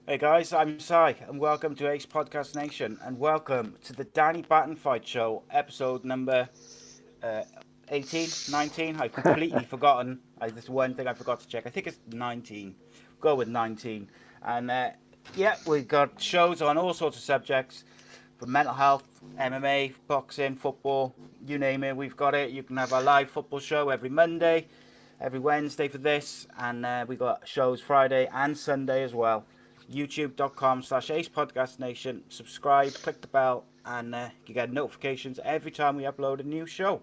Hey guys, I'm Sai, and welcome to Ace Podcast Nation, and welcome to the Danny Batten Fight Show, episode number uh, 18, 19. I've completely forgotten. There's one thing I forgot to check. I think it's 19. Go with 19. And yeah, we've got shows on all sorts of subjects, from mental health, MMA, boxing, football, you name it. We've got it. You can have a live football show every Monday, every Wednesday for this, and we got shows Friday and Sunday as well. YouTube.com/Ace Podcast Nation. Subscribe, click the bell, and you get notifications every time we upload a new show.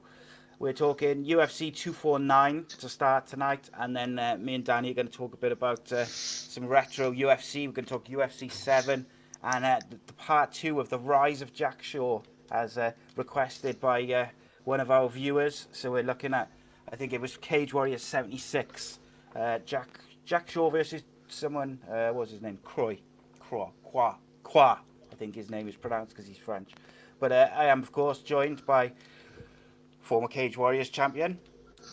We're talking UFC 249 to start tonight, and then me and Danny are going to talk a bit about some retro UFC. We're going to talk UFC 7 and the part 2 of the Rise of Jack Shaw, as requested by one of our viewers. So we're looking at, I think it was Cage Warrior 76, Jack Shaw versus someone, what was his name? Croix. I think his name is pronounced because he's French. But I am, of course, joined by former Cage Warriors champion,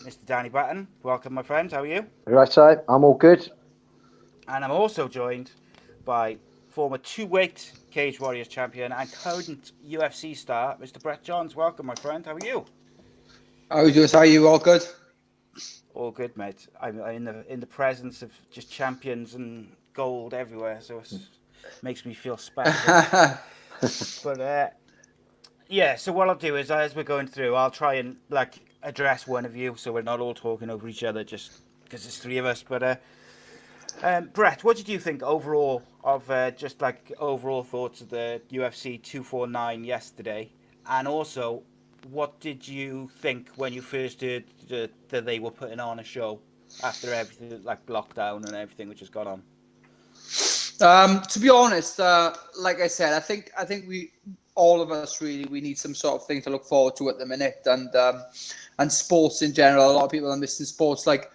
Mr Danny Batten. Welcome, my friend. How are you? Right, so I'm all good. And I'm also joined by former two-weight Cage Warriors champion and current UFC star, Mr Brett Johns. Welcome, my friend. How are you? How are you doing? Are you all good? All good, mate. I'm in the presence of just champions and gold everywhere, so it makes me feel special. But yeah, so what I'll do is, as we're going through, I'll try and address one of you, so we're not all talking over each other, just because there's three of us. But Brett, what did you think overall of overall thoughts of the UFC 249 yesterday, and also what did you think when you first heard that they were putting on a show after everything, like lockdown and everything which has gone on? To be honest, like I said, I think we all of us really we need some sort of thing to look forward to at the minute, and sports in general. A lot of people are missing sports, like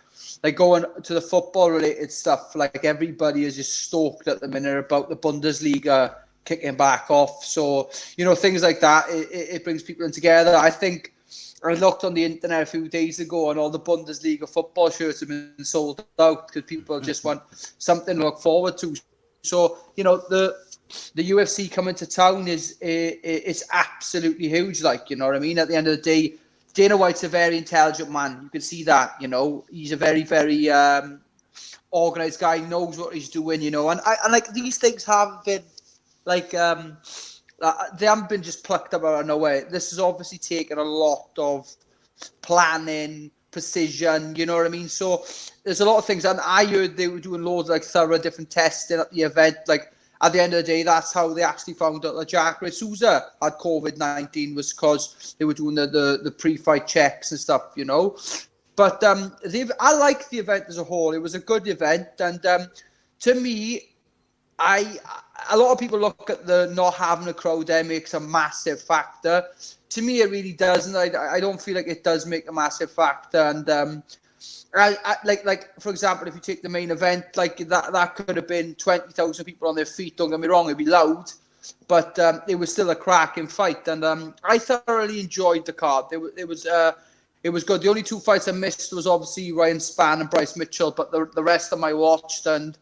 going to the football related stuff. Like everybody is just stoked at the minute about the Bundesliga kicking back off. So things like that. It brings people in together. I think. I looked on the internet a few days ago and all the Bundesliga football shirts have been sold out because people just want something to look forward to. So, the UFC coming to town is absolutely huge. Like, you know what I mean? At the end of the day, Dana White's a very intelligent man. You can see that, he's a very, very organized guy, knows what he's doing, and like these things have been like, they haven't been just plucked up out of nowhere. This has obviously taken a lot of planning, precision, you know what I mean? So there's a lot of things. And I heard they were doing loads of thorough different testing at the event. Like at the end of the day, that's how they actually found out that Jacare Souza had COVID-19 was because they were doing the pre-fight checks and stuff, But I like the event as a whole. It was a good event. And to me, a lot of people look at the not having a crowd there makes a massive factor. To me, it really doesn't. I don't feel like it does make a massive factor. And like for example, if you take the main event, like that could have been 20,000 people on their feet. Don't get me wrong, it'd be loud, but it was still a cracking fight. And I thoroughly enjoyed the card. It was good. The only two fights I missed was obviously Ryan Spann and Bryce Mitchell, but the rest of them I watched. And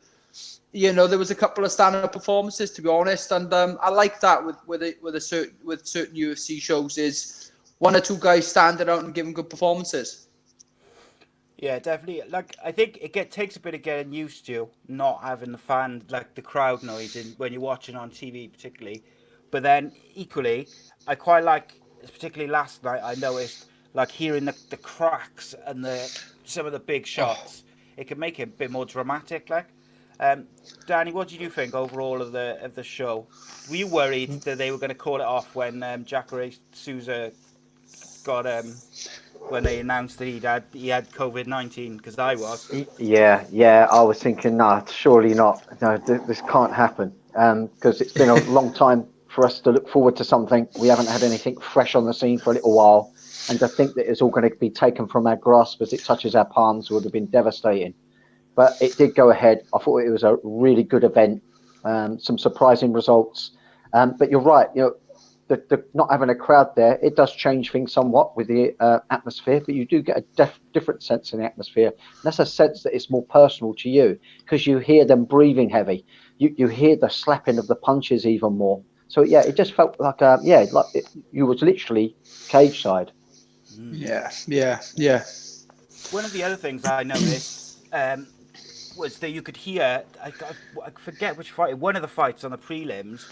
there was a couple of stand-up performances, to be honest, and I like that with certain UFC shows is one or two guys standing out and giving good performances. Yeah, definitely. Like I think it takes a bit of getting used to not having the crowd noise when you're watching on TV, particularly. But then equally, I quite like, particularly last night, I noticed like hearing the cracks and some of the big shots. It can make it a bit more dramatic, like. Danny, what did you think overall of the show? Were you worried that they were going to call it off when Jacare Souza got when they announced that he had COVID-19? Because I was. Yeah, I was thinking, nah, surely not. No, this can't happen because it's been a long time for us to look forward to something. We haven't had anything fresh on the scene for a little while, and to think that it's all going to be taken from our grasp as it touches our palms would have been devastating. But it did go ahead. I thought it was a really good event. Some surprising results. But you're right. The not having a crowd there, it does change things somewhat with the atmosphere. But you do get a different sense in the atmosphere. And that's a sense that it's more personal to you because you hear them breathing heavy. you hear the slapping of the punches even more. So yeah, it just felt like you was literally cage side. Yeah. One of the other things I noticed was that you could hear. I forget which fight. One of the fights on the prelims,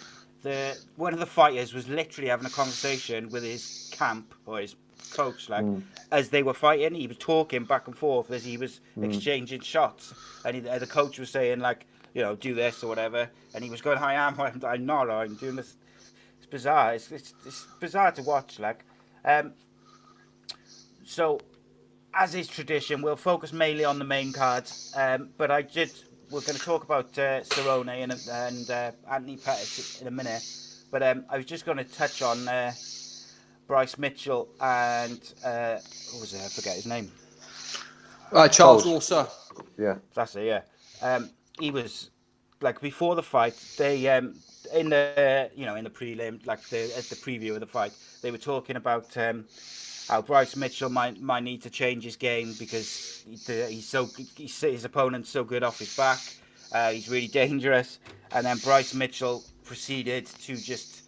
one of the fighters was literally having a conversation with his camp or his coach, like as they were fighting. He was talking back and forth as he was exchanging shots, and the coach was saying like, do this or whatever, and he was going, I'm not, I'm doing this. It's bizarre. It's bizarre to watch, like. So as is tradition, we'll focus mainly on the main cards. But we're going to talk about Cerrone and Anthony Pettis in a minute. But I was just going to touch on Bryce Mitchell and what was it? I forget his name. Charles Rosa. Yeah. That's it. Yeah. He was like before the fight. They in the prelim, like at the preview of the fight, they were talking about. How Bryce Mitchell might need to change his game because his opponent's so good off his back. He's really dangerous, and then Bryce Mitchell proceeded to just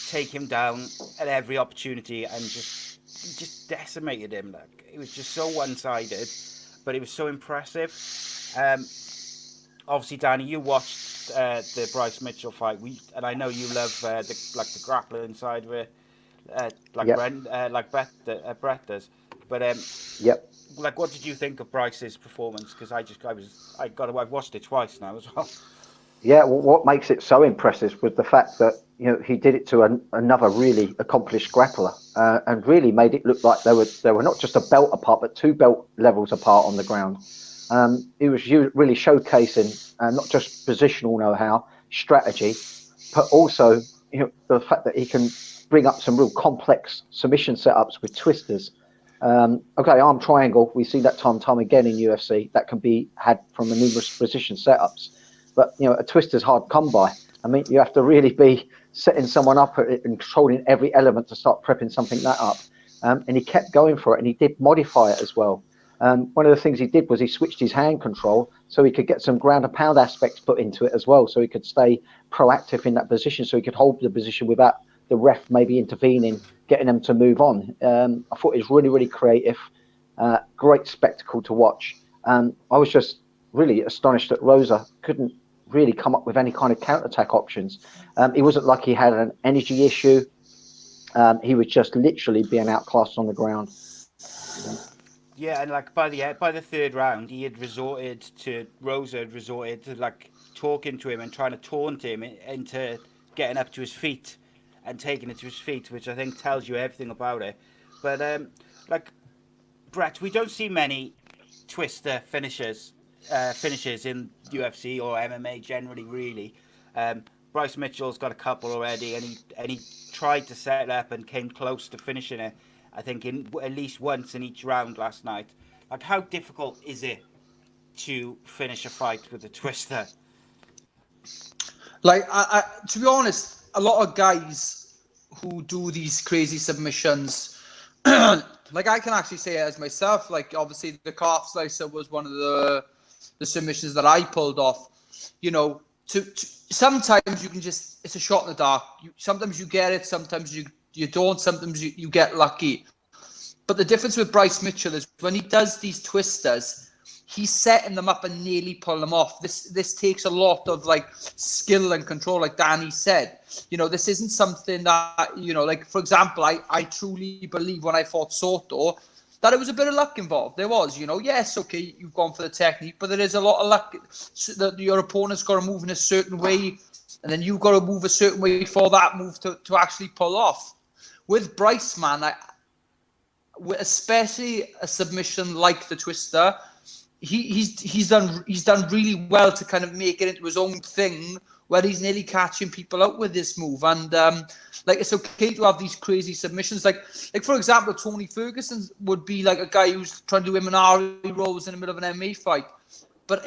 take him down at every opportunity and just decimated him. Like it was just so one-sided, but it was so impressive. Obviously, Danny, you watched the Bryce Mitchell fight, and I know you love the grappling side of it. Brett does. But like, what did you think of Bryce's performance? Because I've watched it twice now as well. Yeah, well, what makes it so impressive was the fact that he did it to another really accomplished grappler, and really made it look like they were not just a belt apart, but 2 belt levels apart on the ground. He was really showcasing not just positional know-how, strategy, but also the fact that he can bring up some real complex submission setups with twisters. Arm triangle, we see that time again in UFC. That can be had from a numerous position setups. But a twister's hard come by. I mean, you have to really be setting someone up and controlling every element to start prepping something that up. And he kept going for it, and he did modify it as well. One of the things he did was he switched his hand control so he could get some ground and pound aspects put into it as well, so he could stay proactive in that position, so he could hold the position without the ref maybe intervening, getting them to move on. I thought it was really, really creative, great spectacle to watch. I was just really astonished that Rosa couldn't really come up with any kind of counterattack options. It wasn't like he had an energy issue. He was just literally being outclassed on the ground. Yeah, and like by the third round, Rosa had resorted to like talking to him and trying to taunt him into getting up to his feet and taking it to his feet, which I think tells you everything about it. But like Brett, we don't see many twister finishes in UFC or MMA generally, really. Bryce Mitchell's got a couple already, and he tried to set it up and came close to finishing it. I think at least once in each round last night. Like, how difficult is it to finish a fight with a twister? Like, I to be honest, a lot of guys who do these crazy submissions, like I can actually say it as myself. Like, obviously, the calf slicer was one of the submissions that I pulled off. Sometimes you can it's a shot in the dark. Sometimes you get it, sometimes you don't, sometimes you get lucky. But the difference with Bryce Mitchell is when he does these twisters, he's setting them up and nearly pulling them off. This takes a lot of like skill and control, like Danny said. This isn't something that, like, for example, I truly believe when I fought Soto that it was a bit of luck involved. There was, yes, okay, you've gone for the technique, but there is a lot of luck that your opponent's got to move in a certain way, and then you've got to move a certain way for that move to actually pull off. With Bryce, man, especially a submission like the twister, he's done really well to kind of make it into his own thing, where he's nearly catching people out with this move. And like, it's okay to have these crazy submissions. Like for example, Tony Ferguson would be like a guy who's trying to do Imanari rolls in the middle of an MMA fight, but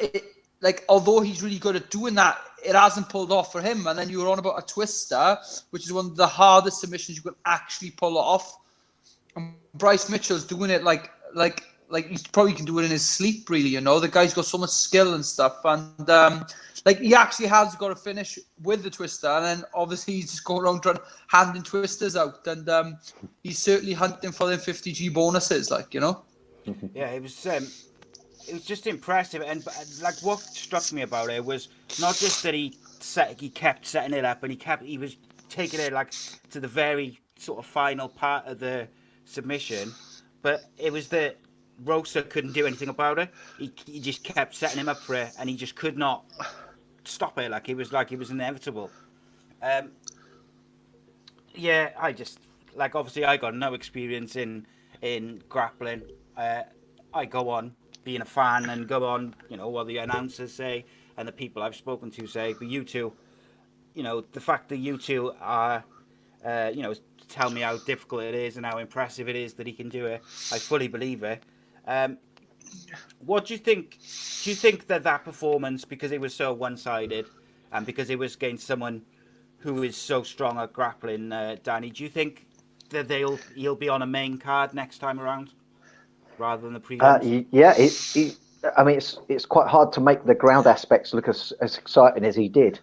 although he's really good at doing that, it hasn't pulled off for him. And then you were on about a twister, which is one of the hardest submissions you can actually pull off. And Bryce Mitchell's doing it like like he probably can do it in his sleep. Really, you know, the guy's got so much skill and stuff, and like he actually has got to finish with the twister, and then obviously he's just going around trying handing twisters out, and he's certainly hunting for them 50G bonuses, like, you know. Yeah, it was just impressive, and like what struck me about it was not just that he kept setting it up, and he was taking it like to the very sort of final part of the submission, but it was that Rosa couldn't do anything about it. He just kept setting him up for it, and he just could not stop it. Like it was inevitable. Yeah, I just like obviously I got no experience in grappling. I go on being a fan and go on, you know, what the announcers say and the people I've spoken to say. But you two, you know, the fact that you two are, you know, tell me how difficult it is and how impressive it is that he can do it, I fully believe it. What do you think? Do you think that performance, because it was so one-sided and because it was against someone who is so strong at grappling, Danny, do you think that he'll be on a main card next time around rather than the prelims? Yeah, I mean, it's quite hard to make the ground aspects look as exciting as he did.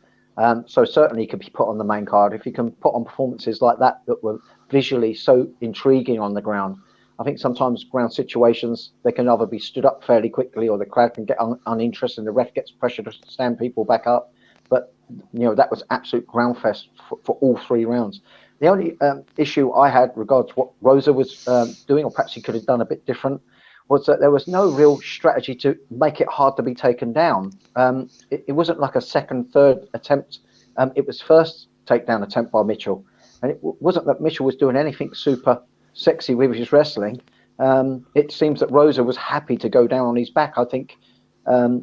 So certainly he could be put on the main card if he can put on performances like that were visually so intriguing on the ground. I think sometimes ground situations, they can either be stood up fairly quickly or the crowd can get uninterested and the ref gets pressure to stand people back up. But, you know, that was absolute ground fest for all 3 rounds. The only issue I had regards what Rosa was doing, or perhaps he could have done a bit different, was that there was no real strategy to make it hard to be taken down. It wasn't like a second, third attempt. It was first takedown attempt by Mitchell. And it wasn't that Mitchell was doing anything super sexy with his wrestling. It seems that Rosa was happy to go down on his back. I think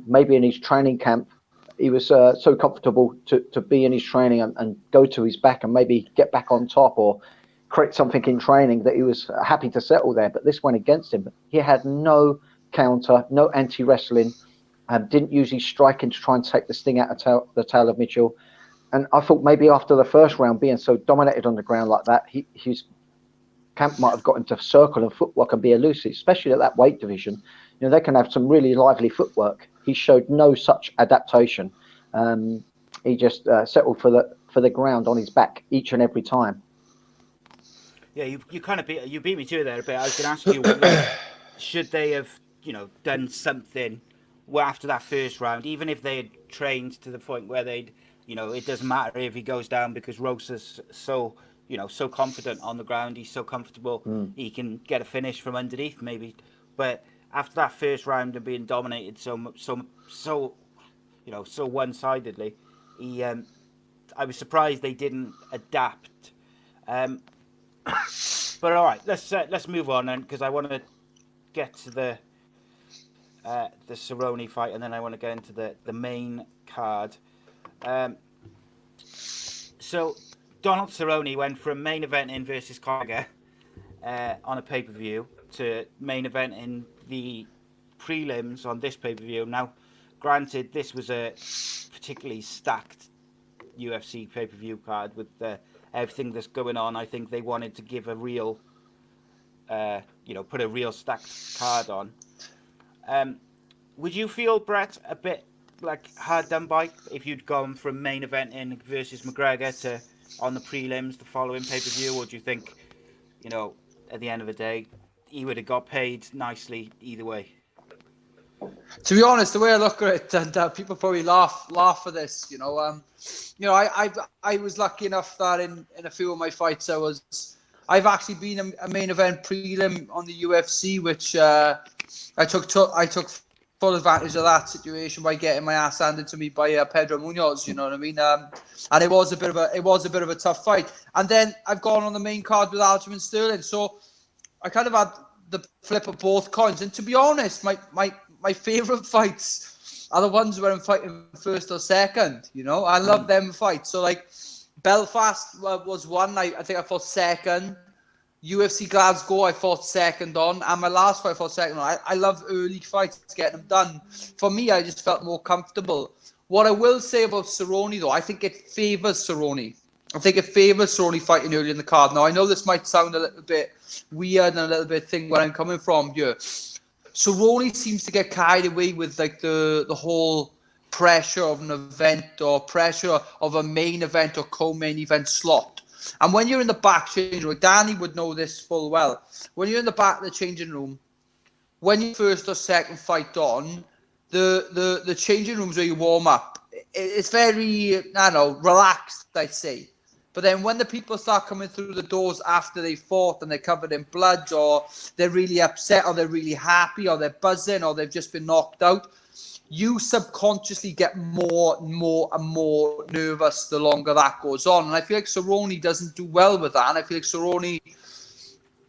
maybe in his training camp, he was so comfortable to be in his training and go to his back and maybe get back on top or create something in training that he was happy to settle there. But this went against him. He had no counter, no anti-wrestling, didn't use his striking to try and take the sting out of the tail of Mitchell. And I thought maybe after the first round being so dominated on the ground like that, his camp might have got into circle and footwork and be elusive, especially at that weight division. You know, they can have some really lively footwork. He showed no such adaptation. He just settled for the ground on his back each and every time. Yeah, you kind of beat me to it there a bit. I was going to ask you, like, should they have, you know, done something after that first round, even if they had trained to the point where they'd, you know, it doesn't matter if he goes down because Rosa's so, you know, so confident on the ground, he's so comfortable, he can get a finish from underneath maybe. But after that first round and being dominated so you know, so one-sidedly, I was surprised they didn't adapt. But all right, let's move on then, because I want to get to the Cerrone fight, and then I want to get into the main card. So Donald Cerrone went from main eventing versus Conor on a pay-per-view to main eventing the prelims on this pay-per-view. Now, granted, this was a particularly stacked UFC pay-per-view card with everything that's going on. I think they wanted to give a real, you know, put a real stacked card on. Would you feel, Brett, a bit like hard done by if you'd gone from main eventing versus McGregor to on the prelims the following pay-per-view, or do you think, you know, at the end of the day, he would have got paid nicely either way? To be honest, the way I look at it, and people probably laugh at this, you know, I was lucky enough that in a few of my fights I've actually been a main event prelim on the UFC, which I took full advantage of that situation by getting my ass handed to me by Pedro Munoz. You know what I mean? And it was a bit of a tough fight. And then I've gone on the main card with Aljamain Sterling, so I kind of had the flip of both coins. And to be honest, my favourite fights are the ones where I'm fighting first or second. You know, I love them fights. So like Belfast was one. I think I fought second. UFC Glasgow, I fought second on, and my last fight I fought second on. I love early fights, getting them done. For me, I just felt more comfortable. What I will say about Cerrone, though, I think it favours Cerrone. I think it favours Cerrone fighting early in the card. Now, I know this might sound a little bit weird and a little bit thing where I'm coming from here. Cerrone seems to get carried away with like the whole pressure of an event or pressure of a main event or co-main event slot. And when you're in the back changing room, Danny would know this full well. When you're in the back of the changing room, when you first or second fight on, the changing rooms where you warm up, it's very, I don't know, relaxed, I'd say. But then when the people start coming through the doors after they fought and they're covered in blood, or they're really upset, or they're really happy, or they're buzzing, or they've just been knocked out, you subconsciously get more and more nervous the longer that goes on. And I feel like Cerrone doesn't do well with that. And I feel like Cerrone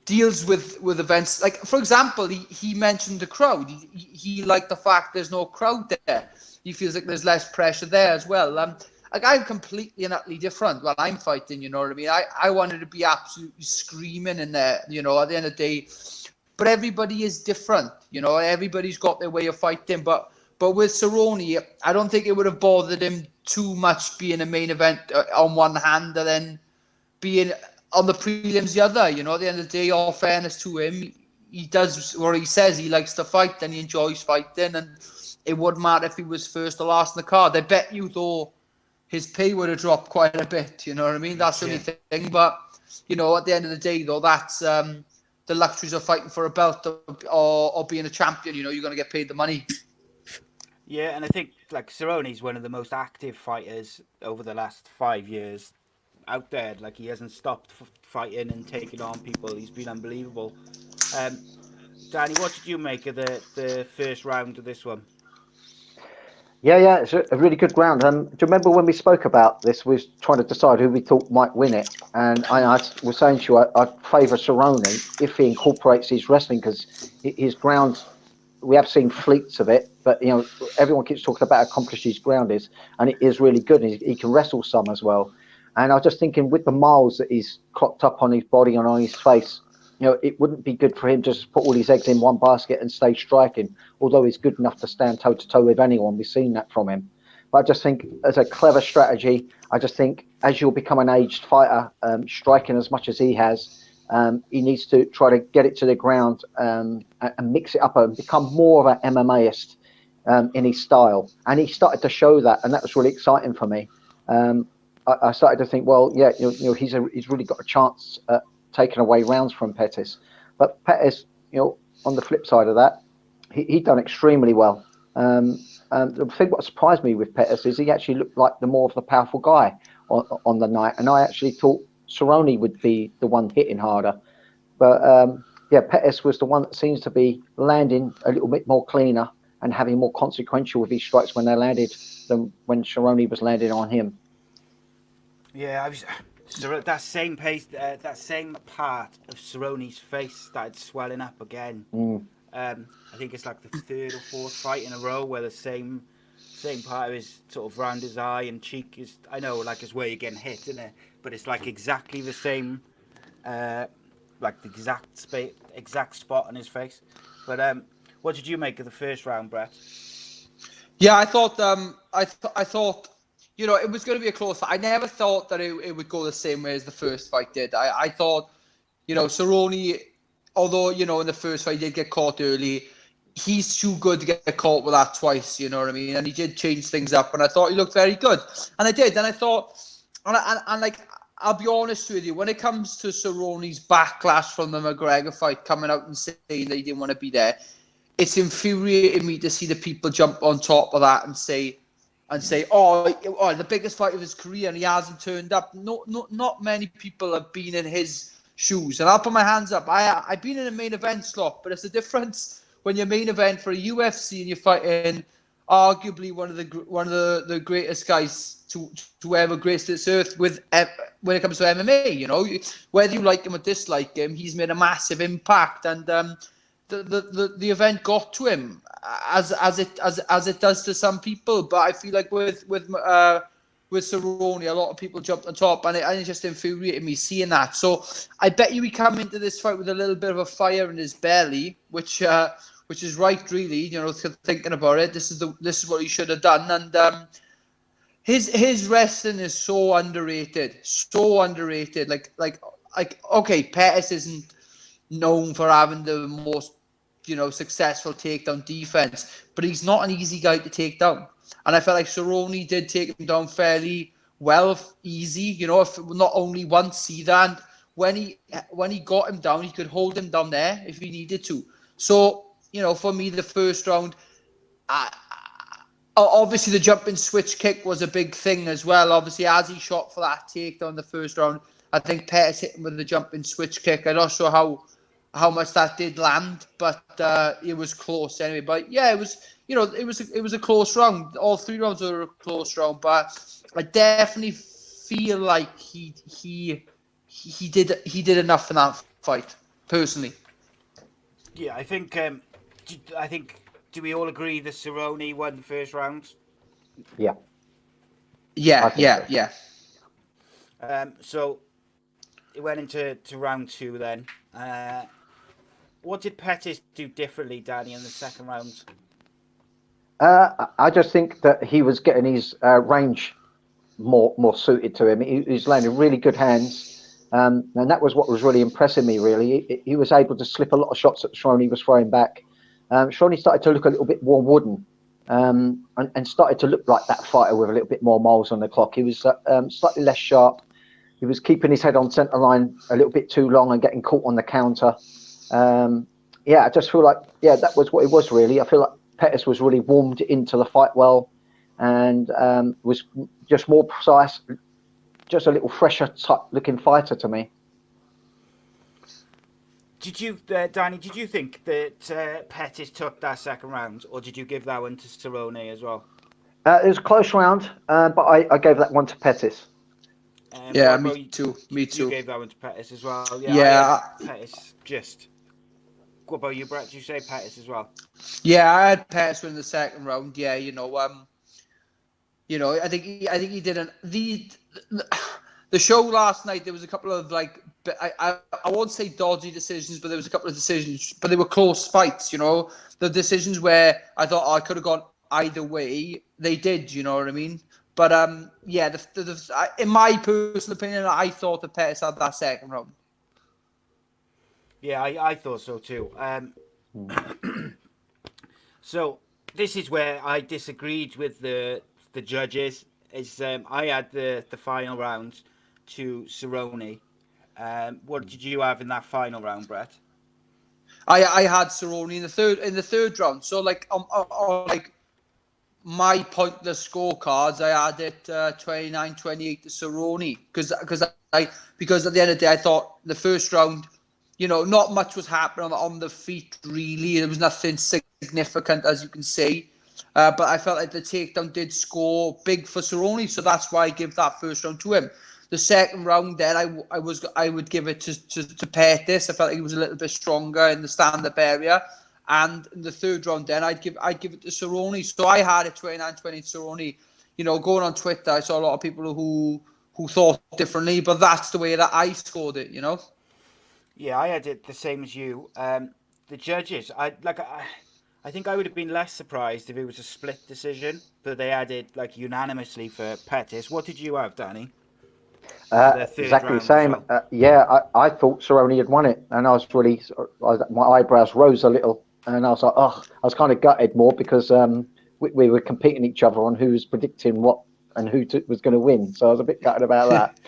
deals with events. Like, for example, he mentioned the crowd. He liked the fact there's no crowd there. He feels like there's less pressure there as well. Like, I'm completely and utterly different when I'm fighting, you know what I mean? I wanted to be absolutely screaming in there, you know, at the end of the day. But everybody is different, you know. Everybody's got their way of fighting. But with Cerrone, I don't think it would have bothered him too much being a main event on one hand and then being on the prelims the other. You know, at the end of the day, all fairness to him, he does what he says. He likes to fight and he enjoys fighting. And it wouldn't matter if he was first or last in the card. I bet you, though, his pay would have dropped quite a bit. You know what I mean? That's the only thing. But, you know, at the end of the day, though, that's the luxuries of fighting for a belt or being a champion. You know, you're going to get paid the money. Yeah, and I think like Cerrone's one of the most active fighters over the last 5 years out there. Like, he hasn't stopped fighting and taking on people. He's been unbelievable. Danny, what did you make of the first round of this one? Yeah, it's a really good round. Do you remember when we spoke about this? We was trying to decide who we thought might win it, and I was saying to you, I'd favour Cerrone if he incorporates his wrestling, because his ground, we have seen fleets of it, but you know, everyone keeps talking about how accomplished his ground is, and it is really good. And he can wrestle some as well. And I was just thinking, with the miles that he's clocked up on his body and on his face, you know, it wouldn't be good for him to just put all his eggs in one basket and stay striking, although he's good enough to stand toe-to-toe with anyone. We've seen that from him. But I just think, as a clever strategy, I just think as you'll become an aged fighter, striking as much as he has, he needs to try to get it to the ground and mix it up and become more of an MMAist in his style. And he started to show that, and that was really exciting for me. I started to think, well, yeah, you know, he's really got a chance at taking away rounds from Pettis. But Pettis, you know, on the flip side of that, he done extremely well. The thing what surprised me with Pettis is he actually looked like the more of the powerful guy on the night, and I actually thought Cerrone would be the one hitting harder. But yeah, Pettis was the one that seems to be landing a little bit more cleaner and having more consequential with his strikes when they landed than when Cerrone was landing on him. Yeah, that same pace, that same part of Cerrone's face started swelling up again. I think it's like the third or fourth fight in a row where the same part of his sort of round his eye and cheek is, I know, like, it's where you're getting hit, isn't it? But it's like exactly the same, like the exact spot on his face. But what did you make of the first round, Brett? Yeah, I thought I thought, you know, it was going to be a close fight. I never thought that it would go the same way as the first fight did. I thought, you know, Cerrone, although, you know, in the first fight he did get caught early, he's too good to get caught with that twice, you know what I mean? And he did change things up, and I thought he looked very good. And I did. And I thought, and like, I'll be honest with you, when it comes to Cerrone's backlash from the McGregor fight, coming out and saying that he didn't want to be there, it's infuriating me to see the people jump on top of that and say, oh, the biggest fight of his career, and he hasn't turned up. No, not many people have been in his shoes, and I'll put my hands up. I've been in a main event slot, but it's a difference when you're main event for a UFC and you're fighting arguably one of the greatest guys to ever grace this earth with when it comes to MMA. You know, whether you like him or dislike him, he's made a massive impact, and the event got to him as it does to some people. But I feel like with Cerrone, a lot of people jumped on top, and it just infuriated me seeing that. So I bet you he come into this fight with a little bit of a fire in his belly, which is right, really. You know, thinking about it, this is what he should have done. And his wrestling is so underrated. Like okay, Pettis isn't known for having the most, successful takedown defense, but he's not an easy guy to take down. And I felt like Cerrone did take him down fairly well, easy, if not only once either. And when he got him down, he could hold him down there if he needed to. So, for me, the first round, obviously the jumping switch kick was a big thing as well. Obviously, as he shot for that takedown the first round, I think Pettis hit him with the jumping switch kick. I'm not sure how much that did land, but it was close anyway. But yeah, it was it was a close round. All 3 rounds were a close round, but I definitely feel like he did enough in that fight personally. Yeah, I think do we all agree that Cerrone won the first round? Yeah. Yeah. So it went into round 2 then. What did Pettis do differently, Danny, in the second round? I just think that he was getting his range more suited to him. He was landing really good hands, and that was what was really impressing me. Really, he was able to slip a lot of shots that Cerrone was throwing back. Cerrone started to look a little bit more wooden, and started to look like that fighter with a little bit more miles on the clock. He was slightly less sharp. He was keeping his head on centre line a little bit too long and getting caught on the counter. I just feel like that was what it was really. I feel like Pettis was really warmed into the fight well, and was just more precise, just a little fresher type looking fighter to me. Did you, Danny? Did you think that Pettis took that second round, or did you give that one to Cerrone as well? It was a close round, but I gave that one to Pettis. Me too. Me too. You gave that one to Pettis as well. Yeah. I had Pettis just. What about you, Brett? Did you say Pettis as well? Yeah, I had Pettis win the second round. Yeah, I think he did the show last night. There was a couple of I won't say dodgy decisions, but there was a couple of decisions, but they were close fights. The decisions where I thought I could have gone either way, they did. You know what I mean? But in my personal opinion, I thought that Pettis had that second round. Yeah, I thought so too. So this is where I disagreed with the judges. I had the final round to Cerrone. What did you have in that final round, Brett? I had Cerrone in the third round. So my pointless scorecards, I had it 29-28 to Cerrone because at the end of the day I thought the first round, not much was happening on the feet really. There was nothing significant, as you can see. But I felt like the takedown did score big for Cerrone, so that's why I give that first round to him. The second round, then I would give it to Pettis. I felt like he was a little bit stronger in the stand-up area, and in the third round, then I'd give it to Cerrone. So I had it 29-20 Cerrone. Going on Twitter, I saw a lot of people who thought differently, but that's the way that I scored it. Yeah, I had it the same as you. The judges, I think I would have been less surprised if it was a split decision, but they had it unanimously for Pettis. What did you have, Danny? Exactly the same. Well? I thought Cerrone had won it, and I was really, my eyebrows rose a little, and I was like, I was kind of gutted more because we were competing each other on who was predicting what and who was going to win. So I was a bit gutted about that.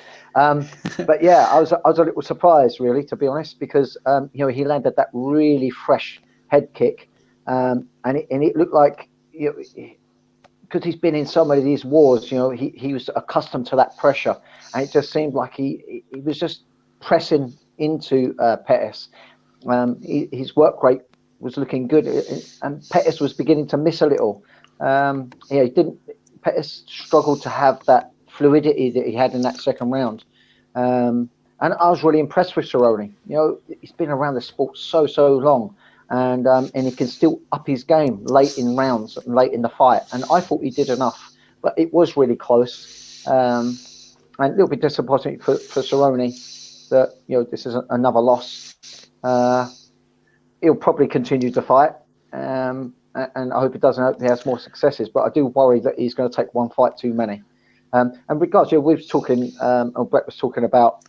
But yeah, I was a little surprised, really, to be honest, because he landed that really fresh head kick, and it looked like because he's been in so many of these wars, he was accustomed to that pressure, and it just seemed like he was just pressing into Pettis. His work rate was looking good, and Pettis was beginning to miss a little. Pettis struggled to have that fluidity that he had in that second round, and I was really impressed with Cerrone. He's been around the sport so long. And he can still up his game late in rounds, late in the fight. And I thought he did enough, but it was really close. And a little bit disappointing for Cerrone that this is another loss. He'll probably continue to fight, and I hope it doesn't. I hope he has more successes. But I do worry that he's going to take one fight too many. And regards, we were talking, or Brett was talking about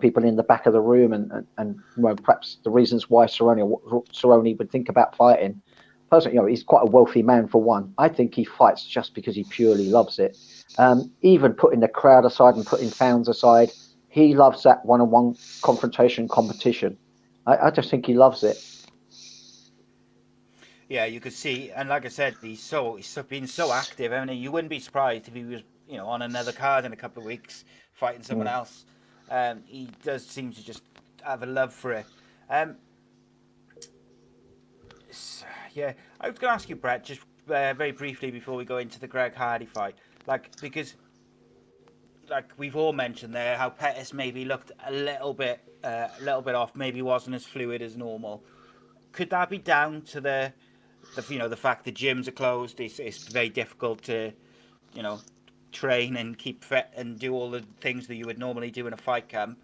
people in the back of the room and perhaps the reasons why Cerrone would think about fighting. Personally, he's quite a wealthy man for one. I think he fights just because he purely loves it. Even putting the crowd aside and putting fans aside, he loves that one-on-one confrontation competition. I just think he loves it. Yeah, you could see, and like I said, he's been so active. I mean, you wouldn't be surprised if he was, on another card in a couple of weeks fighting someone else. He does seem to just have a love for it. Yeah, I was going to ask you, Brett, just very briefly before we go into the Greg Hardy fight, because we've all mentioned there how Pettis maybe looked a little bit off, maybe wasn't as fluid as normal. Could that be down to the fact the gyms are closed? It's very difficult to, train and keep fit and do all the things that you would normally do in a fight camp.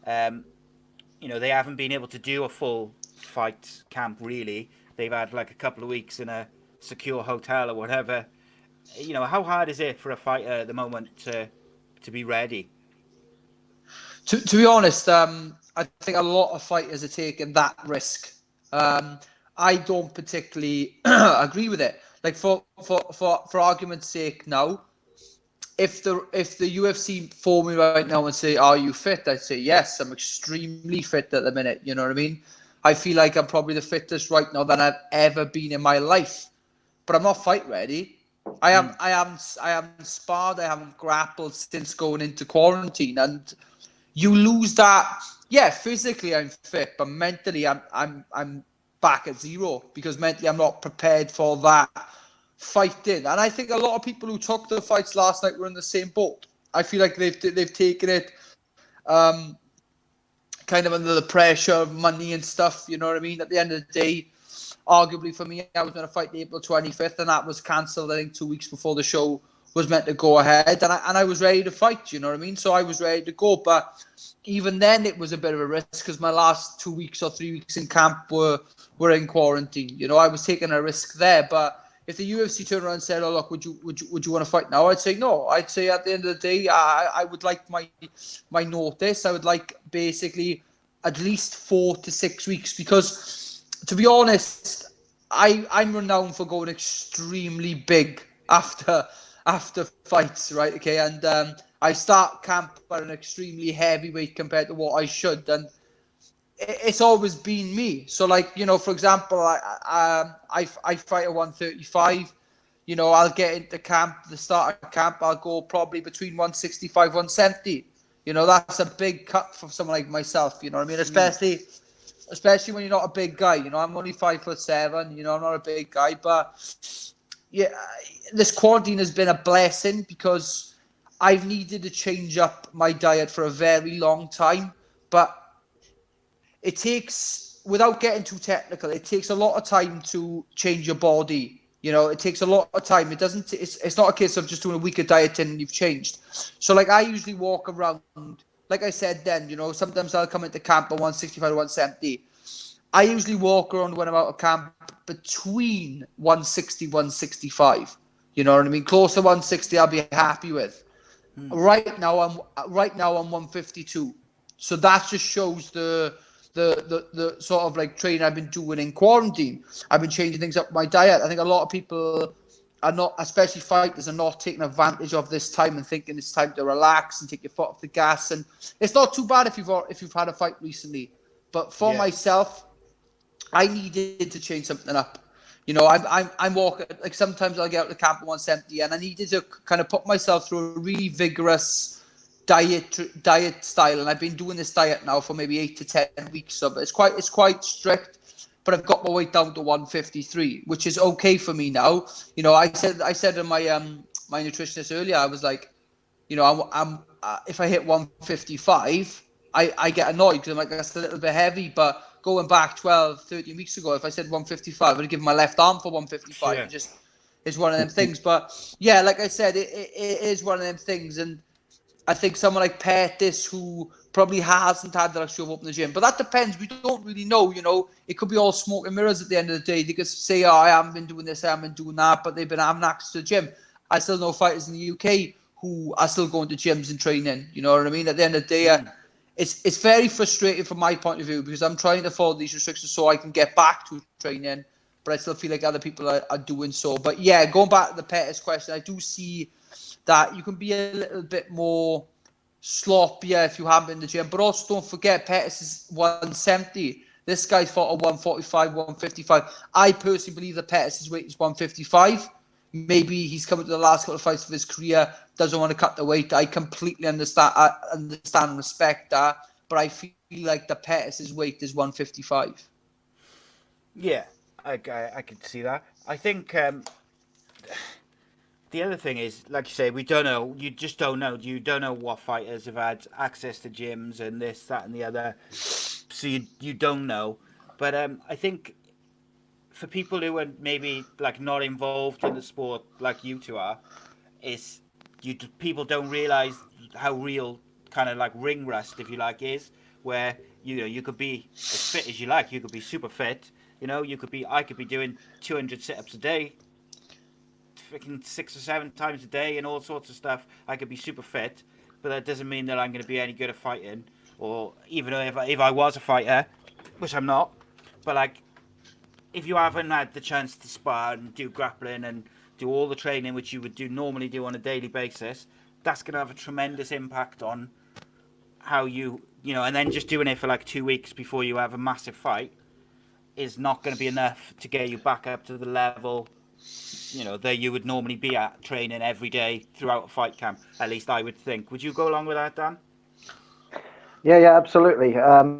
They haven't been able to do a full fight camp really. They've had like a couple of weeks in a secure hotel or whatever. How hard is it for a fighter at the moment to be ready? To be honest, I think a lot of fighters are taking that risk. I don't particularly agree with it. Like for argument's sake, now, if the UFC phone me right now and say, "Are you fit?" I'd say yes. I'm extremely fit at the minute. You know what I mean? I feel like I'm probably the fittest right now that I've ever been in my life, but I'm not fight ready. I haven't sparred. I haven't grappled since going into quarantine, and you lose that. Yeah, physically I'm fit, but mentally I'm back at zero because mentally I'm not prepared for that fighting. And I think a lot of people who took the fights last night were in the same boat. I feel like they've taken it kind of under the pressure of money and stuff. You know what I mean? At the end of the day, arguably for me, I was going to fight April 25th, and that was cancelled, I think, 2 weeks before the show was meant to go ahead. And I was ready to fight, you know what I mean? So I was ready to go. But even then, it was a bit of a risk because my last 2 weeks or 3 weeks in camp were in quarantine. I was taking a risk there. But if the UFC turned around and said, "Oh, look, would you want to fight now?" I'd say no. I'd say at the end of the day, I would like my notice. I would like basically at least 4 to 6 weeks because, to be honest, I'm renowned for going extremely big after fights, right? Okay, and I start camp at an extremely heavy weight compared to what I should, and it's always been me. So, for example, I fight at 135. I'll get into camp, the start of camp, I'll go probably between 165, 170. That's a big cut for someone like myself. You know what I mean? Especially when you're not a big guy. I'm only 5'7". I'm not a big guy, but yeah, this quarantine has been a blessing because I've needed to change up my diet for a very long time. But it takes, without getting too technical, it takes a lot of time to change your body. It takes a lot of time. It doesn't. It's not a case of just doing a week of dieting and you've changed. So, I usually walk around. Like I said then, sometimes I'll come into camp at 165 to 170. I usually walk around when I'm out of camp between 160, 165. You know what I mean? Close to 160, I'll be happy with. Right now, I'm 152. So that just shows the sort of training I've been doing in quarantine. I've been changing things up my diet. I think a lot of people are not, especially fighters, are not taking advantage of this time and thinking it's time to relax and take your foot off the gas. And it's not too bad if you've had a fight recently. But for myself, I needed to change something up. I'm walking, sometimes I'll get out of the camp at 170, and I needed to kind of put myself through a really vigorous diet style, and I've been doing this diet now for maybe 8 to 10 weeks. So it's quite strict, but I've got my weight down to 153, which is okay for me now. I said to my my nutritionist earlier, I was like, I'm if I hit 155, I get annoyed because I'm like, that's a little bit heavy. But going back 12, 13 weeks ago, if I said 155, I would have given my left arm for 155. Sure. It's one of them things. But yeah, like I said, it is one of them things. And I think someone like Pettis, who probably hasn't had the luxury of opening the gym, but that depends. We don't really know. It could be all smoke and mirrors at the end of the day. They could say, "Oh, I haven't been doing this, I haven't been doing that," but they've been having access to the gym. I still know fighters in the UK who are still going to gyms and training. You know what I mean? At the end of the day, it's very frustrating from my point of view because I'm trying to follow these restrictions so I can get back to training, but I still feel like other people are doing so. But yeah, going back to the Pettis question, I do see that you can be a little bit more sloppier if you haven't been in the gym. But also don't forget, Pettis is 170. This guy's fought at 145, 155. I personally believe that Pettis' weight is 155. Maybe he's coming to the last couple of fights of his career, doesn't want to cut the weight. I completely understand and respect that. But I feel like the Pettis' weight is 155. Yeah, I could see that. I think the other thing is, like you say, we don't know. You just don't know. You don't know what fighters have had access to gyms and this, that, and the other. So you don't know. But I think for people who are maybe like not involved in the sport like you two are, is people don't realize how real kind of like ring rust, if you like, is, where you could be as fit as you like. You could be super fit. I could be doing 200 sit-ups a day, freaking 6 or 7 times a day, and all sorts of stuff. I could be super fit, but that doesn't mean that I'm going to be any good at fighting. Or even if I was a fighter, which I'm not, but like if you haven't had the chance to spar and do grappling and do all the training which you would normally do on a daily basis, that's going to have a tremendous impact on how and then just doing it for like 2 weeks before you have a massive fight is not going to be enough to get you back up to the level that you would normally be at training every day throughout a fight camp. At least I would think. Would you go along with that, Dan? Yeah, absolutely. I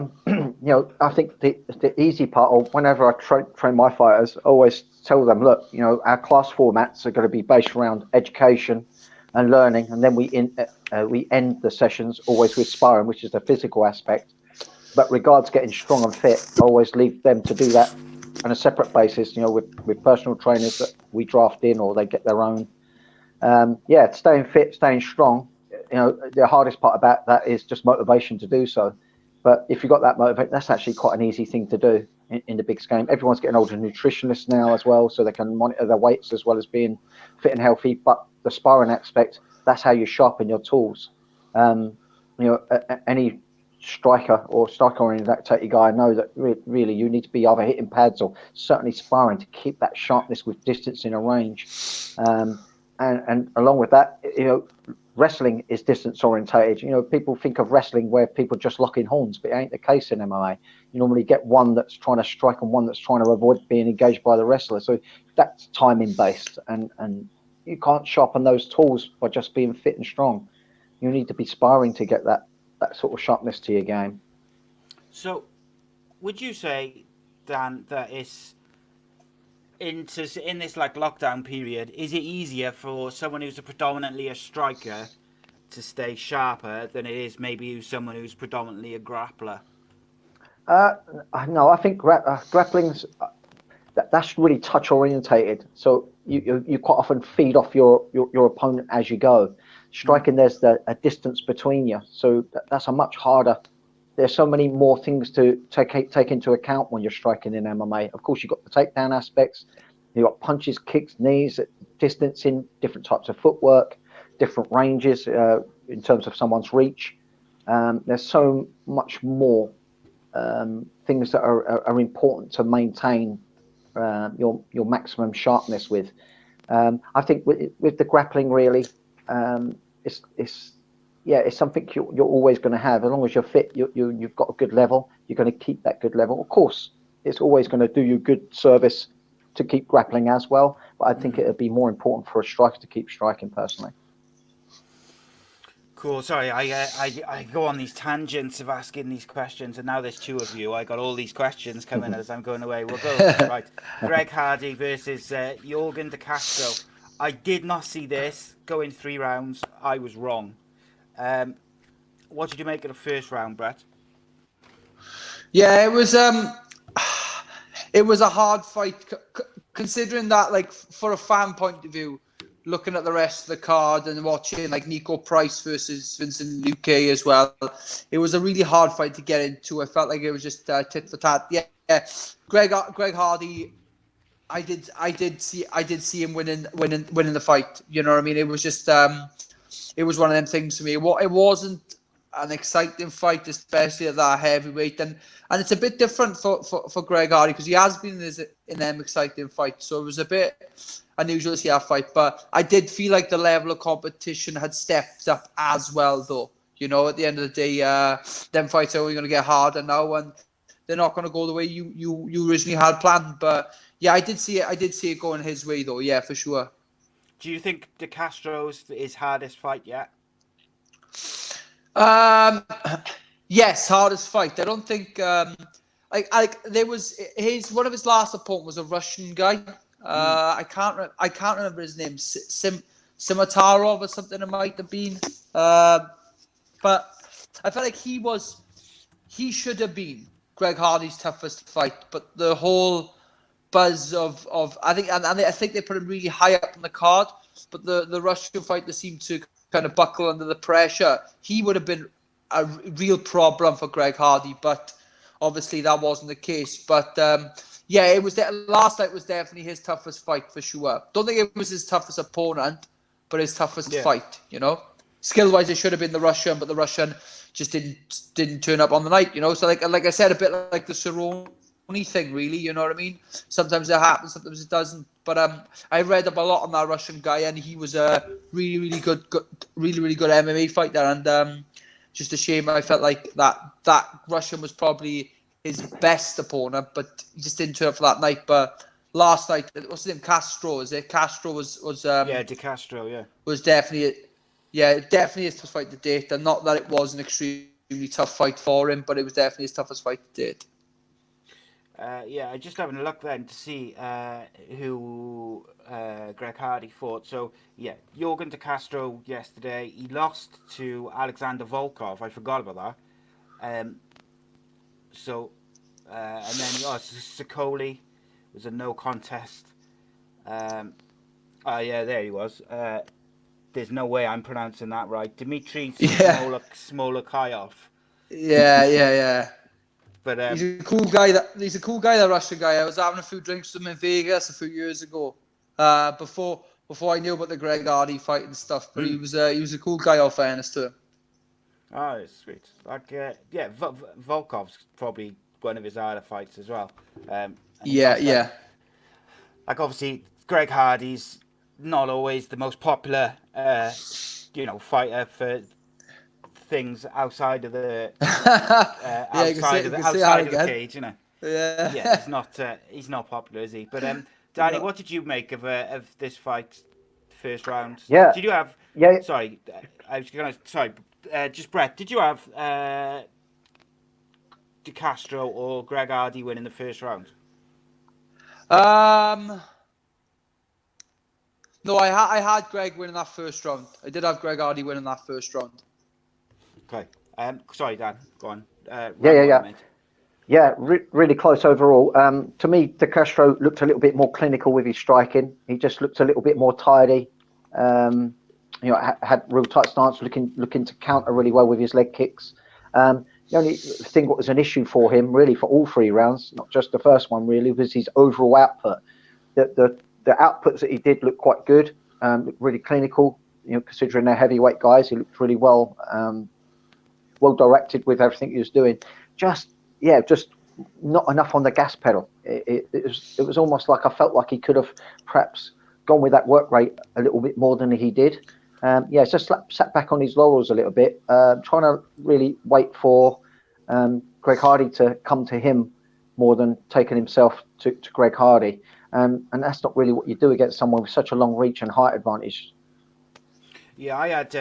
think the easy part, or whenever I train my fighters, I always tell them, look, our class formats are going to be based around education and learning, and then we end the sessions always with sparring, which is the physical aspect. But regards getting strong and fit, I always leave them to do that on a separate basis. With personal trainers that we draft in, or they get their own. Staying fit, staying strong. The hardest part about that is just motivation to do so. But if you've got that motivation, that's actually quite an easy thing to do in the big game. Everyone's getting older nutritionists now as well, so they can monitor their weights as well as being fit and healthy. But the sparring aspect, that's how you sharpen your tools. Any striker or striker-oriented guy, I know that really you need to be either hitting pads or certainly sparring to keep that sharpness with distance in a range. And along with that, wrestling is distance orientated. People think of wrestling where people just lock in horns, but it ain't the case in MMA. You normally get one that's trying to strike and one that's trying to avoid being engaged by the wrestler. So that's timing based, and you can't sharpen those tools by just being fit and strong. You need to be sparring to get that sort of sharpness to your game. So, would you say, Dan, that it's in this like lockdown period, is it easier for someone who's predominantly a striker to stay sharper than it is maybe someone who's predominantly a grappler? No, I think grappling's that's really touch orientated. So you quite often feed off your opponent as you go. Striking, there's a distance between you, so that's a much harder. There's so many more things to take into account when you're striking in MMA. Of course, you've got the takedown aspects. You've got punches, kicks, knees, distancing, different types of footwork, different ranges in terms of someone's reach. There's so much more things that are important to maintain your maximum sharpness with. I think with the grappling, really, it's something you're always going to have. As long as you're fit, you've got a good level, you're going to keep that good level. Of course, it's always going to do you good service to keep grappling as well, but I think it would be more important for a striker to keep striking personally. Cool. Sorry, I go on these tangents of asking these questions, and now there's two of you. I got all these questions coming as I'm going away. We'll go right. Greg Hardy versus Jorgen De Castro. I did not see this go in 3 rounds. I was wrong. What did you make of the first round, Brett? Yeah, it was a hard fight, considering that, like, for a fan point of view, looking at the rest of the card and watching like Nico Price versus Vincent Luque as well, it was a really hard fight to get into. I felt like it was just tit for tat. Yeah. Greg Hardy, I did see him winning the fight. You know what I mean? It was just it was one of them things for me. It wasn't an exciting fight, especially at that heavyweight, and it's a bit different for Greg Hardy because he has been in them exciting fights, so it was a bit unusual to see that fight. But I did feel like the level of competition had stepped up as well, though. You know, at the end of the day, them fights are only going to get harder now, and they're not going to go the way you originally had planned. But yeah, I did see it going his way, though. Yeah, for sure. Do you think De Castro's his hardest fight yet? Um, yes, hardest fight. I don't think like there was one of his last opponent was a Russian guy. I can't remember his name. Simatarov or something. It might have been. But I felt like he should have been Greg Hardy's toughest fight. But the whole buzz of I think I think they put him really high up on the card. But the Russian fighter seemed to kind of buckle under the pressure. He would have been a real problem for Greg Hardy, but obviously that wasn't the case. But yeah, it was last night was definitely his toughest fight for sure. Don't think it was his toughest opponent, but his toughest fight. You know, skill wise, it should have been the Russian, but the Russian just didn't turn up on the night. You know, so like I said, a bit like the Cerrone thing, really. You know what I mean? Sometimes it happens, sometimes it doesn't. But I read up a lot on that Russian guy, and he was a really good MMA fighter. And just a shame. I felt like that Russian was probably his best opponent, but he just didn't turn up for that night. But last night, what's his name? Castro, is it? Castro was Yeah, De Castro, yeah. was definitely his toughest fight to date. And not that it was an extremely tough fight for him, but it was definitely his toughest fight to date. Yeah, I just having a look then to see who Greg Hardy fought. So, yeah, Jorgen De Castro yesterday. He lost to Alexander Volkov. I forgot about that. So, and then Sokoli was a no contest. Oh, yeah, there he was. There's no way I'm pronouncing that right. Dmitry Yeah. Smolakayov. Yeah. But He's a cool guy. That Russian guy. I was having a few drinks with him in Vegas a few years ago. Before I knew about the Greg Hardy fight and stuff. But he was a cool guy. All fairness to him. Oh, it's sweet. Like, yeah, Volkov's probably one of his harder fights as well. And Yeah. Like, obviously, Greg Hardy's not always the most popular, fighter for things outside of the outside of the cage, you know. Yeah. Yeah, he's not popular, is he? But Danny, No. what did you make of this fight, first round? Yeah, Did you have? yeah, Sorry, I was gonna. Sorry, just Brett. Did you have De Castro or Greg Hardy win in the first round? No, I had Greg winning that first round. I did have Greg Hardy winning that first round. Okay. Sorry, Dan. Go on. yeah. Mate. Yeah, really close overall. To me, De Castro looked a little bit more clinical with his striking. He just looked a little bit more tidy. Had real tight stance, looking to counter really well with his leg kicks. The only thing what was an issue for him, really, for all three rounds, not just the first one, really, was his overall output. The outputs that he did look quite good, looked really clinical. Considering they're heavyweight guys, he looked really well directed with everything he was doing. Just not enough on the gas pedal. It was almost like I felt like he could have perhaps gone with that work rate a little bit more than he did. Just sat back on his laurels a little bit, trying to really wait for Greg Hardy to come to him more than taking himself to Greg Hardy. And that's not really what you do against someone with such a long reach and height advantage. Yeah, I had.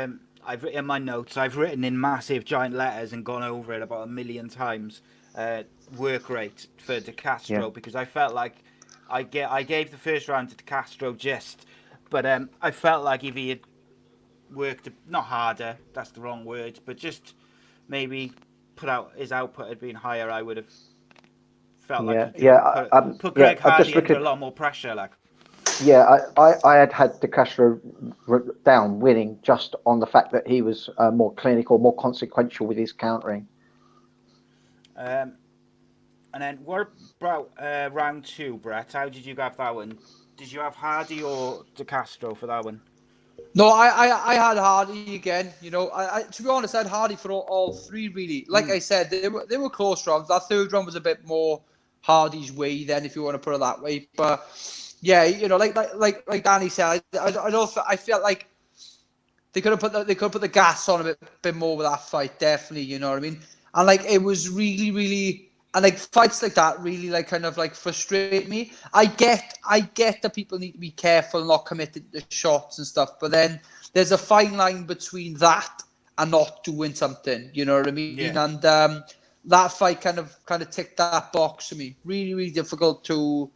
I've written in my notes. I've written in massive giant letters and gone over it about 1,000,000 times. Work rate for De Castro because I felt like I gave the first round to De Castro but I felt like if he had worked not harder, that's the wrong word, but just maybe his output had been higher, I would have felt like he could have put Greg Hardy under a lot more pressure. Like, I had De Castro down winning just on the fact that he was more clinical, more consequential with his countering. And then what about round two, Brett? How did you have that one? Did you have Hardy or De Castro for that one? No, I had Hardy again. You know, to be honest, I had Hardy for all three really. Like I said, they were close rounds. That third round was a bit more Hardy's way, then, if you want to put it that way. But yeah, you know, like Danny said, I felt like they could have put the gas on a bit more with that fight. Definitely, you know what I mean. And like it was really, really. And like fights like that really like kind of like frustrate me. I get that people need to be careful, not committed to shots and stuff, but then there's a fine line between that and not doing something. You know what I mean? Yeah. And that fight kind of ticked that box for me. Really, really difficult to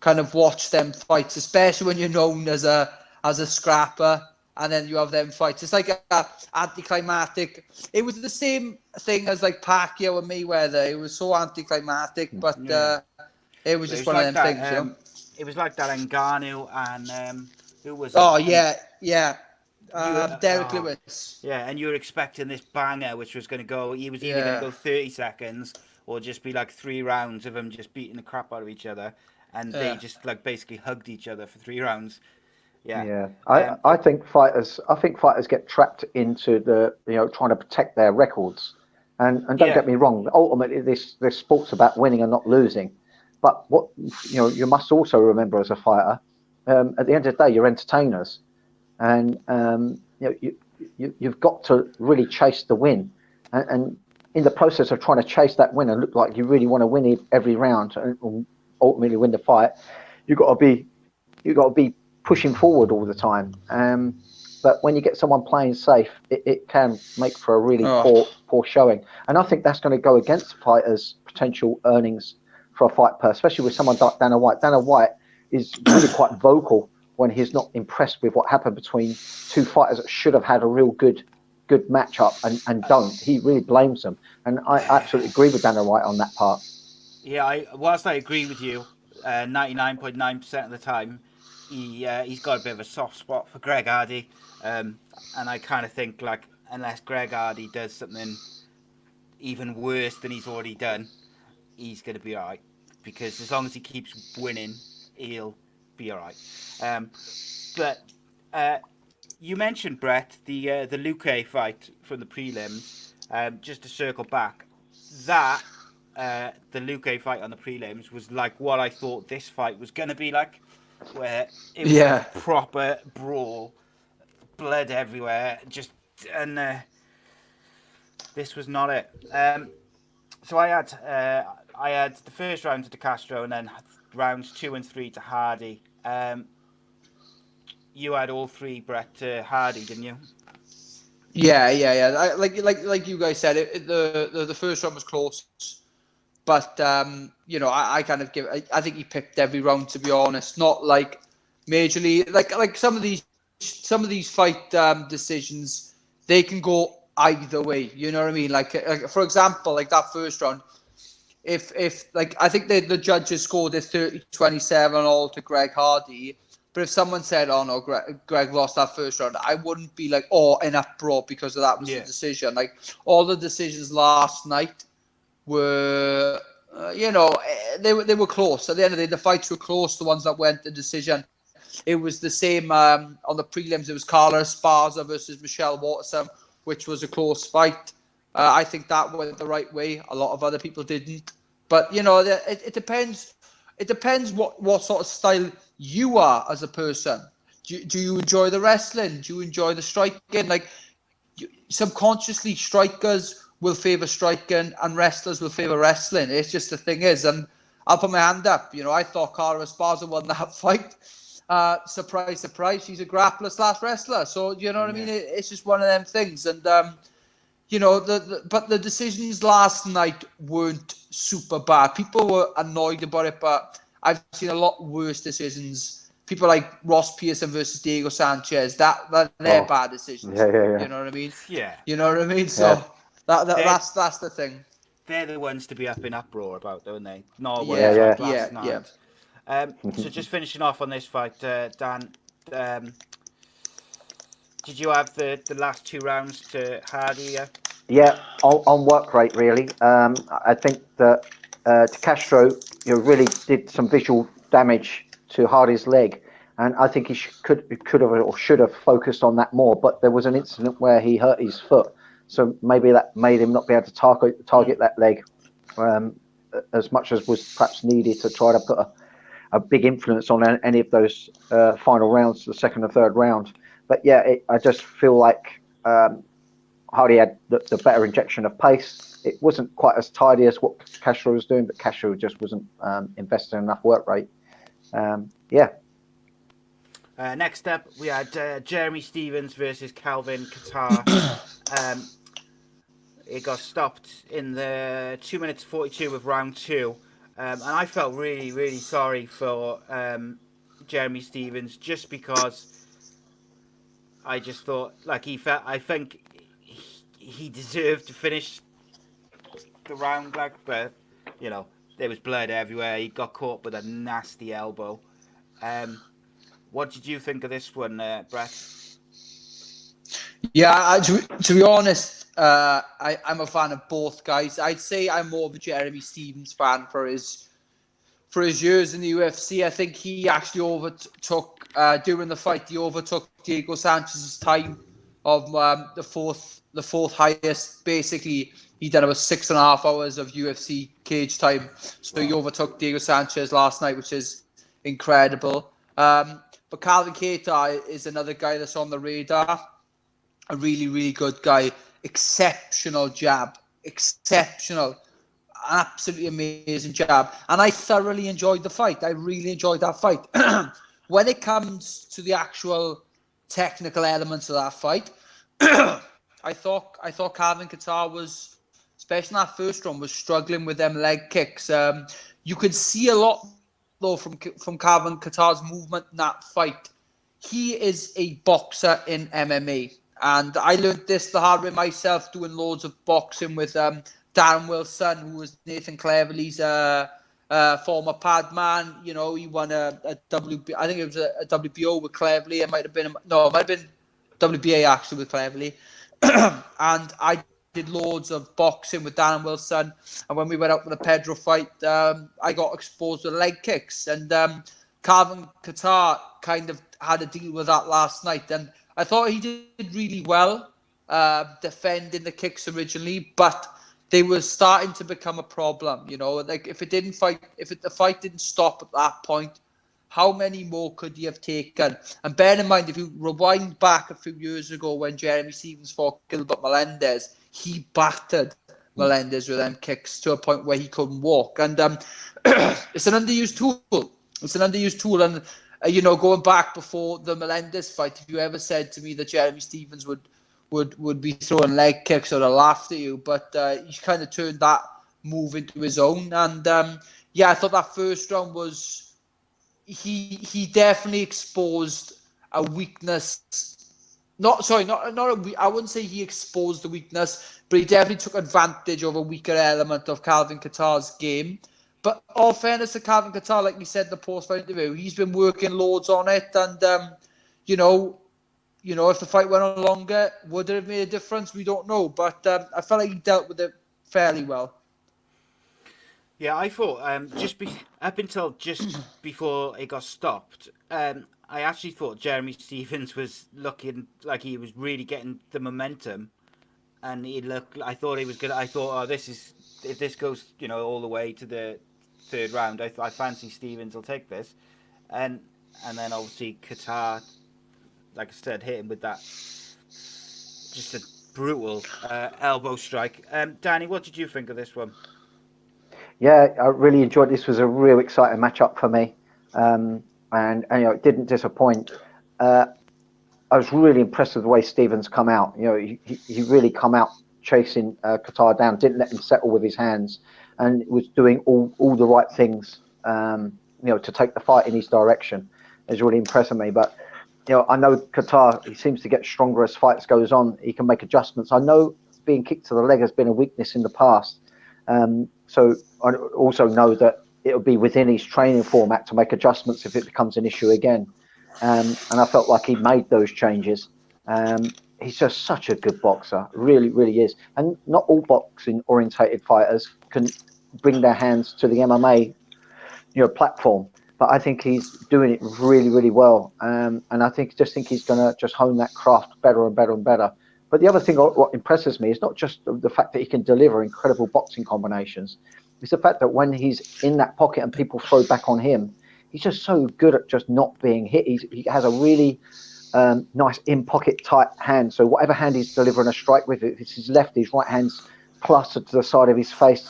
kind of watch them fights, especially when you're known as a scrapper, and then you have them fights. It's like a anticlimactic. It was the same thing as like Pacquiao and Mayweather. It was so anticlimactic, but it was It just was one of like them that. things, you know. It was like that Ngannou and who was it? Oh And yeah. you, Derek Lewis. yeah, and you were expecting this banger, which was going to go. He was either going to Yeah. go 30 seconds or just be like 3 rounds of them just beating the crap out of each other, and they Yeah. just like basically hugged each other for 3 rounds. Yeah. Yeah, I think fighters get trapped into trying to protect their records, and don't Yeah. get me wrong. Ultimately, this sport's about winning and not losing. But what you must also remember as a fighter, at the end of the day, you're entertainers, and you've got to really chase the win, and in the process of trying to chase that win and look like you really want to win every round and ultimately win the fight, you've got to be pushing forward all the time. But when you get someone playing safe, it can make for a really Oh. poor showing. And I think that's going to go against fighters' potential earnings for a fight per, especially with someone like Dana White. Dana White is really quite vocal when he's not impressed with what happened between two fighters that should have had a real good matchup and don't. He really blames them. And I absolutely agree with Dana White on that part. Yeah, whilst I agree with you, 99.9% of the time, he's got a bit of a soft spot for Greg Hardy, and I kind of think like unless Greg Hardy does something even worse than he's already done, he's gonna be alright. Because as long as he keeps winning, he'll be alright. But you mentioned, Brett, the Luque fight from the prelims. Just to circle back, that the Luque fight on the prelims was like what I thought this fight was going to be like, where it was like a Yeah. proper brawl, blood everywhere, just and this was not it. So I had the first round to De Castro and then rounds 2 and 3 to Hardy. You had all three, Brett, to Hardy, didn't you? Yeah. Like you guys said, the first round was close. But I kind of I think he picked every round, to be honest. Not like majorly like some of these fight decisions, they can go either way. You know what I mean? Like for example, like that first round, if like I think the judges scored a 30-27 all to Greg Hardy. But if someone said, "Oh no, Greg lost that first round," I wouldn't be like, "Oh, in uproar," because of that was the decision. Like all the decisions last night were, they were close. At the end of the day, the fights were close. The ones that went to decision. It was the same on the prelims. It was Carla Esparza versus Michelle Waterson, which was a close fight. I think that went the right way. A lot of other people didn't. But it depends. It depends what sort of style you are as a person. Do you enjoy the wrestling? Do you enjoy the striking? Like subconsciously, strikers will favour striking and wrestlers will favour wrestling. It's just the thing is, and I'll put my hand up. I thought Cara Esparza won that fight. Surprise, surprise, she's a grappler / wrestler. So you know what I mean? It's just one of them things. And but the decisions last night weren't super bad. People were annoyed about it, but I've seen a lot worse decisions. People like Ross Pearson versus Diego Sanchez. They're bad decisions. Yeah. You know what I mean? Yeah. You know what I mean? So that's the thing. They're the ones to be up in uproar about, don't they? Not ones Yeah, like last yeah. night. So just finishing off on this fight, Dan. Did you have the last 2 rounds to Hardy? Yeah, on work rate, really. I think that De Castro really did some visual damage to Hardy's leg. And I think he could have or should have focused on that more. But there was an incident where he hurt his foot, so maybe that made him not be able to target that leg as much as was perhaps needed to try to put a big influence on any of those final rounds, the second and third round. But yeah, I just feel like Hardy had the better injection of pace. It wasn't quite as tidy as what Castro was doing, but Castro just wasn't investing enough work rate. Yeah. Next up, we had Jeremy Stephens versus Calvin Kattar. It got stopped in the 2 minutes 42 of round 2. And I felt really, really sorry for Jeremy Stephens, just because I just thought, like, I think he deserved to finish the round, like, but, you know, there was blood everywhere. He got caught with a nasty elbow. What did you think of this one, Brett? Yeah, to be honest, I'm a fan of both guys. I'd say I'm more of a Jeremy Stephens fan for his years in the UFC. I think he actually overtook during the fight. He overtook Diego Sanchez's time of the fourth highest. Basically, he done about 6.5 hours of UFC cage time. So he overtook Diego Sanchez last night, which is incredible. But Calvin Kattar is another guy that's on the radar. A really, really good guy. Exceptional jab. Exceptional. Absolutely amazing jab. And I thoroughly enjoyed the fight. I really enjoyed that fight. When it comes to the actual technical elements of that fight, I thought Calvin Kattar was, especially in that first round, was struggling with them leg kicks. You could see a lot though from Calvin Kattar's movement in that fight. He is a boxer in MMA. And I learned this the hard way myself, doing loads of boxing with Darren Wilson, who was Nathan Cleverley's former pad man. You know, he won a WB, I think it was a WBO with Cleverley. It might have been WBA actually with Cleverley. And I did loads of boxing with Darren Wilson. And when we went out for the Pedro fight, I got exposed to leg kicks. And Calvin Kattar kind of had to deal with that last night. And I thought he did really well defending the kicks originally, but they were starting to become a problem. You know, like if the fight didn't stop at that point, how many more could he have taken? And bear in mind, if you rewind back a few years ago when Jeremy Stephens fought Gilbert Melendez, he battered Melendez with them kicks to a point where he couldn't walk. And it's an underused tool. It's an underused tool. And you know, going back before the Melendez fight, if you ever said to me that Jeremy Stephens would be throwing leg kicks, I'd have laughed at you. But he kind of turned that move into his own. And yeah, I thought that first round was he definitely exposed a weakness. I wouldn't say he exposed the weakness, but he definitely took advantage of a weaker element of Calvin Kattar's game. But all fairness to Calvin Kattar, like we said in the post-fight interview, he's been working loads on it. And, you know, if the fight went on longer, would it have made a difference? We don't know. But I felt like he dealt with it fairly well. Yeah, I thought up until just before it got stopped, I actually thought Jeremy Stephens was looking like he was really getting the momentum, and I thought he was good. I thought, if this goes, you know, all the way to the third round, I fancy Stephens will take this, and then obviously Kattar, like I said, hit him with that just a brutal elbow strike. Danny, what did you think of this one? Yeah, I really enjoyed. This was a real exciting matchup for me, and you know, it didn't disappoint. I was really impressed with the way Stephens come out. You know, he really come out chasing Kattar down, didn't let him settle with his hands, and was doing all the right things. You know, to take the fight in his direction. It's really impressing me. But you know, I know Kattar, he seems to get stronger as fights goes on. He can make adjustments. I know being kicked to the leg has been a weakness in the past. So I also know that it'll be within his training format to make adjustments if it becomes an issue again. And I felt like he made those changes. He's just such a good boxer, really, really is. And not all boxing orientated fighters can bring their hands to the MMA, you know, platform. but I think he's doing it really, really well. And I think he's going to just hone that craft better and better and better. But the other thing, what impresses me, is not just the fact that he can deliver incredible boxing combinations. It's the fact that when he's in that pocket and people throw back on him, he's just so good at just not being hit. He has a really nice in-pocket tight hand. So whatever hand he's delivering a strike with, if it's his left, his right hand's clustered to the side of his face,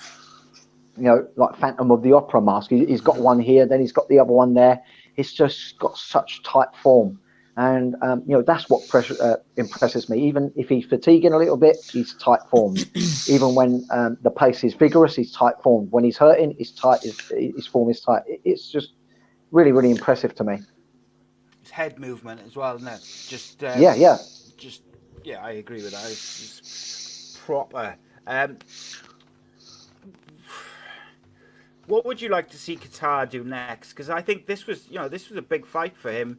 like Phantom of the Opera mask. He's got one here, then he's got the other one there. He's just got such tight form. And, that's what impresses me. Even if he's fatiguing a little bit, he's tight formed. Even when the pace is vigorous, he's tight formed. When he's hurting, his form is tight. It's just really, really impressive to me. His head movement as well, isn't it? Just yeah, I agree with that. It's just proper. What would you like to see Qatar do next? Because I think this was a big fight for him.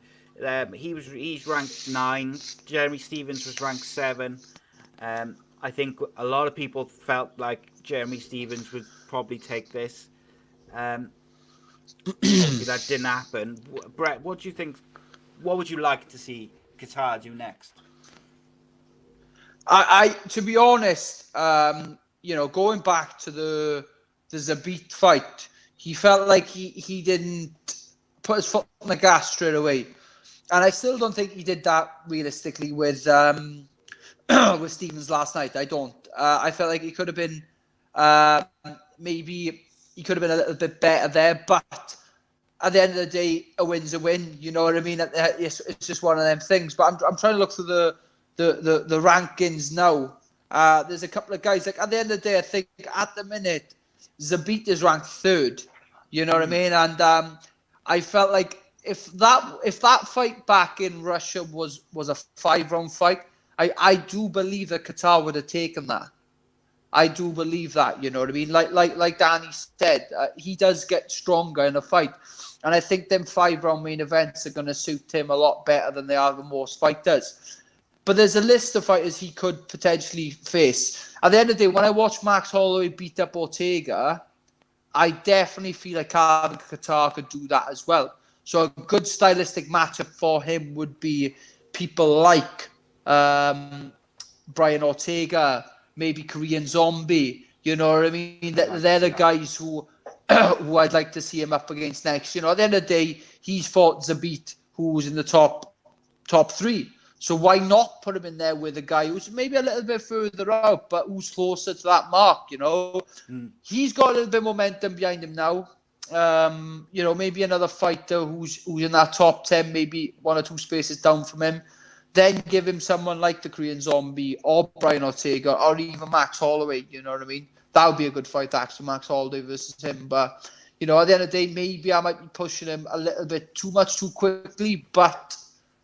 He's ranked 9. Jeremy Stephens was ranked 7. I think a lot of people felt like Jeremy Stephens would probably take this. Obviously, that didn't happen. Brett, what do you think? What would you like to see Qatar do next? I to be honest, going back to the Zabit fight, he felt like he didn't put his foot on the gas straight away, and I still don't think he did that realistically with with Stevens last night. I don't. I felt like he could have been maybe he could have been a little bit better there, but at the end of the day, a win's a win. You know what I mean? It's just one of them things. But I'm trying to look through the rankings now. There's a couple of guys, like at the end of the day, I think at the minute Zabit is ranked 3rd. You know what I mean? And I felt like if that fight back in Russia was a 5-round fight, I do believe that Qatar would have taken that. I do believe that. You know what I mean? Like Danny said, he does get stronger in a fight, and I think them 5-round main events are going to suit him a lot better than they are the most fighters. But there's a list of fighters he could potentially face. At the end of the day, when I watch Max Holloway beat up Ortega, I definitely feel like Calvin Qatar could do that as well. So a good stylistic matchup for him would be people like Brian Ortega, maybe Korean Zombie. You know what I mean? They're the guys who I'd like to see him up against next. You know, at the end of the day, he's fought Zabit, who's in the top 3. So why not put him in there with a guy who's maybe a little bit further out, but who's closer to that mark, you know? He's got a little bit of momentum behind him now. Maybe another fighter who's in that top 10, maybe 1 or 2 spaces down from him. Then give him someone like the Korean Zombie or Brian Ortega or even Max Holloway, you know what I mean? That would be a good fight, actually, Max Holloway versus him. But, at the end of the day, maybe I might be pushing him a little bit too much too quickly. But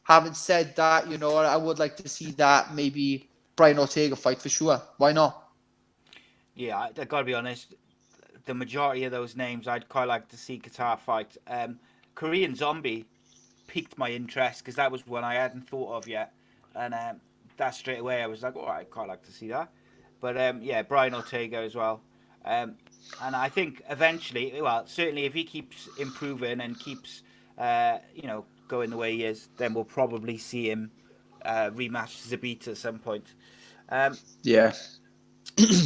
having said that, I would like to see that maybe Brian Ortega fight for sure. Why not? Yeah, I got to be honest. The majority of those names, I'd quite like to see Qatar fight. Korean Zombie piqued my interest because that was one I hadn't thought of yet, and that straight away I was like, all right, I'd quite like to see that. But Brian Ortega as well, and I think eventually, well, certainly if he keeps improving and keeps, going the way he is, then we'll probably see him rematch Zabit at some point. Yeah.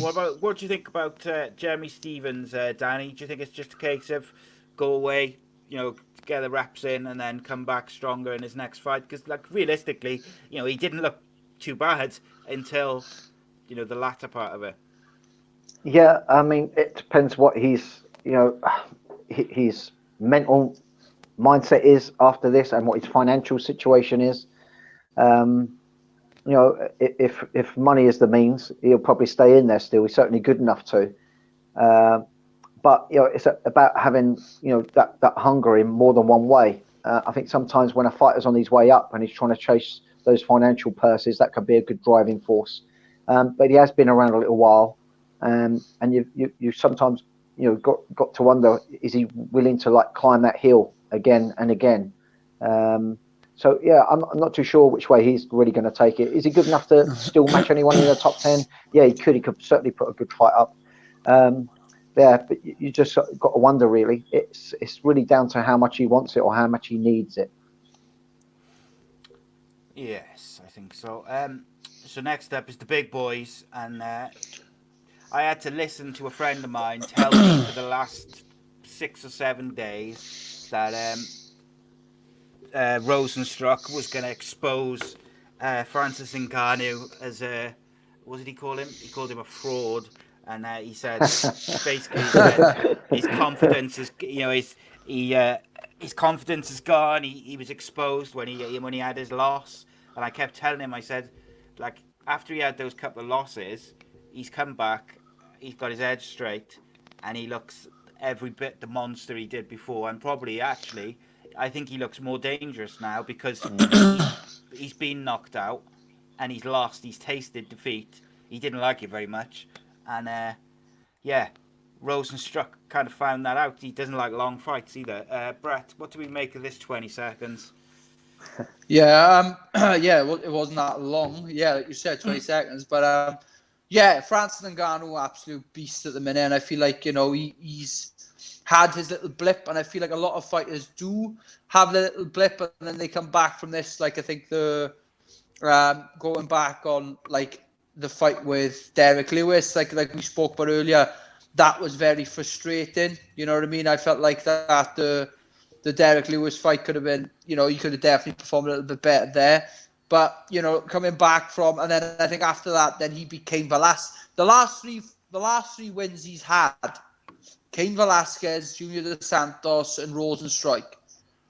What do you think about Jeremy Stephens, Danny? Do you think it's just a case of go away, get the reps in, and then come back stronger in his next fight? Because, realistically, he didn't look too bad until, the latter part of it. Yeah, I mean, it depends what his mental mindset is after this and what his financial situation is. If money is the means, he'll probably stay in there still. He's certainly good enough to. But it's about having that hunger in more than one way. I think sometimes when a fighter's on his way up and he's trying to chase those financial purses, that can be a good driving force. But he has been around a little while, and you sometimes got to wonder, is he willing to climb that hill again and again? So yeah, I'm not too sure which way he's really going to take it. Is he good enough to still match anyone in the top 10? Yeah, he could. He could certainly put a good fight up. yeah, but you just got to wonder, really. It's really down to how much he wants it or how much he needs it. Yes, I think so. So next up is the big boys, and I had to listen to a friend of mine tell me for the last 6 or 7 days that Rosenstruck was going to expose Francis Ngannou as a, what did he call him? He called him a fraud, and he said basically he said his confidence is, his confidence is gone. He was exposed when he had his loss, and I kept telling him, I said, like, after he had those couple of losses, he's come back, he's got his head straight, and he looks every bit the monster he did before, and probably actually I think he looks more dangerous now because he's been knocked out and he's lost. He's tasted defeat. He didn't like it very much, and yeah, Rosenstruck kind of found that out. He doesn't like long fights either. Brett, what do we make of this 20 seconds? Yeah, well, it wasn't that long. Yeah, like you said, 20 seconds. But yeah, Francis Ngannou, absolute beast at the minute, and I feel like he's had his little blip, and I feel like a lot of fighters do have their little blip, and then they come back from this. Like I think the going back on like the fight with Derek Lewis, like we spoke about earlier, that was very frustrating. You know what I mean? I felt like that the Derek Lewis fight could have been, he could have definitely performed a little bit better there. But coming back from, and then I think after that, then he became Velasquez. The last three wins he's had, Cain Velasquez, Junior Dos Santos, and Rosenstruck.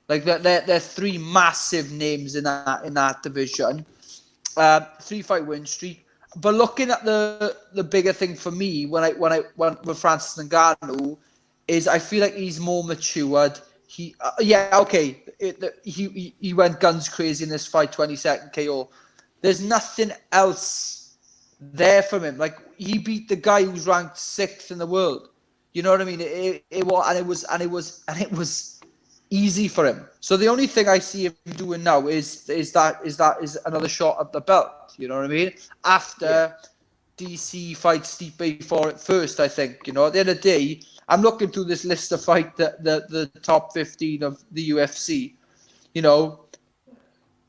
Like they're three massive names in that division. 3-fight win streak. But looking at the bigger thing for me when I went with Francis Ngannou is I feel like he's more matured. He went guns crazy in this fight, 22nd KO. There's nothing else there from him. Like he beat the guy who's ranked 6th in the world. You know what I mean? It was easy for him. So the only thing I see him doing now is another shot at the belt. You know what I mean? After DC fights Stipe for it first, I think. At the end of the day, I'm looking through this list of fight the top 15 of the UFC.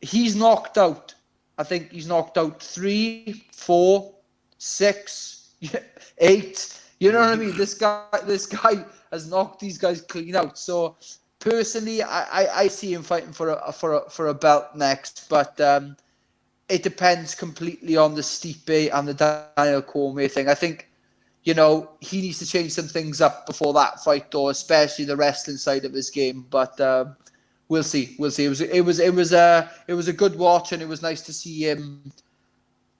He's knocked out. I think he's knocked out 3, 4, 6, 8. You know what I mean? This guy has knocked these guys clean out. So personally, I see him fighting for a belt next, but it depends completely on the Stipe and the Daniel Cormier thing. I think, he needs to change some things up before that fight, though, especially the wrestling side of his game. But we'll see. It was a good watch, and it was nice to see him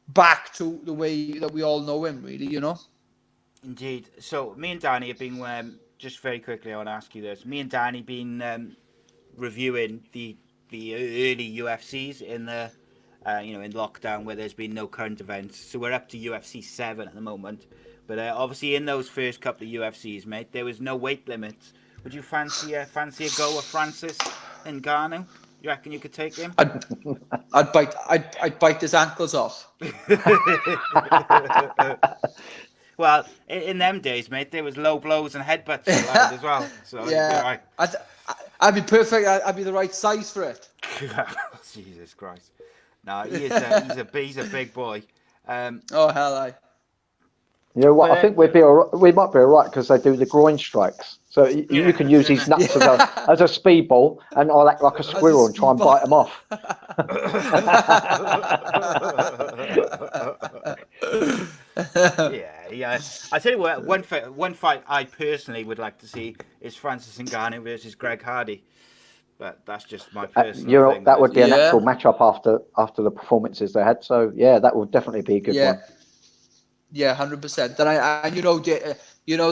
back to the way that we all know him. Really, Indeed. So me and Danny have been just very quickly. I want to ask you this. Me and Danny been reviewing the early UFCs in the in lockdown where there's been no current events. So we're up to UFC 7 at the moment. But obviously in those first couple of UFCs, mate, there was no weight limits. Would you fancy a go of Francis Ngannou? You reckon you could take him? I'd bite his ankles off. Well, in them days, mate, there was low blows and headbutts allowed as well. So yeah, I'd be perfect. I'd be the right size for it. Jesus Christ! No, he's a big boy. Oh hell, I. You know what? I think we might be all right because they do the groin strikes. So you can use his nuts as a speedball, and I'll act like a squirrel and try and bite them off. Yeah. I tell you what, one fight I personally would like to see is Francis Ngannou versus Greg Hardy. But that's just my personal thing. That would be a natural matchup after the performances they had. So yeah, that would definitely be a good one. Yeah, 100%. And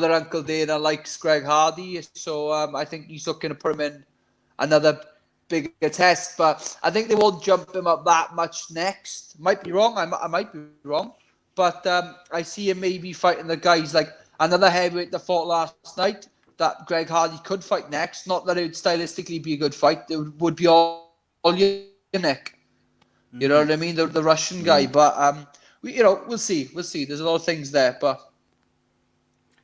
that Uncle Dana likes Greg Hardy, so I think he's looking to put him in another bigger test. But I think they won't jump him up that much next. Might be wrong. I might be wrong, but I see him maybe fighting the guys like another heavyweight that fought last night that Greg Hardy could fight next. Not that it would stylistically be a good fight. It would be all Yannick. You know what I mean? The Russian guy, but. We'll see. There's a lot of things there, but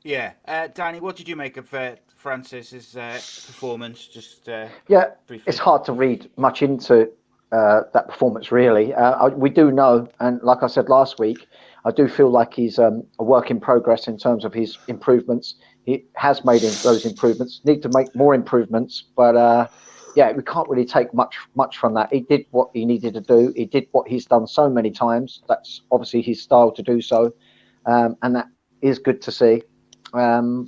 Yeah. Danny, what did you make of Francis's performance? Just Yeah, it's briefly. hard to read much into that performance, really. We do know, and like I said last week, I do feel like he's a work in progress in terms of his improvements. He has made those improvements. Need to make more improvements, but yeah, we can't really take much from that. He did what he needed to do. He did what he's done so many times. That's obviously his style to do so, and that is good to see. Um,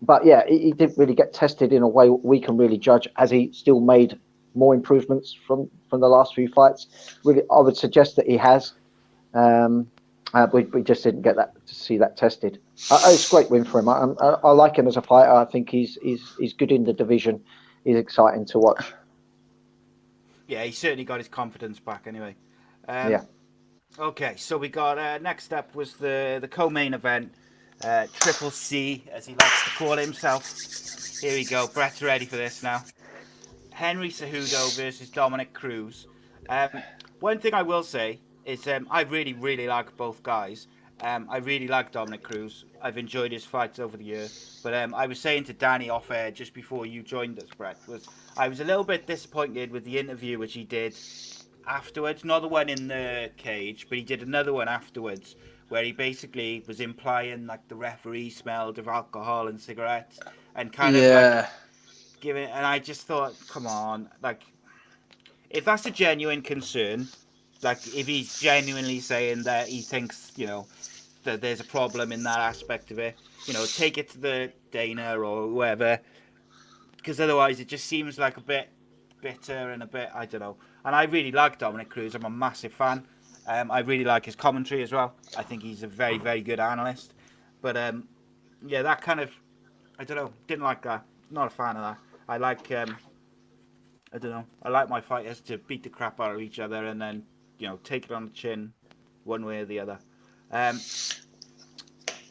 but yeah, he didn't really get tested in a way we can really judge. Has he still made more improvements from the last few fights? Really, I would suggest that he has. Um, we just didn't get that to see that tested. It's a great win for him. I like him as a fighter. I think he's good in the division. He's exciting to watch. Yeah, he certainly got his confidence back anyway. Yeah. Okay, so we got next up was the co-main event, Triple C as he likes to call himself. Here we go. Brett's ready for this now. Henry Cejudo versus Dominic Cruz. One thing I will say is I really like both guys. I really like Dominic Cruz. I've enjoyed his fights over the year. But I was saying to Danny off air just before you joined us, Brett, was I was a little bit disappointed with the interview which he did afterwards. Not the one in the cage, but he did another one afterwards where he basically was implying like the referee smelled of alcohol and cigarettes and kind of like Yeah. giving. And I just thought, come on, like if that's a genuine concern, like if he's genuinely saying that he thinks, that there's a problem in that aspect of it, take it to the Dana or whoever, because otherwise it just seems like a bit bitter and a bit, I don't know. And I really like Dominic Cruz. I'm a massive fan. I really like his commentary as well. I think he's a very, very good analyst. But yeah, that kind of, I don't know, didn't like that. Not a fan of that. I like I don't know. I like my fighters to beat the crap out of each other and then, take it on the chin, one way or the other. Um,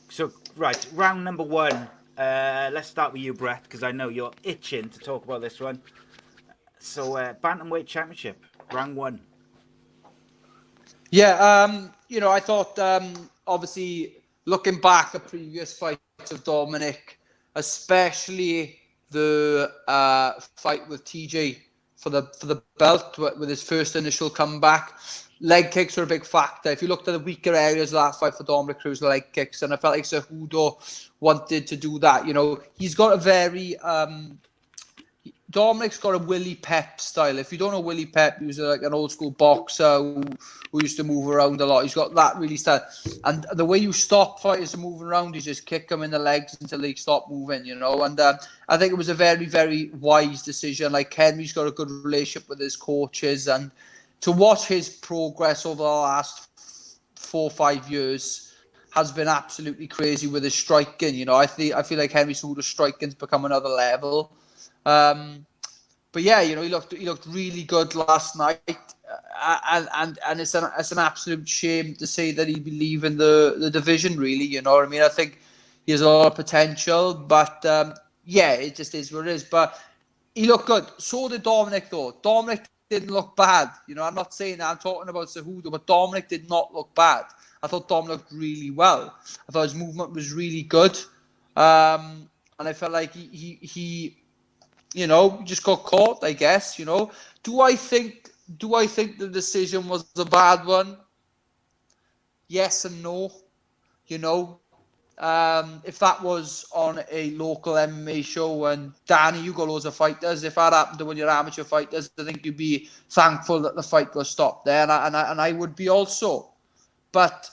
so right, round number one. Let's start with you, Brett, because I know you're itching to talk about this one. So Bantamweight Championship, round one. Yeah, I thought obviously looking back at previous fights of Dominic, especially the fight with TJ for the belt with his first initial comeback, leg kicks were a big factor. If you looked at the weaker areas of that fight for Dominic Cruz, leg kicks, and I felt like Cejudo wanted to do that. He's got a very Dominic's got a Willie Pep style. If you don't know Willie Pep, he was like an old school boxer who used to move around a lot. He's got that really style. And the way you stop fighters from moving around, you just kick them in the legs until they stop moving, And I think it was a very, very wise decision. Like Henry's got a good relationship with his coaches. And to watch his progress over the last 4 or 5 years has been absolutely crazy with his striking. I feel like Henry Cejudo's striking's become another level. But yeah, he looked really good last night, and it's an absolute shame to say that he'd be leaving the division. Really, you know what I mean? I think he has a lot of potential, but yeah, it just is what it is. But he looked good. So did Dominic, though. Dominic didn't look bad. I'm not saying that. I'm talking about Cejudo, but Dominic did not look bad. I thought Dominic looked really well. I thought his movement was really good, and I felt like he just got caught, I guess. Do I think the decision was a bad one? Yes and no. If that was on a local MMA show and Danny, you got loads of fighters. If that happened to one of your amateur fighters, I think you'd be thankful that the fight got stopped there, and I would be also. But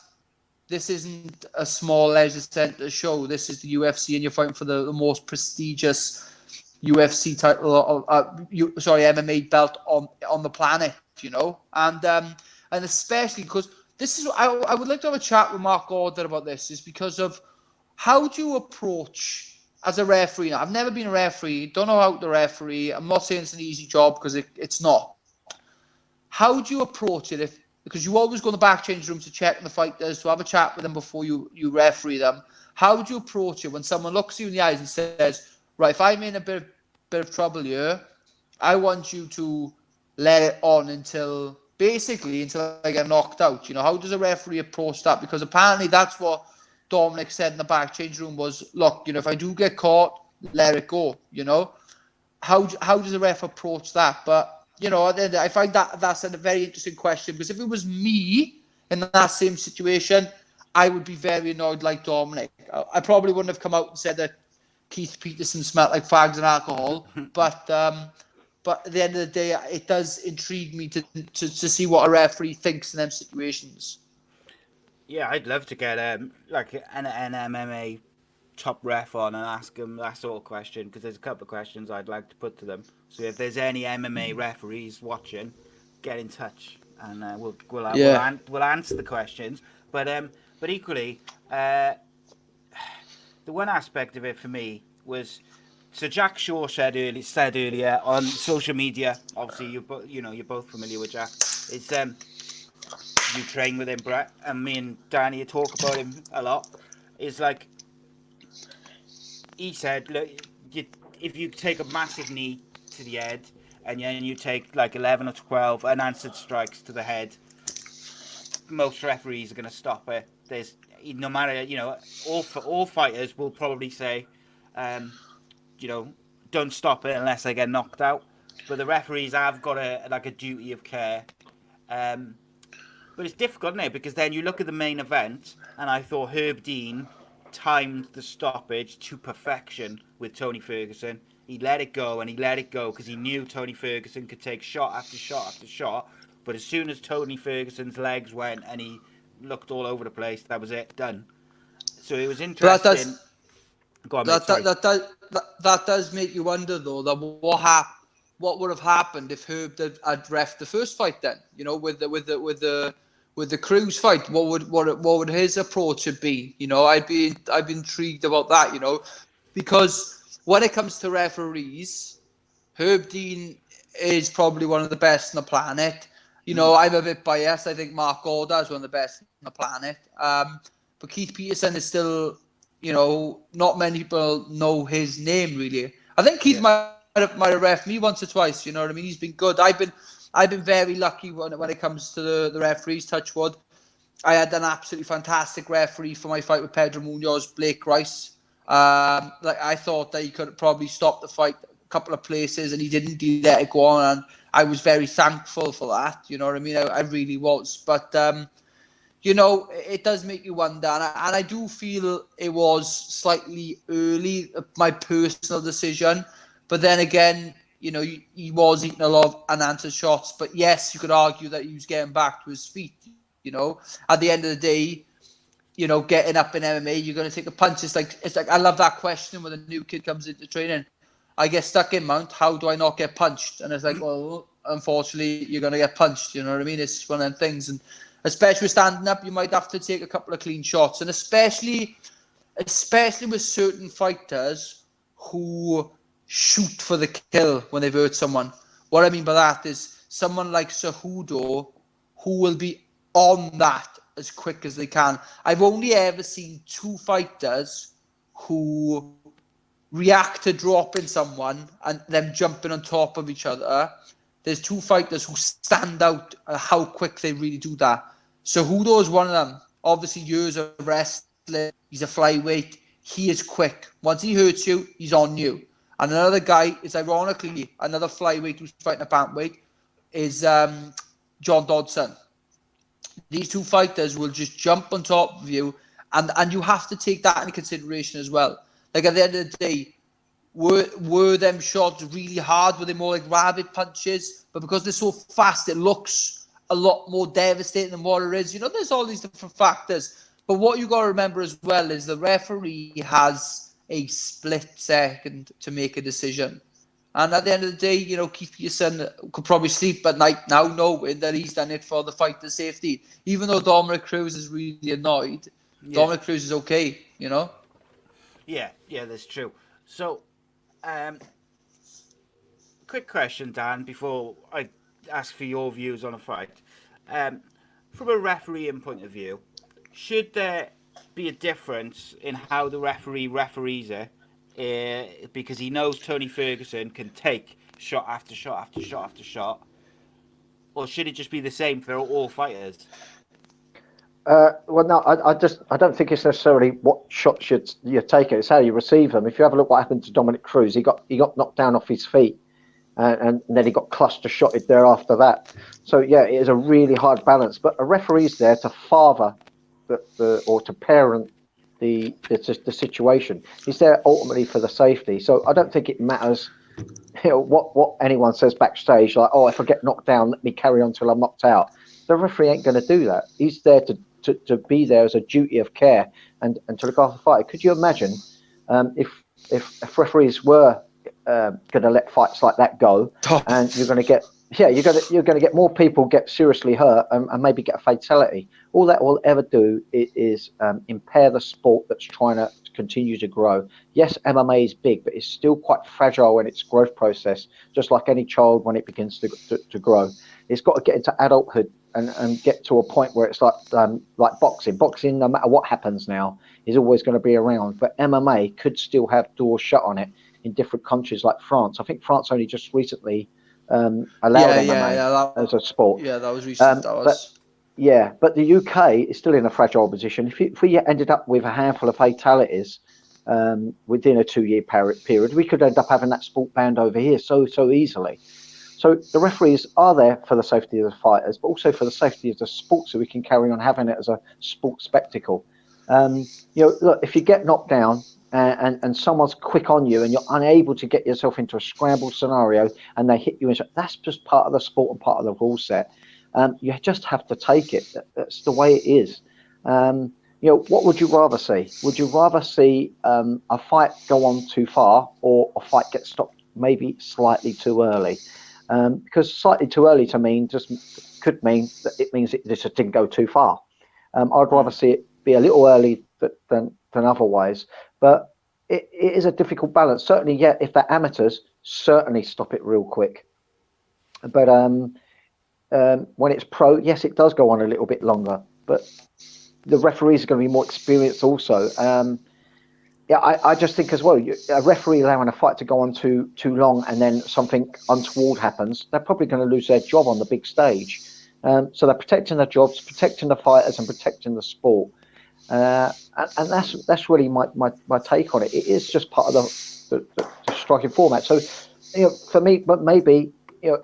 this isn't a small leisure centre show. This is the UFC, and you're fighting for the most prestigious UFC title, MMA belt on the planet, and especially because this is, I would like to have a chat with Mark Gordon about this, is because of how do you approach as a referee. Now, I've never been a referee, don't know how to referee. I'm not saying it's an easy job because it's not. How do you approach it because you always go in the back change room to check on the fighters, to have a chat with them before you referee them. How would you approach it when someone looks you in the eyes and says, right, if I'm in a bit of trouble here, I want you to let it on until I get knocked out? How does a referee approach that? Because apparently that's what Dominic said in the back change room was, look, if I do get caught, let it go, How does the ref approach that? But, I find that's a very interesting question, because if it was me in that same situation, I would be very annoyed like Dominic. I probably wouldn't have come out and said that Keith Peterson smelled like fags and alcohol, but at the end of the day, it does intrigue me to see what a referee thinks in them situations. Yeah, I'd love to get like an MMA top ref on and ask them that sort of question, because there's a couple of questions I'd like to put to them. So if there's any MMA referees watching, get in touch and we'll answer the questions. But equally, the one aspect of it for me was, so Jack Shaw said earlier on social media. Obviously, you're both familiar with Jack. It's you train with him, Brett, and me and Danny talk about him a lot. It's like, he said, look, if you take a massive knee to the head and then you take like 11 or 12 unanswered strikes to the head, most referees are going to stop it. There's no matter, all fighters will probably say, don't stop it unless they get knocked out. But the referees have got a duty of care. But it's difficult, isn't it? Because then you look at the main event, and I thought Herb Dean timed the stoppage to perfection with Tony Ferguson. He let it go and he let it go because he knew Tony Ferguson could take shot after shot after shot. But as soon as Tony Ferguson's legs went and he looked all over the place, that was it, done. So it was interesting. Go on, mate, sorry. That does make you wonder, though, that what would have happened if Herb had reffed the first fight then? With the Cruz fight, what would his approach have been? I'd be intrigued about that. Because when it comes to referees, Herb Dean is probably one of the best on the planet. I'm a bit biased. I think Mark Gorda is one of the best on the planet. But Keith Peterson is still, not many people know his name really. I think Keith might have ref me once or twice. You know what I mean? He's been good. I've been very lucky when it comes to the referees. Touch wood. I had an absolutely fantastic referee for my fight with Pedro Munoz, Blake Rice. I thought that he could probably stop the fight a couple of places, and he didn't. He let it go on, and I was very thankful for that. You know what I mean? I really was. But it does make you wonder, and I do feel it was slightly early, my personal decision. But then again, he was eating a lot of unanswered shots. But yes, you could argue that he was getting back to his feet. At the end of the day, getting up in MMA, you're going to take a punch. It's like I love that question when a new kid comes into training. I get stuck in mount. How do I not get punched? And it's like, well, unfortunately, you're going to get punched. You know what I mean? It's one of them things. And especially with standing up, you might have to take a couple of clean shots. And especially with certain fighters who shoot for the kill when they've hurt someone. What I mean by that is someone like Cejudo, who will be on that as quick as they can. I've only ever seen two fighters who react to dropping someone and them jumping on top of each other. There's two fighters who stand out how quick they really do that. Cejudo is one of them. Obviously, years of wrestling. He's a flyweight. He is quick. Once he hurts you, he's on you. And another guy is, ironically, another flyweight who's fighting a bantamweight is John Dodson. These two fighters will just jump on top of you, and you have to take that into consideration as well. Like, at the end of the day, were them shots really hard? Were they more like rabbit punches? But because they're so fast, it looks a lot more devastating than what it is. There's all these different factors. But what you got to remember as well is the referee has a split second to make a decision. And at the end of the day, Keith Peterson could probably sleep at night now knowing that he's done it for the fighter's safety. Even though Dominic Cruz is really annoyed, Dominic Cruz is okay, Yeah, that's true. So, quick question, Dan, before I ask for your views on a fight. From a refereeing point of view, should there be a difference in how the referee referees it? Because he knows Tony Ferguson can take shot after shot after shot after shot, or should it just be the same for all fighters? Well, no, I don't think it's necessarily what shots you take. It's how you receive them. If you have a look what happened to Dominic Cruz, he got knocked down off his feet, and then he got cluster shotted there after that. So yeah, it is a really hard balance. But a referee's there to father or to parent the situation. He's there ultimately for the safety. So I don't think it matters. What anyone says backstage, like, oh, if I get knocked down, let me carry on till I'm knocked out. The referee ain't going to do that. He's there to be there as a duty of care and to look after the fight. Could you imagine if referees were going to let fights like that go, and you're going to get you're going to get more people get seriously hurt and maybe get a fatality. All that will ever do is impair the sport that's trying to continue to grow. Yes, MMA is big, but it's still quite fragile in its growth process, just like any child when it begins to grow. It's got to get into adulthood and get to a point where it's like boxing. Boxing, no matter what happens now, is always going to be around. But MMA could still have doors shut on it in different countries like France. I think France only just recently allowed MMA as a sport. Yeah, that was recent. But the UK is still in a fragile position. If we ended up with a handful of fatalities within a 2-year period, we could end up having that sport banned over here so easily. So the referees are there for the safety of the fighters, but also for the safety of the sport, so we can carry on having it as a sport spectacle. Look, if you get knocked down and someone's quick on you and you're unable to get yourself into a scrambled scenario and they hit you, that's just part of the sport and part of the rule set. You just have to take it. That's the way it is. What would you rather see? Would you rather see a fight go on too far, or a fight get stopped maybe slightly too early? Because slightly too early to mean could mean that it means it just didn't go too far. I'd rather see it be a little early than otherwise. But it is a difficult balance. Certainly, yeah, if they're amateurs, certainly stop it real quick. But when it's pro, yes, it does go on a little bit longer. But the referees are going to be more experienced also. I just think as well, a referee allowing a fight to go on too long and then something untoward happens, they're probably going to lose their job on the big stage. So they're protecting their jobs, protecting the fighters, and protecting the sport. And that's really my take on it. It is just part of the striking format. So, for me, but maybe,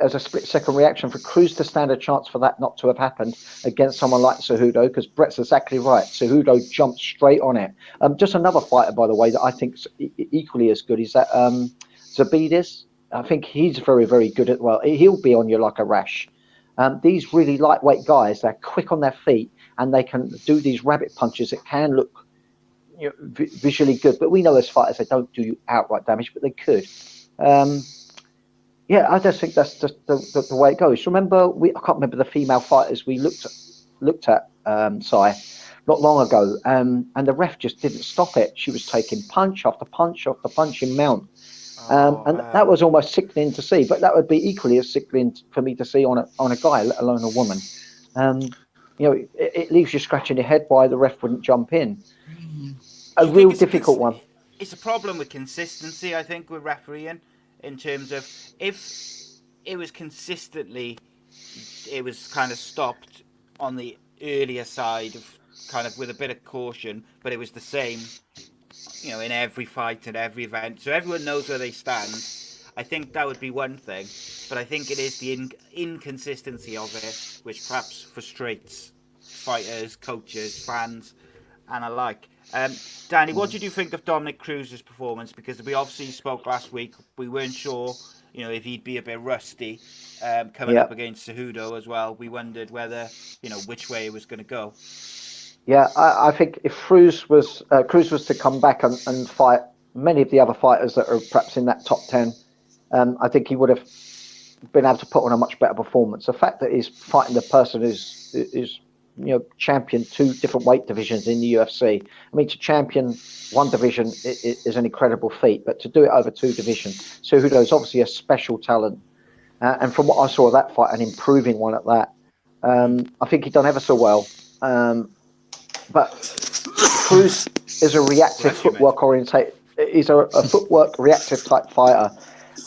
as a split-second reaction for Cruz to stand a chance for that not to have happened against someone like Cejudo, because Brett's exactly right. Cejudo jumped straight on it. Just another fighter, by the way, that I think's equally as good is that Zabides. I think he's very, very good at, well, he'll be on you like a rash. These really lightweight guys, they're quick on their feet and they can do these rabbit punches that can look visually good. But we know as fighters, they don't do outright damage, but they could. I just think that's just the way it goes. Remember, I can't remember the female fighters we looked at, Sai, not long ago, and the ref just didn't stop it. She was taking punch after punch after punch in mount. That was almost sickening to see, but that would be equally as sickening for me to see on a guy, let alone a woman. It leaves you scratching your head why the ref wouldn't jump in. A real difficult one. It's a problem with consistency, I think, with refereeing, in terms of if it was consistently, it was kind of stopped on the earlier side of kind of with a bit of caution, but it was the same, in every fight and every event, so everyone knows where they stand. I think that would be one thing, but I think it is the inconsistency of it which perhaps frustrates fighters, coaches, fans, and alike. Danny, what did you think of Dominic Cruz's performance? Because we obviously spoke last week. We weren't sure, if he'd be a bit rusty coming up against Cejudo as well. We wondered whether, which way it was going to go. Yeah, I think if Cruz was to come back and fight many of the other fighters that are perhaps in that top 10, I think he would have been able to put on a much better performance. The fact that he's fighting the person who's championed 2 different weight divisions in the UFC. I mean, to champion one division is an incredible feat, but to do it over 2 divisions, Cejudo is obviously a special talent. And from what I saw of that fight, an improving one at that, I think he'd done ever so well. But Cruz is a reactive footwork orientated. He's a footwork reactive type fighter,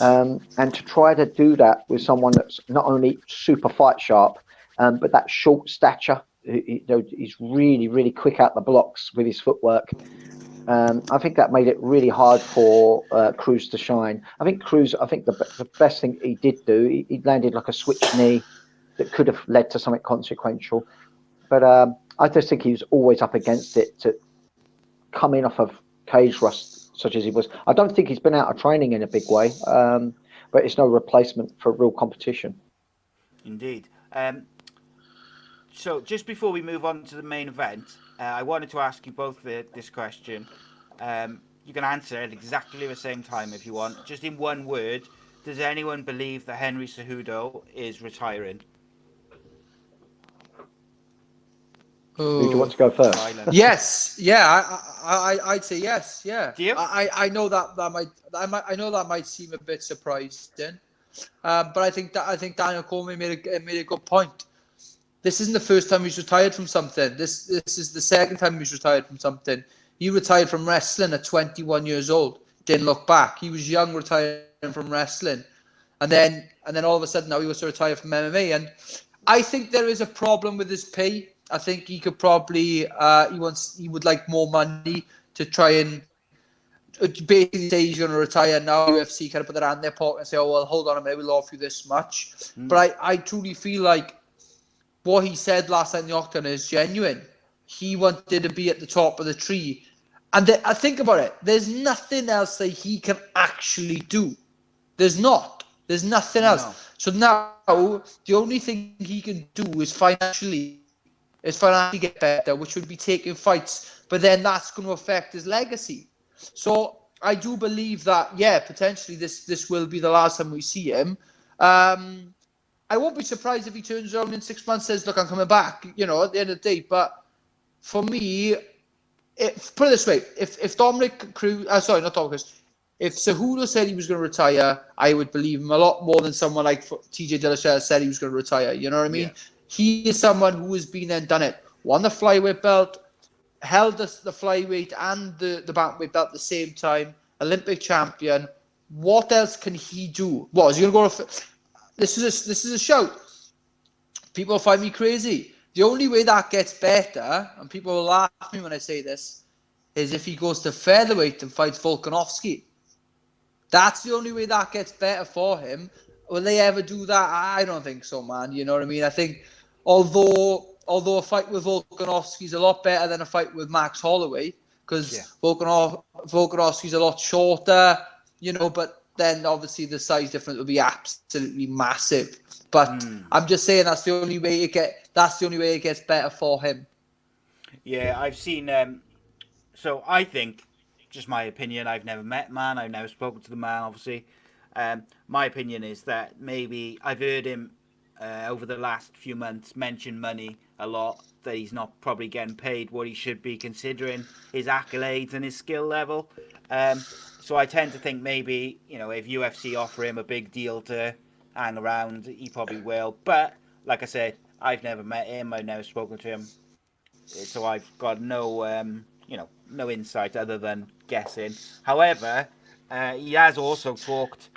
and to try to do that with someone that's not only super fight sharp, but that short stature he's really, really quick out the blocks with his footwork. I think that made it really hard for Cruz to shine. I think the best thing he did do, he landed like a switch knee that could have led to something consequential. But I just think he was always up against it to come in off of cage rust such as he was. I don't think he's been out of training in a big way, but it's no replacement for real competition. Indeed. So just before we move on to the main event, I wanted to ask you both this question. You can answer at exactly the same time if you want. Just in one word, does anyone believe that Henry Cejudo is retiring? Who do you want to go first? Yes, yeah, I'd say yes, yeah. Do you? I know that might seem a bit surprising, but I think Daniel Cormier made a good point. This isn't the first time he's retired from something. This is the second time he's retired from something. He retired from wrestling at 21 years old. Didn't look back. He was young, retiring from wrestling, and then all of a sudden now he wants to retire from MMA. And I think there is a problem with his pay. I think he could probably he would like more money to try and basically say he's going to retire now. UFC kind of put their hand in their pocket and say, "Oh well, hold on a minute, we'll offer you this much." But I truly feel like what he said last night in the Octagon is genuine. He wanted to be at the top of the tree. And I think about it. There's nothing else that he can actually do. There's not. There's nothing else. No. So now, the only thing he can do is financially get better, which would be taking fights. But then that's going to affect his legacy. So I do believe that, yeah, potentially this will be the last time we see him. I won't be surprised if he turns around in 6 months and says, "Look, I'm coming back," at the end of the day. But for me, put it this way, if Dominic Cruz, not Dominic Cruz, if Cejudo said he was going to retire, I would believe him a lot more than someone like TJ Dillashaw said he was going to retire. You know what I mean? Yeah. He is someone who has been there and done it. Won the flyweight belt, held the flyweight and the bantamweight belt at the same time, Olympic champion. What else can he do? What, is he going to go to... This is a shout. People find me crazy. The only way that gets better, and people will laugh at me when I say this, is if he goes to featherweight and fights Volkanovski. That's the only way that gets better for him. Will they ever do that? I don't think so, man. You know what I mean? I think although a fight with Volkanovski is a lot better than a fight with Max Holloway, because Volkanovski's a lot shorter, but then obviously the size difference will be absolutely massive. But I'm just saying that's the only way it gets better for him. Yeah, I've seen. So I think, just my opinion. I've never met man. I've never spoken to the man. Obviously, my opinion is that maybe I've heard him over the last few months mention money a lot. That he's not probably getting paid what he should be, considering his accolades and his skill level. So I tend to think maybe, if UFC offer him a big deal to hang around, he probably will. But like I said, I've never met him. I've never spoken to him, so I've got no insight other than guessing. However, he has also talked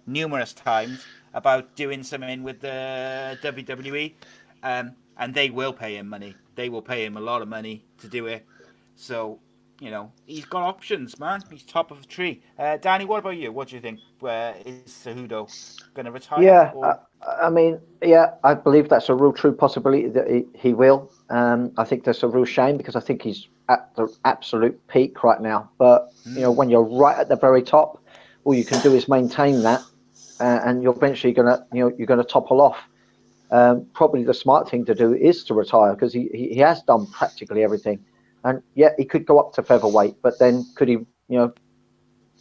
numerous times about doing something with the WWE, and they will pay him money. They will pay him a lot of money to do it. So, he's got options, man. He's top of the tree. Danny, what about you? What do you think? Is Cejudo going to retire? Yeah, I believe that's a real true possibility that he will. I think that's a real shame because I think he's at the absolute peak right now. But, when you're right at the very top, all you can do is maintain that, and you're eventually you're going to topple off. Probably the smart thing to do is to retire because he has done practically everything. And yeah, he could go up to featherweight, but then could he,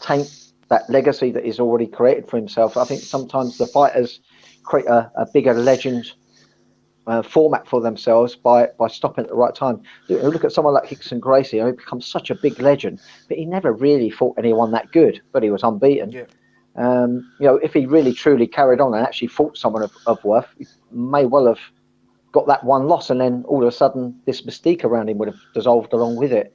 taint that legacy that he's already created for himself? I think sometimes the fighters create a bigger legend format for themselves by stopping at the right time. Look at someone like Rickson Gracie. He becomes such a big legend, but he never really fought anyone that good, but he was unbeaten. Yeah. If he really truly carried on and actually fought someone of worth, he may well have got that one loss, and then all of a sudden this mystique around him would have dissolved along with it.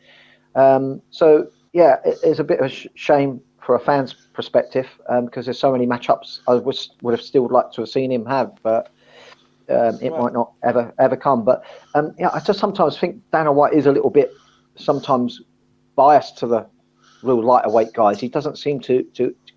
So yeah, it's a bit of a shame for a fan's perspective because there's so many matchups I would have still liked to have seen him have. But it might not ever come. But I just sometimes think Dana White is a little bit sometimes biased to the real lighter weight guys. He doesn't seem to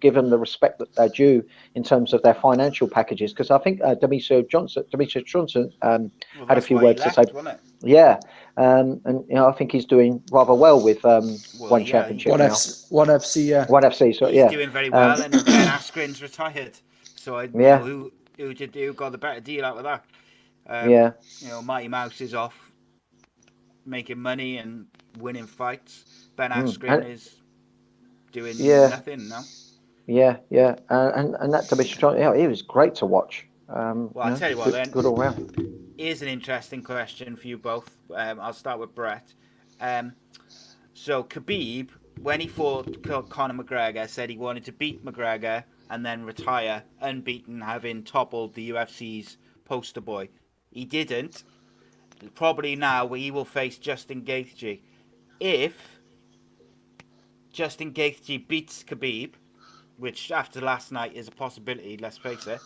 give them the respect that they're due in terms of their financial packages. Because I think Demetrius Johnson had a that's few why he words to say. left, wasn't it? Yeah, and I think he's doing rather well with Well, one yeah, championship now. One FC, yeah. One FC, so he's yeah, doing very well, and Ben Askren's retired. So yeah, who got the better deal out of that? yeah, Mighty Mouse is off making money and winning fights. Ben mm. Askren And is doing yeah, nothing now. yeah, and that Demetrius Johnson, he was great to watch. Well, I'll tell you what then. Good all round. Here's an interesting question for you both. I'll start with Brett. So Khabib, when he fought Conor McGregor, said he wanted to beat McGregor and then retire unbeaten, having toppled the UFC's poster boy. He didn't. Probably now he will face Justin Gaethje. If Justin Gaethje beats Khabib, which after last night is a possibility, let's face it,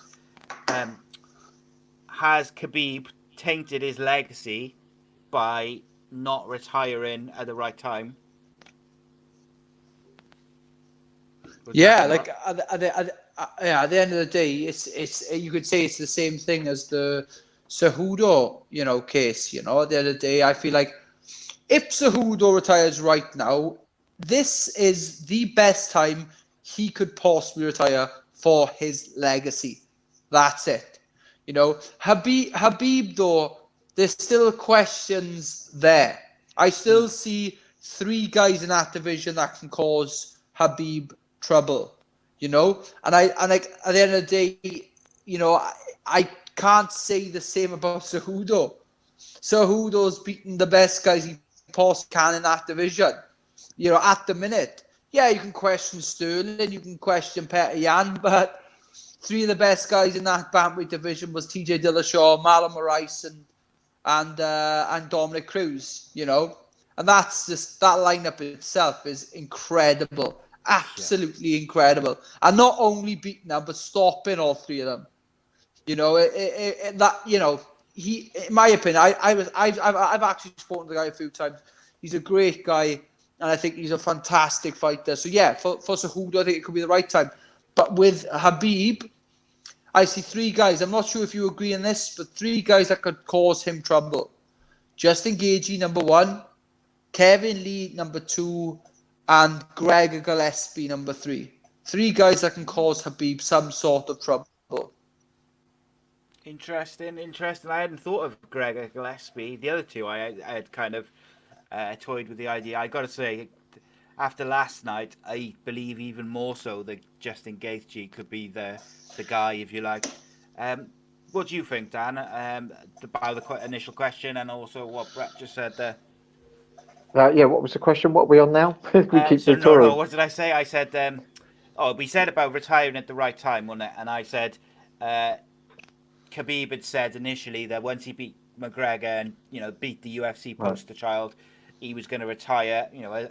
has Khabib tainted his legacy by not retiring at the right time? Yeah, like at the end of the day, it's you could say it's the same thing as the Cejudo, case. At the end of the day, I feel like if Cejudo retires right now, this is the best time he could possibly retire for his legacy. That's it. Habib though, there's still questions there. I still see 3 guys in that division that can cause Habib trouble. And like at the end of the day, I can't say the same about Cejudo. Cejudo's beaten the best guys he possibly can in that division. At the minute. Yeah, you can question Sterling, you can question Petr Yan, but 3 of the best guys in that bantamweight division was TJ Dillashaw, Marlon Moraes, and Dominic Cruz. And that's just that lineup itself is incredible, absolutely incredible, and not only beating them but stopping all 3 of them. He, in my opinion, I've actually spoken to the guy a few times. He's a great guy, and I think he's a fantastic fighter. So yeah, for Cejudo, I think it could be the right time. But with Habib, I see 3 guys. I'm not sure if you agree on this, but 3 guys that could cause him trouble. Justin Gaethje, number 1, Kevin Lee, number 2, and Gregor Gillespie, number 3. 3 guys that can cause Habib some sort of trouble. Interesting. I hadn't thought of Gregor Gillespie. The other 2, I had kind of toyed with the idea. I got to say, after last night, I believe even more so that Justin Gaethje could be the guy, if you like. What do you think, Dan, about the initial question and also what Brett just said there? Yeah, what was the question? What are we on now? We keep No, what did I say? I said, we said about retiring at the right time, wasn't it? And I said, Khabib had said initially that once he beat McGregor and beat the UFC poster child, he was going to retire,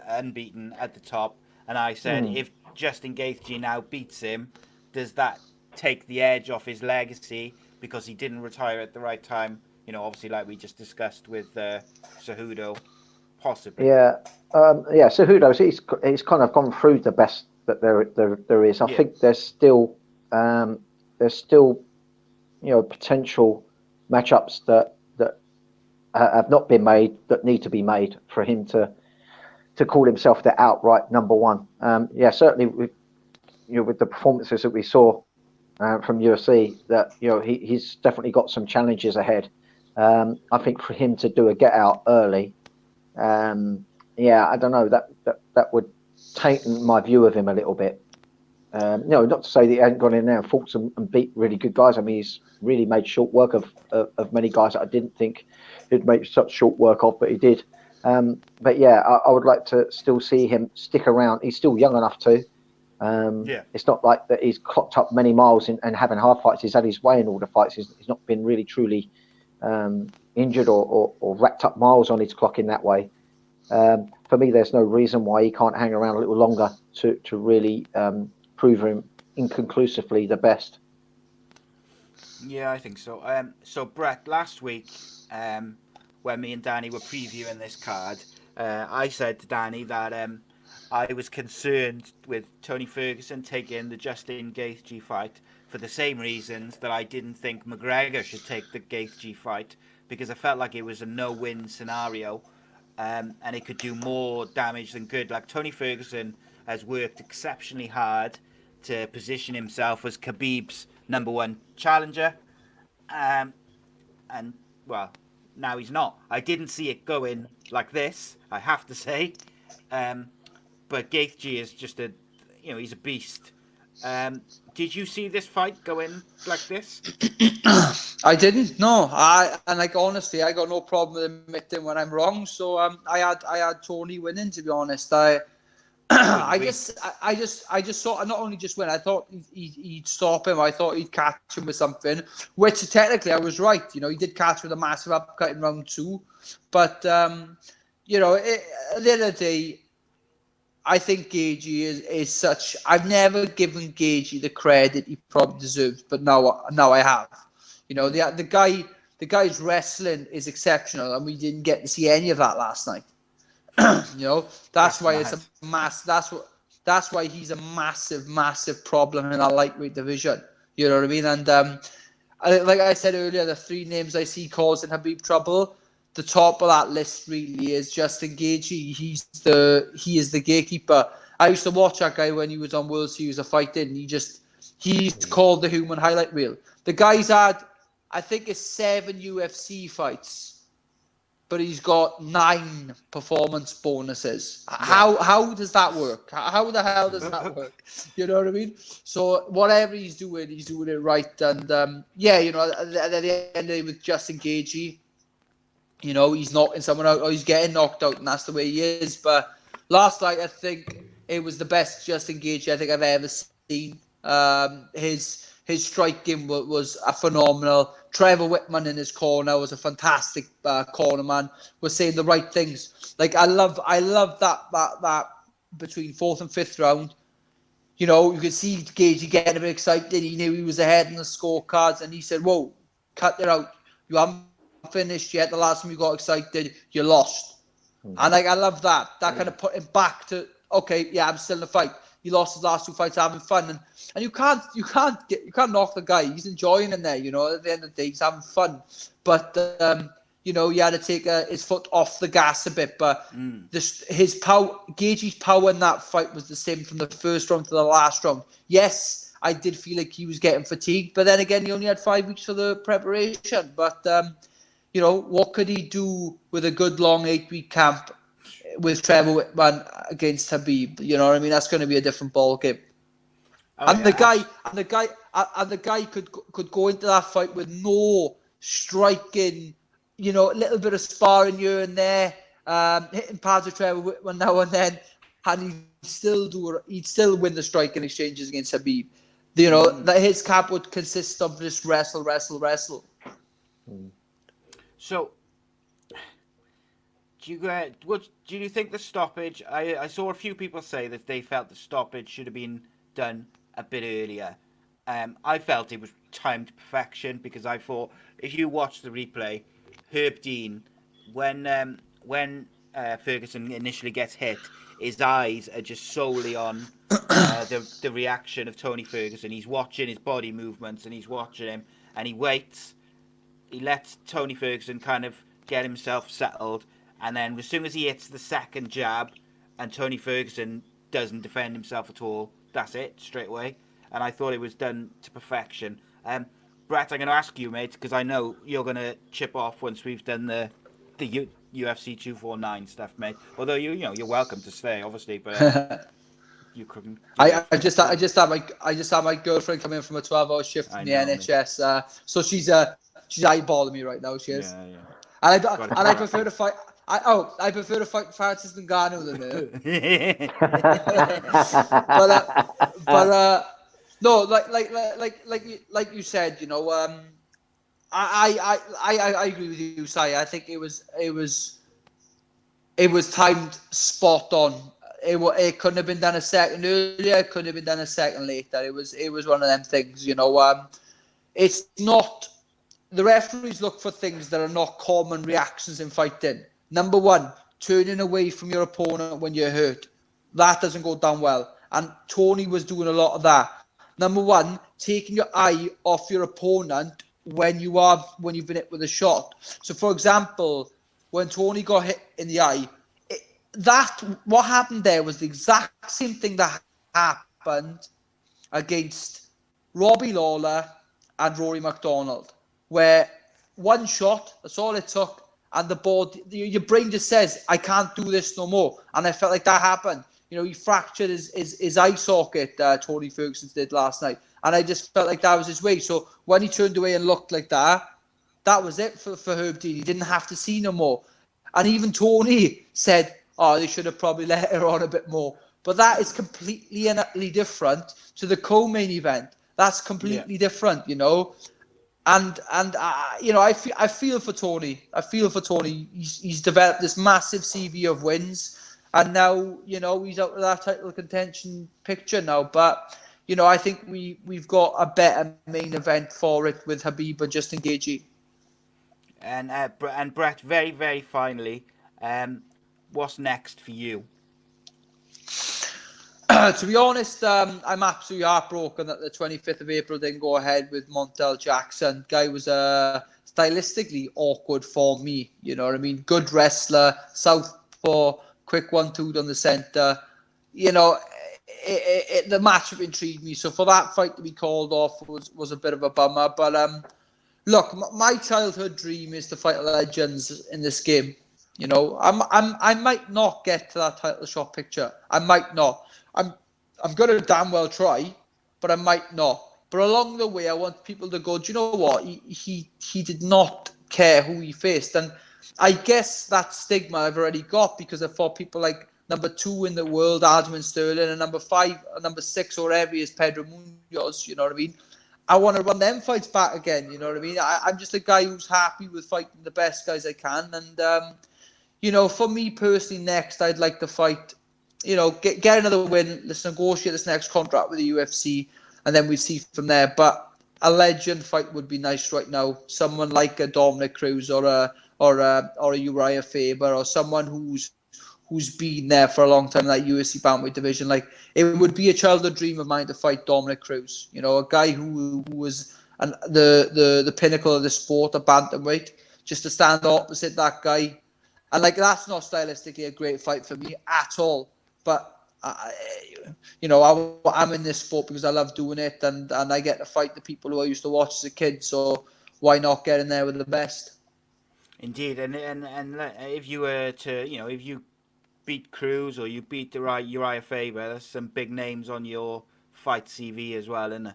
unbeaten at the top. And I said, if Justin Gaethje now beats him, does that take the edge off his legacy because he didn't retire at the right time? Obviously, like we just discussed with Cejudo, possibly. Yeah, Cejudo, he's kind of gone through the best that there is. I think there's still potential matchups that have not been made that need to be made for him to call himself the outright number 1. Certainly with the performances that we saw from UFC, that he's definitely got some challenges ahead. I think for him to do a get out early, I don't know, that would taint my view of him a little bit. Not to say that he hadn't gone in there and fought and beat really good guys. I mean, he's really made short work of many guys that I didn't think he'd make such short work of, but he did. But yeah, I would like to still see him stick around. He's still young enough to. It's not like that he's clocked up many miles and having hard fights. He's had his way in all the fights. He's not been really truly injured or racked up miles on his clock in that way. For me, there's no reason why he can't hang around a little longer to really prove him inconclusively the best. Yeah, I think so. So Brett, last week, when me and Danny were previewing this card, I said to Danny that I was concerned with Tony Ferguson taking the Justin Gaethje fight for the same reasons that I didn't think McGregor should take the Gaethje fight, because I felt like it was a no-win scenario, and it could do more damage than good. Like, Tony Ferguson has worked exceptionally hard to position himself as Khabib's number one challenger, um, and well, now he's not. I didn't see it going like this, I have to say, um, but Gaethje is just he's a beast. Did you see this fight going like this? I didn't. No, like honestly, I got no problem with admitting when I'm wrong. So I had Tony winning. To be honest, Completely I agree. just saw not only just win. I thought he'd stop him. I thought he'd catch him with something. Which technically I was right. You know, he did catch with a massive uppercut in round 2, but you know, at the end of the day, I think Gaethje is such. I've never given Gaethje the credit he probably deserves, but now I have. You know, the guy's wrestling is exceptional, and we didn't get to see any of that last night. You know, that's why it's mad. a mass. That's why he's a massive problem in that lightweight division. You know what I mean? And like I said earlier, the 3 names I see causing Khabib trouble. The top of that list really is Justin Gaethje. He is the gatekeeper. I used to watch that guy when he was on World Series of Fighting. He's called the human highlight reel. The guy's had, I think, it's 7 UFC fights, but he's got 9 performance bonuses. Yeah. How does that work? How the hell does that work? You know what I mean? So whatever he's doing it right. And yeah, you know, at the end of the day with Justin Gaethje, you know, he's knocking someone out or he's getting knocked out, and that's the way he is. But last night, I think it was the best Justin Gaethje I think I've ever seen. His striking was a phenomenal. Trevor Whitman in his corner was a fantastic corner man. Was saying the right things. Like I love that between 4th and 5th round. You know, you could see Gaethje getting a bit excited. He knew he was ahead in the scorecards, and he said, "Whoa, cut it out. You haven't finished yet. The last time you got excited, you lost." And like I love that. That kind of put him back to, okay, yeah, I'm still in the fight. He lost his last 2 fights having fun, and you can't knock the guy. He's enjoying in there. You know, at the end of the day, he's having fun. But you know, you had to take his foot off the gas a bit. But his power, Gaethje's power in that fight was the same from the first round to the last round. Yes, I did feel like he was getting fatigued, but then again, he only had 5 weeks for the preparation. But you know, what could he do with a good long 8-week camp with Trevor Whitman against Khabib? You know what I mean? That's going to be a different ball game. Oh, And the yeah, guy could go into that fight with no striking, you know, a little bit of sparring here and there, hitting pads with Trevor Whitman now and then, and he'd still win the striking exchanges against Khabib. You know, that his camp would consist of just wrestle. So, do you think the stoppage? I saw a few people say that they felt the stoppage should have been done a bit earlier. I felt it was timed to perfection, because I thought, if you watch the replay, Herb Dean, when Ferguson initially gets hit, his eyes are just solely on the reaction of Tony Ferguson. He's watching his body movements, and he's watching him, and he waits. He lets Tony Ferguson kind of get himself settled, and then as soon as he hits the second jab and Tony Ferguson doesn't defend himself at all, that's it, straight away. And I thought it was done to perfection. Brett, I'm going to ask you, mate, because I know you're going to chip off once we've done the UFC 249 stuff, mate. Although you're welcome to stay, obviously, but you couldn't. I just had my girlfriend come in from a 12-hour shift in the NHS, so she's eyeballing me right now. She is. Yeah. And I prefer to fight. I prefer to fight Francis Ngannou than her. but no, like you said, you know, I agree with you, Sai. I think it was timed spot on. It couldn't have been done a second earlier. It couldn't have been done a second later. It was one of them things, you know. it's not. The referees look for things that are not common reactions in fighting. Number one, turning away from your opponent when you're hurt. That doesn't go down well. And Tony was doing a lot of that. Number one, taking your eye off your opponent when you've been hit with a shot. So, for example, when Tony got hit in the eye, what happened there was the exact same thing that happened against Robbie Lawler and Rory McDonald, where one shot, that's all it took, and the board, your brain just says, I can't do this no more. And I felt like that happened. He fractured his eye socket, Tony Ferguson did last night. And I just felt like that was his way. So when he turned away and looked like that was it for Herb Dean. He didn't have to see no more. And even Tony said, they should have probably let her on a bit more. But that is completely and utterly different to the co-main event. That's completely different, And I feel for Tony. He's developed this massive CV of wins, and now he's out of that title contention picture now. But I think we've got a better main event for it with Habib and Justin Gaethje. And Brett, very, very finally, what's next for you? To be honest, I'm absolutely heartbroken that the 25th of April didn't go ahead with Montel Jackson. Guy was stylistically awkward for me. You know what I mean? Good wrestler, southpaw, quick 1-2 on the centre. The matchup intrigued me. So for that fight to be called off was a bit of a bummer. But look, my childhood dream is to fight legends in this game. I might not get to that title shot picture. I might not. I'm going to damn well try, but I might not. But along the way, I want people to go, do you know what? He did not care who he faced. And I guess that stigma I've already got because I thought people like number 2 in the world, Aljamain Sterling, and number 5, number 6 or whatever is Pedro Munoz, you know what I mean? I want to run them fights back again, you know what I mean? I'm just a guy who's happy with fighting the best guys I can. And, for me personally, next, I'd like to fight, get another win. Let's negotiate this next contract with the UFC, and then we see from there. But a legend fight would be nice right now. Someone like a Dominic Cruz or a Uriah Faber, or someone who's been there for a long time in that UFC Bantamweight division. Like, it would be a childhood dream of mine to fight Dominic Cruz. A guy who was the pinnacle of the sport, a bantamweight, just to stand opposite that guy. And that's not stylistically a great fight for me at all. But I'm in this sport because I love doing it, and I get to fight the people who I used to watch as a kid. So why not get in there with the best? Indeed, and if you were to, if you beat Cruz or you beat Uriah Faber, there's some big names on your fight CV as well, isn't it?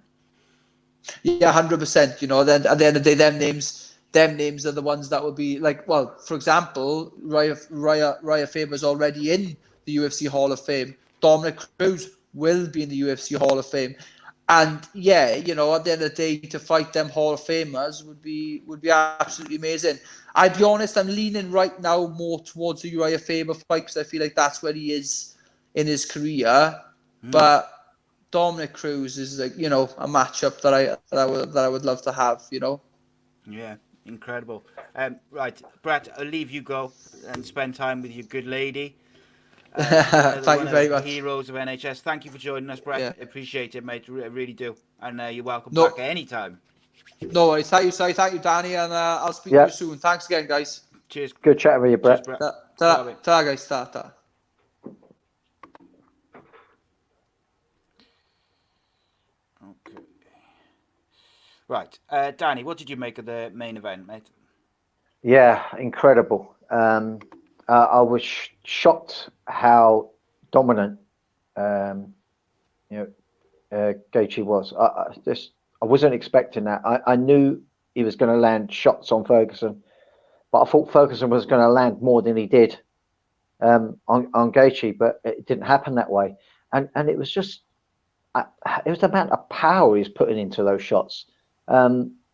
Yeah, 100%. Then at the end of the day, them names are the ones that would be like, well, for example, Uriah Faber's already in the UFC Hall of Fame. Dominic Cruz will be in the UFC Hall of Fame. And yeah, at the end of the day, to fight them Hall of Famers would be absolutely amazing. I'd be honest, I'm leaning right now more towards the Uriah Faber fight because I feel like that's where he is in his career. But Dominic Cruz is a matchup that I would love to have. Yeah, incredible. Right, Brett, I'll leave you go and spend time with your good lady. Thank you very much. Heroes of NHS. Thank you for joining us, Brett. Yeah. Appreciate it, mate. I really do. And you're welcome No. back at any time. No worries. Thank you, Danny, and I'll speak to you soon. Thanks again, guys. Cheers. Good chatting with you, Brett. Cheers, Brett. Ta, guys. Ta. Okay. Right, Danny, what did you make of the main event, mate? Yeah, incredible. I was shocked how dominant, Gaethje was. I wasn't expecting that. I knew he was going to land shots on Ferguson, but I thought Ferguson was going to land more than he did on Gaethje, but it didn't happen that way. And it was just, it was the amount of power he's putting into those shots.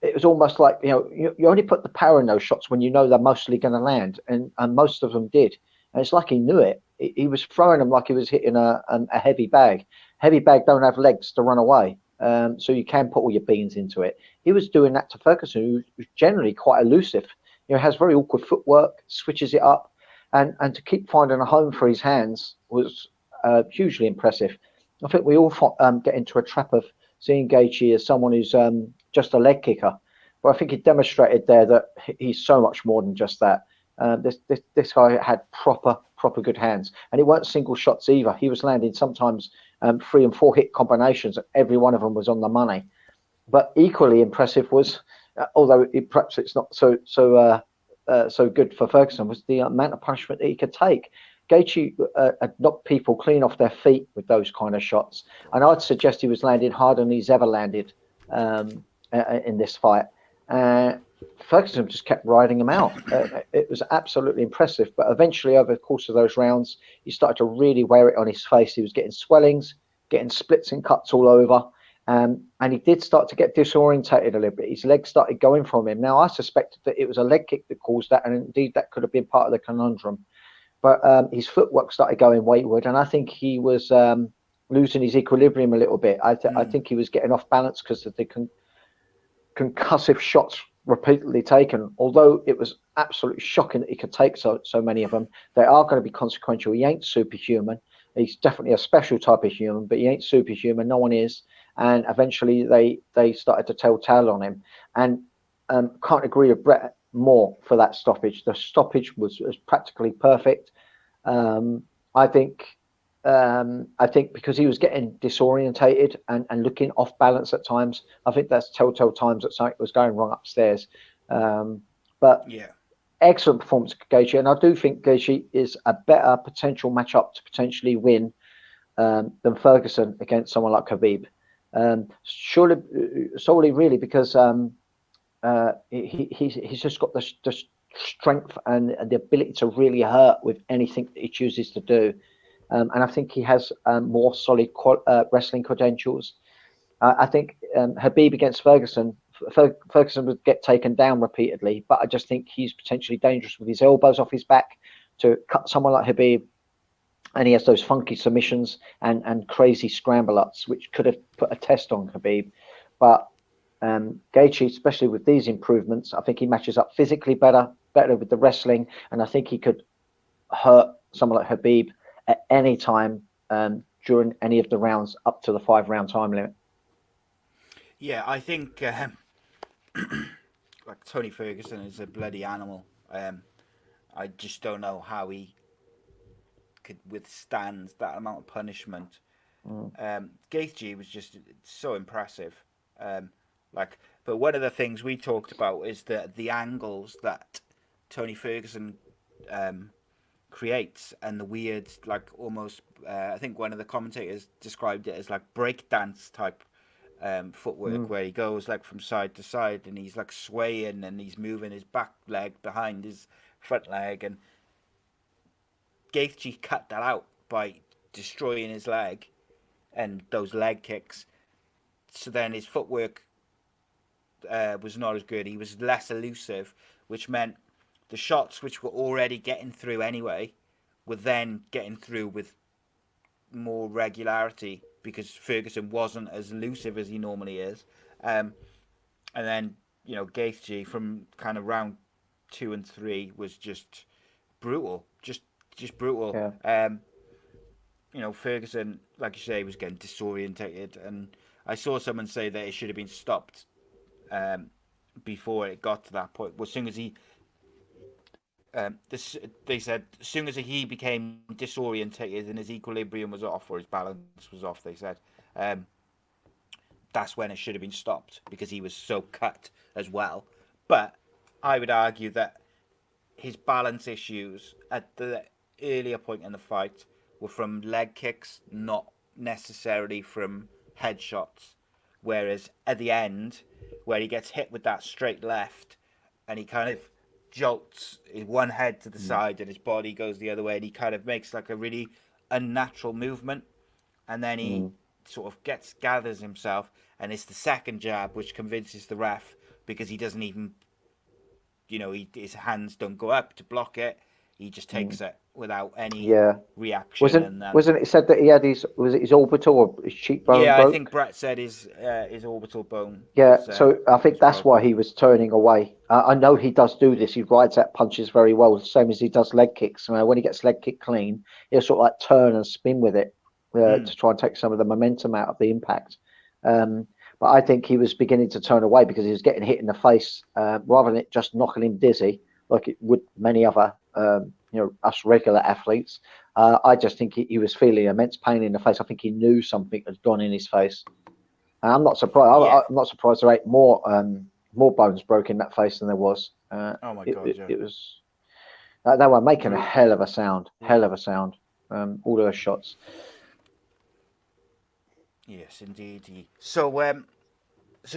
It was almost like, you only put the power in those shots when you know they're mostly going to land, and most of them did. And it's like he knew it. He was throwing them like he was hitting a heavy bag. Heavy bag don't have legs to run away. so you can put all your beans into it. He was doing that to Ferguson, who was generally quite elusive. Has very awkward footwork, switches it up, and to keep finding a home for his hands was hugely impressive. I think we all get into a trap of seeing Gaethje as someone who's just a leg kicker, but I think he demonstrated there that he's so much more than just that. This guy had proper good hands, and it weren't single shots either. He was landing sometimes 3 and 4 hit combinations, and every one of them was on the money. But equally impressive was, although perhaps it's not so good for Ferguson, was the amount of punishment that he could take. Gaethje had knocked people clean off their feet with those kind of shots, and I'd suggest he was landing harder than he's ever landed in this fight. Ferguson just kept riding him out. It was absolutely impressive. But eventually, over the course of those rounds, he started to really wear it on his face. He was getting swellings, getting splits and cuts all over. And he did start to get disorientated a little bit. His legs started going from him. Now, I suspected that it was a leg kick that caused that, and indeed that could have been part of the conundrum. But his footwork started going wayward, and I think he was losing his equilibrium a little bit. I think he was getting off balance because of the concussive shots repeatedly taken. Although it was absolutely shocking that he could take so many of them, they are going to be consequential. He ain't superhuman. He's definitely a special type of human, but he ain't superhuman. No one is. And eventually they started to tell tale on him. And can't agree with Brett more for that stoppage. The stoppage was practically perfect. I think because he was getting disorientated and looking off balance at times. I think that's telltale times that something was going wrong upstairs. But yeah, excellent performance for Gaethje, and I do think Gaethje is a better potential matchup to potentially win than Ferguson against someone like Khabib. Surely, solely really because he's just got the strength and the ability to really hurt with anything that he chooses to do. And I think he has more solid wrestling credentials. I think Khabib against Ferguson would get taken down repeatedly, but I just think he's potentially dangerous with his elbows off his back to cut someone like Khabib. And he has those funky submissions and crazy scramble-ups, which could have put a test on Khabib. But Gaethje, especially with these improvements, I think he matches up physically better with the wrestling, and I think he could hurt someone like Khabib at any time during any of the rounds up to the 5-round time limit. Yeah, I think like Tony Ferguson is a bloody animal. I just don't know how he could withstand that amount of punishment. Gaethje was just so impressive. But one of the things we talked about is the angles that Tony Ferguson creates and the weird, like almost. I think one of the commentators described it as like breakdance type footwork, where he goes like from side to side and he's like swaying and he's moving his back leg behind his front leg, and Gaethje cut that out by destroying his leg and those leg kicks. So then his footwork was not as good. He was less elusive, which meant the shots which were already getting through anyway were then getting through with more regularity because Ferguson wasn't as elusive as he normally is. And then, Gaethje from kind of round 2 and 3 was just brutal. Just brutal. Yeah. Ferguson, like you say, was getting disorientated, and I saw someone say that it should have been stopped before it got to that point. Well, as soon as he, they said, as soon as he became disorientated and his equilibrium was off or his balance was off, they said, that's when it should have been stopped because he was so cut as well. But I would argue that his balance issues at the earlier point in the fight were from leg kicks, not necessarily from headshots. Whereas at the end, where he gets hit with that straight left and he kind of jolts his one head to the side and his body goes the other way, and he kind of makes like a really unnatural movement, and then he sort of gathers himself, and it's the second jab which convinces the ref because he doesn't even, his hands don't go up to block it. he just takes it without any Yeah. reaction. And Wasn't it said that he had his orbital or his cheekbone yeah, I broke? think Brett said his orbital bone. Yeah, Was, so I think that's why broken. he was turning away. I know he does do this. He rides out punches very well, same as he does leg kicks. When he gets leg kick clean, he'll sort of like turn and spin with it to try and take some of the momentum out of the impact. But I think he was beginning to turn away because he was getting hit in the face rather than it just knocking him dizzy like it would many other us regular athletes. I just think he was feeling immense pain in the face. I think he knew something had gone in his face. And I'm not surprised. Yeah. I'm not surprised there ain't more bones broke in that face than there was. Oh my God! It was. They were making a hell of a sound. Hell of a sound. All those shots. Yes, indeed. So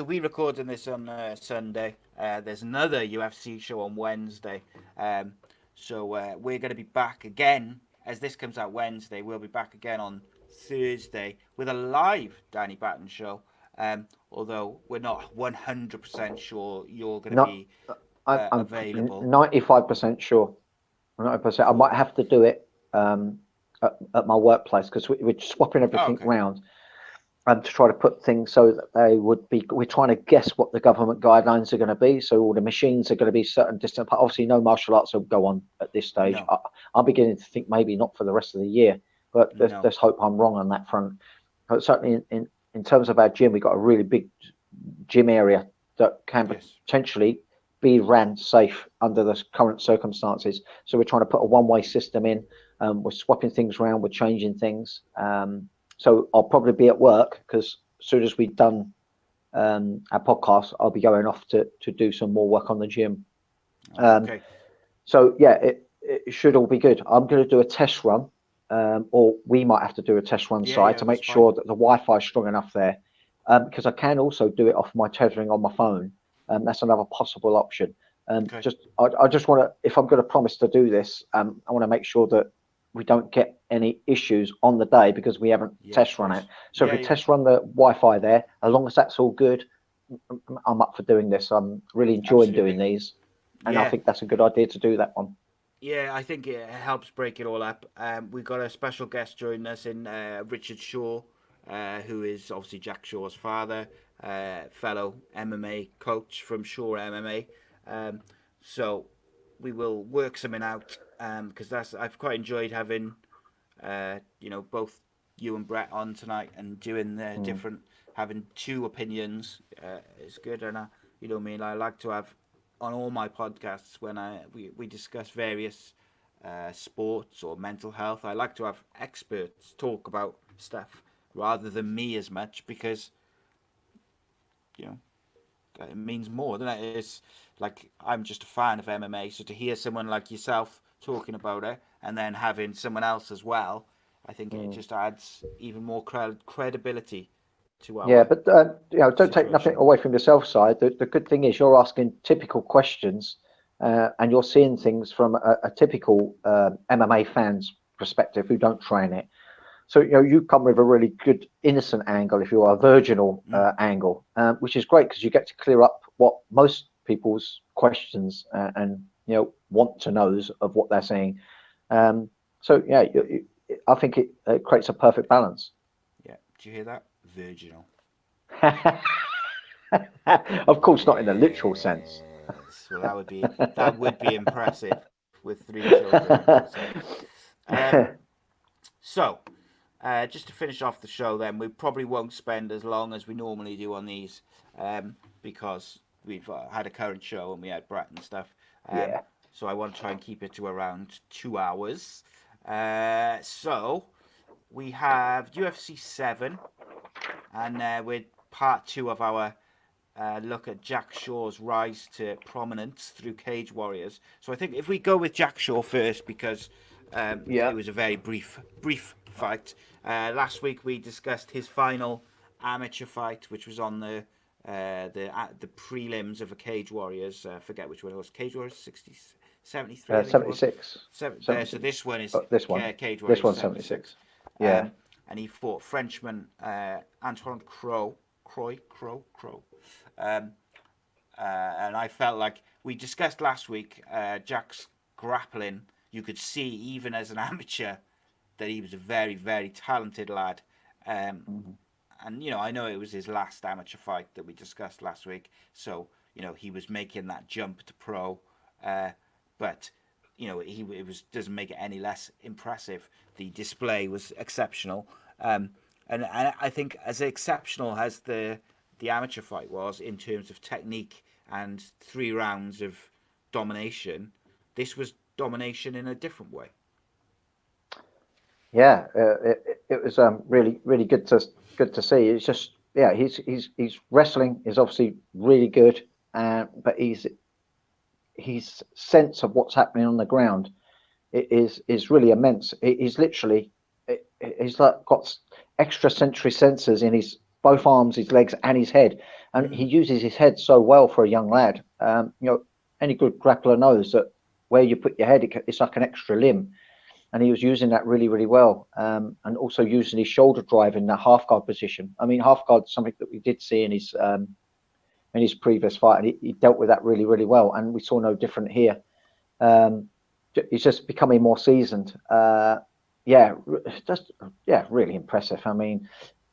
we recording this on Sunday. There's another UFC show on Wednesday. So we're going to be back again as this comes out Wednesday. We'll be back again on Thursday with a live Danny Batten show. Although we're not 100% sure you're going to be I'm available. 95% sure. 90%. I might have to do it at my workplace because we're swapping everything round. To try to put things so that they would be, we're trying to guess what the government guidelines are going to be. So all the machines are going to be certain distance. Obviously, no martial arts will go on at this stage. No. I'm beginning to think maybe not for the rest of the year, but let's hope I'm wrong on that front. But certainly, in terms of our gym, we've got a really big gym area that can potentially be ran safe under the current circumstances. So we're trying to put a one-way system in. We're swapping things around. We're changing things. So I'll probably be at work because as soon as we've done our podcast, I'll be going off to do some more work on the gym. Okay. So yeah, it should all be good. I'm going to do a test run, or we might have to do a test run side to make sure that the Wi-Fi is strong enough there. Because I can also do it off my tethering on my phone. That's another possible option. I just want to, if I'm going to promise to do this, I want to make sure that we don't get any issues on the day because we haven't test run it. So if we test run the Wi-Fi there, as long as that's all good, I'm up for doing this. I'm really enjoying doing these, and I think that's a good idea to do that one. Yeah, I think it helps break it all up. We've got a special guest joining us in Richard Shaw, who is obviously Jack Shaw's father, fellow MMA coach from Shaw MMA. So we will work something out because I've quite enjoyed having both you and Brett on tonight and doing the different, having two opinions. It's good, and you know what I mean. I like to have on all my podcasts when we discuss various sports or mental health. I like to have experts talk about stuff rather than me as much because it means more, doesn't it? It's like I'm just a fan of MMA, so to hear someone like yourself talking about it and then having someone else as well, I think it just adds even more credibility to our but don't take nothing away from yourself, side. The good thing is you're asking typical questions, and you're seeing things from a typical MMA fan's perspective who don't train it. So you come with a really good innocent angle, if you are a virginal angle, which is great because you get to clear up what most people's questions and want to knows of what they're saying. So yeah, I think it creates a perfect balance. Yeah, do you hear that? Virginal. Of course, not in the literal sense. Well, that would be impressive with 3 children. So, just to finish off the show, then we probably won't spend as long as we normally do on these because we've had a current show and we had Brett and stuff. So I want to try and keep it to around 2 hours. So we have UFC 7, and we're part 2 of our look at Jack Shaw's rise to prominence through Cage Warriors. So I think if we go with Jack Shaw first, because it was a very brief fight. Last week we discussed his final amateur fight, which was on the prelims of a Cage Warriors. Forget which one it was. Cage Warriors 73. 76. So this one is Cage Warriors. This one's 76. Yeah. And he fought Frenchman Antoine Crow. And I felt like we discussed last week, Jack's grappling. you could see, even as an amateur, that he was a very, very talented lad. And, you know, I know it was his last amateur fight that we discussed last week. So, you know, he was making that jump to pro. But, you know, doesn't make it any less impressive. The display was exceptional. And I think as exceptional as the amateur fight was in terms of technique and 3 rounds of domination, this was domination in a different way. Yeah, it was really really good to see. It's just his wrestling is obviously really good, but his sense of what's happening on the ground is really immense. He's literally he's like got extra sensory sensors in his both arms, his legs, and his head, and he uses his head so well for a young lad. You know, any good grappler knows that where you put your head, it's like an extra limb. And he was using that really, really well, and also using his shoulder drive in that half guard position. I mean, half guard is something that we did see in his previous fight, and he dealt with that really, really well. And we saw no different here. He's just becoming more seasoned. Really impressive. I mean,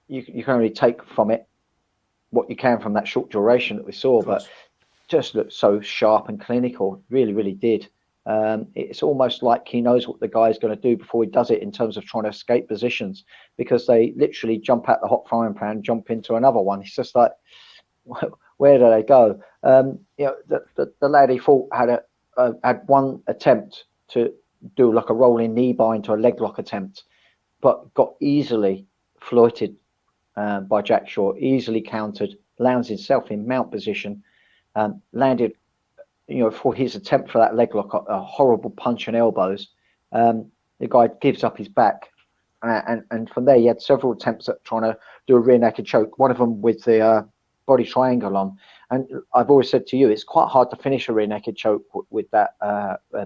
you can only take from it what you can from that short duration that we saw, but just looked so sharp and clinical. Really, really did. It's almost like he knows what the guy's going to do before he does it in terms of trying to escape positions, because they literally jump out the hot frying pan, jump into another one. It's just like, where do they go? You know, the lad he fought had one attempt to do like a rolling knee bind to a leg lock attempt, but got easily floated by Jack Shore, easily countered, lands himself in mount position, landed, you know, for his attempt for that leg lock, a horrible punch and elbows. The guy gives up his back, and from there he had several attempts at trying to do a rear naked choke. One of them with the body triangle on. And I've always said to you, it's quite hard to finish a rear naked choke with that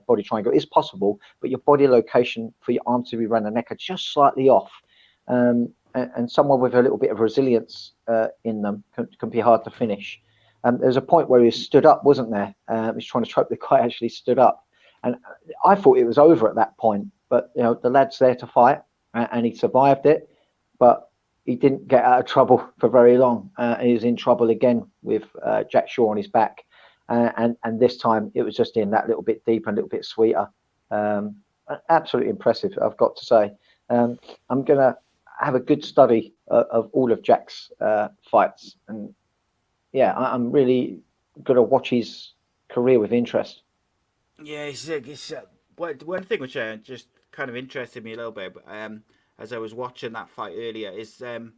body triangle. It's possible, but your body location for your arm to be around the neck are just slightly off. And someone with a little bit of resilience in them can be hard to finish. There's a point where he stood up, wasn't there? He's trying to choke. The guy actually stood up, and I thought it was over at that point. But you know, the lad's there to fight, and he survived it. But he didn't get out of trouble for very long. He was in trouble again with Jack Shaw on his back, and this time it was just in that little bit deeper, a little bit sweeter. Absolutely impressive, I've got to say. I'm gonna have a good study of all of Jack's fights, and yeah, I'm really going to watch his career with interest. Yeah, it's one thing which just kind of interested me a little bit, as I was watching that fight earlier, is the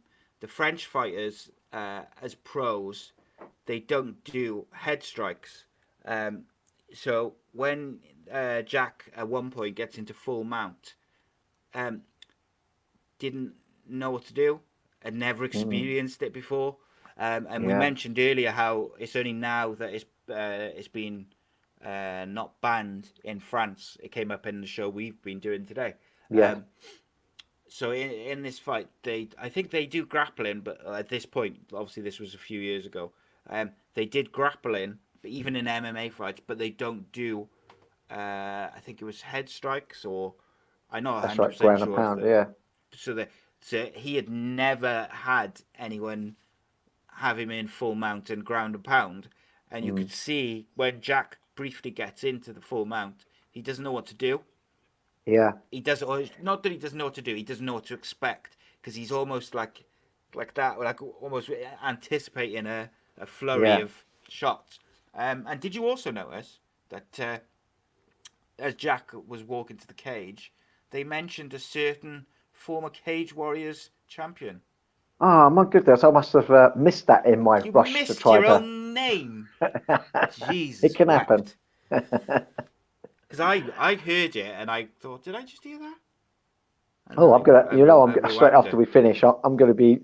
French fighters as pros, they don't do head strikes. So when Jack at one point gets into full mount, didn't know what to do, had never experienced it before. And we mentioned earlier how it's only now that it's been not banned in France. It came up in the show we've been doing today. Yeah. So in this fight, I think they do grappling, but at this point, obviously this was a few years ago. They did grappling, even in MMA fights, but they don't do. I think it was head strikes, or I'm not 100% right, ground sure. and pound, yeah. So he had never had anyone have him in full mount and ground and pound, and you could see when Jack briefly gets into the full mount, he doesn't know what to do. Yeah. He does, or not that he doesn't know what to do. He doesn't know what to expect, because he's almost like that, like almost anticipating a flurry of shots. And did you also notice that as Jack was walking to the cage, they mentioned a certain former Cage Warriors champion? Oh my goodness, I must have missed that in my You rush to missed try your to. own name. It Jesus can happen. wept. Because I heard it and I thought, did I just hear that? And Oh, then I'm gonna, I straight rewound after it. we finish, I'm gonna be,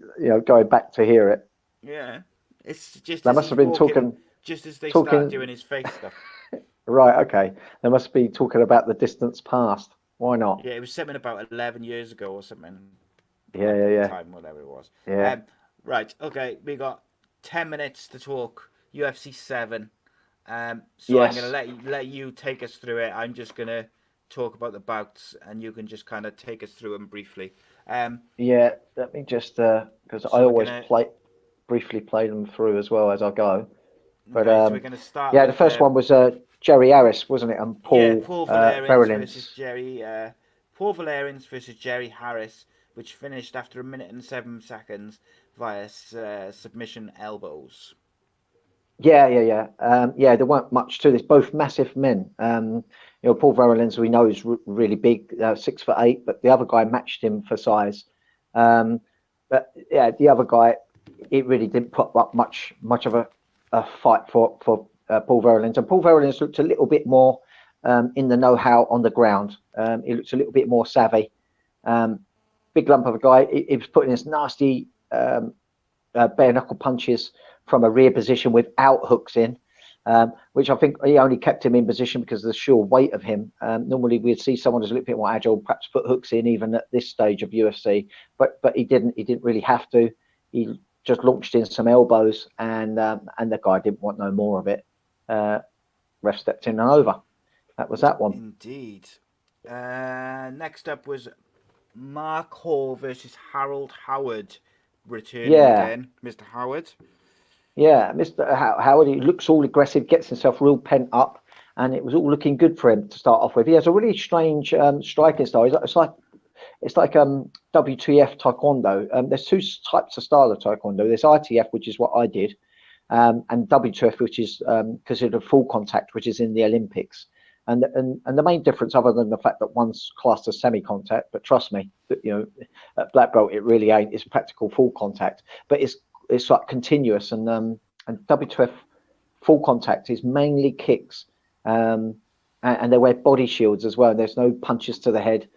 going back to hear it. Yeah. It's just They as must have he's been walking, talking, just as they start talking. doing his face stuff. Right, okay. They must be talking about the distance past. Why not? Yeah, it was something about 11 years ago or something. Yeah, Length yeah, of yeah, time, whatever it was. yeah. Right, okay, we got 10 minutes to talk UFC 7. So I'm going to Yes. let you take us through it. I'm just going to talk about the bouts, and you can just kind of take us through them briefly. Yeah, let me just because I So we're always gonna briefly play them through as well as I go. But okay. So we're gonna start yeah, the with first one was Jerry Harris, wasn't it? And yeah, Paul Paul Valerians versus Verlins. Paul Valerians versus Jerry Harris, which finished after 1 minute and 7 seconds via submission elbows. Yeah. There weren't much to this. Both massive men. Paul Verlins, we know, is really big, 6'8", but the other guy matched him for size. But yeah, the other guy, it really didn't put up much of a fight for Paul Verlins. And Paul Verlins looked a little bit more in the know-how on the ground. He looked a little bit more savvy. Big lump of a guy. He was putting this nasty bare knuckle punches from a rear position without hooks in, which I think he only kept him in position because of the sheer weight of him. Normally we'd see someone who's a little bit more agile, perhaps put hooks in even at this stage of UFC, but he didn't. He didn't really have to. He just launched in some elbows, and the guy didn't want no more of it. Ref stepped in and over. That was that one. Indeed. Next up was Mark Hall versus Harold Howard, returning Yeah, again, Mr. Howard. Yeah, Mr. Howard, he looks all aggressive, gets himself real pent up, and it was all looking good for him to start off with. He has a really strange striking style. It's like WTF Taekwondo. There's two types of style of Taekwondo. There's ITF, which is what I did, and WTF, which is considered full contact, which is in the Olympics. And the main difference, other than the fact that one's classed as semi-contact, but trust me, at black belt it really ain't. It's practical full contact, but it's like continuous. And WTF full contact is mainly kicks, and they wear body shields as well. There's no punches to the head.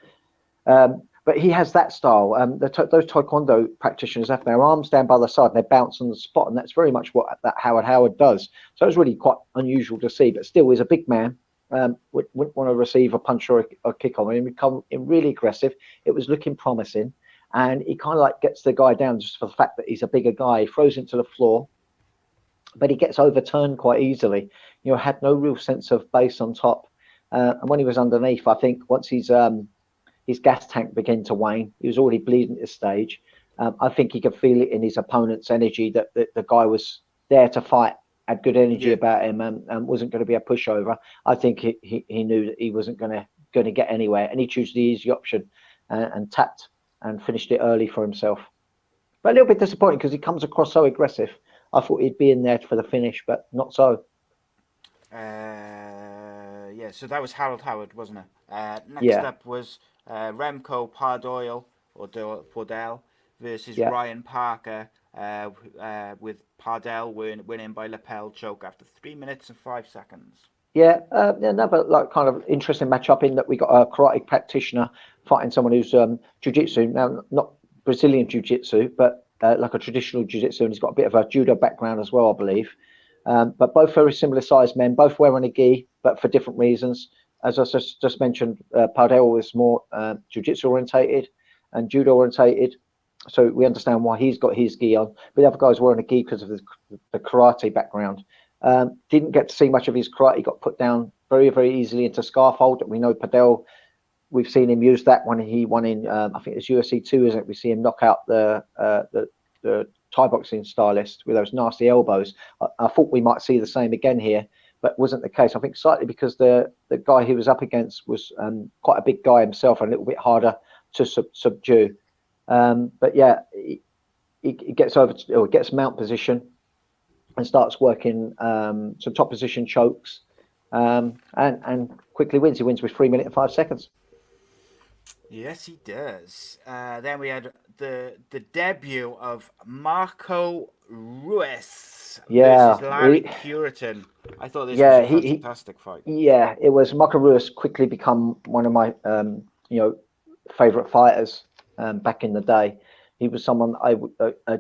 But he has that style. Those Taekwondo practitioners have their arms down by the side and they bounce on the spot, and that's very much what that Howard does. So it was really quite unusual to see, but still, he's a big man. Wouldn't want to receive a punch or a kick on him. He'd become really aggressive. It was looking promising, and he kind of like gets the guy down just for the fact that he's a bigger guy. He throws him to the floor, but he gets overturned quite easily. Had no real sense of base on top. And when he was underneath, I think once his gas tank began to wane, he was already bleeding at this stage. I think he could feel it in his opponent's energy that the guy was there to fight, had good energy Yeah. about him, and wasn't going to be a pushover. I think he knew that he wasn't going to get anywhere, and he chose the easy option and tapped and finished it early for himself. But a little bit disappointing because he comes across so aggressive. I thought he'd be in there for the finish, but not so. Yeah, so that was Harold Howard, wasn't it? Next Yeah, up was Remco Pardoyle or Pordell versus yeah. Ryan Parker, with Pardell winning by lapel choke after 3 minutes and 5 seconds. Yeah, another like kind of interesting matchup in that we got a karate practitioner fighting someone who's jiu-jitsu. Now, not Brazilian jiu-jitsu, but like a traditional jiu-jitsu, and he's got a bit of a judo background as well, I believe. But both very similar sized men, both wearing a gi, but for different reasons. As I just mentioned, Pardell was more jiu-jitsu orientated and judo orientated, so we understand why he's got his gi on. But the other guy's wearing a gi because of the karate background. Didn't get to see much of his karate. He got put down very, very easily into scarf hold. We know Padel, we've seen him use that when he won in, I think it's UFC 2, isn't it? We see him knock out the Thai boxing stylist with those nasty elbows. I thought we might see the same again here, but wasn't the case. I think slightly because the guy he was up against was quite a big guy himself and a little bit harder to subdue. But yeah, he gets over to, or gets mount position and starts working some top position chokes, and quickly wins. He wins with 3 minutes and 5 seconds. Yes, he does. Then we had the debut of Marco Ruiz Yeah, versus Larry Curitin. I thought this was yeah, a fantastic fight. yeah, it was. Marco Ruiz quickly become one of my favorite fighters back in the day. He was someone I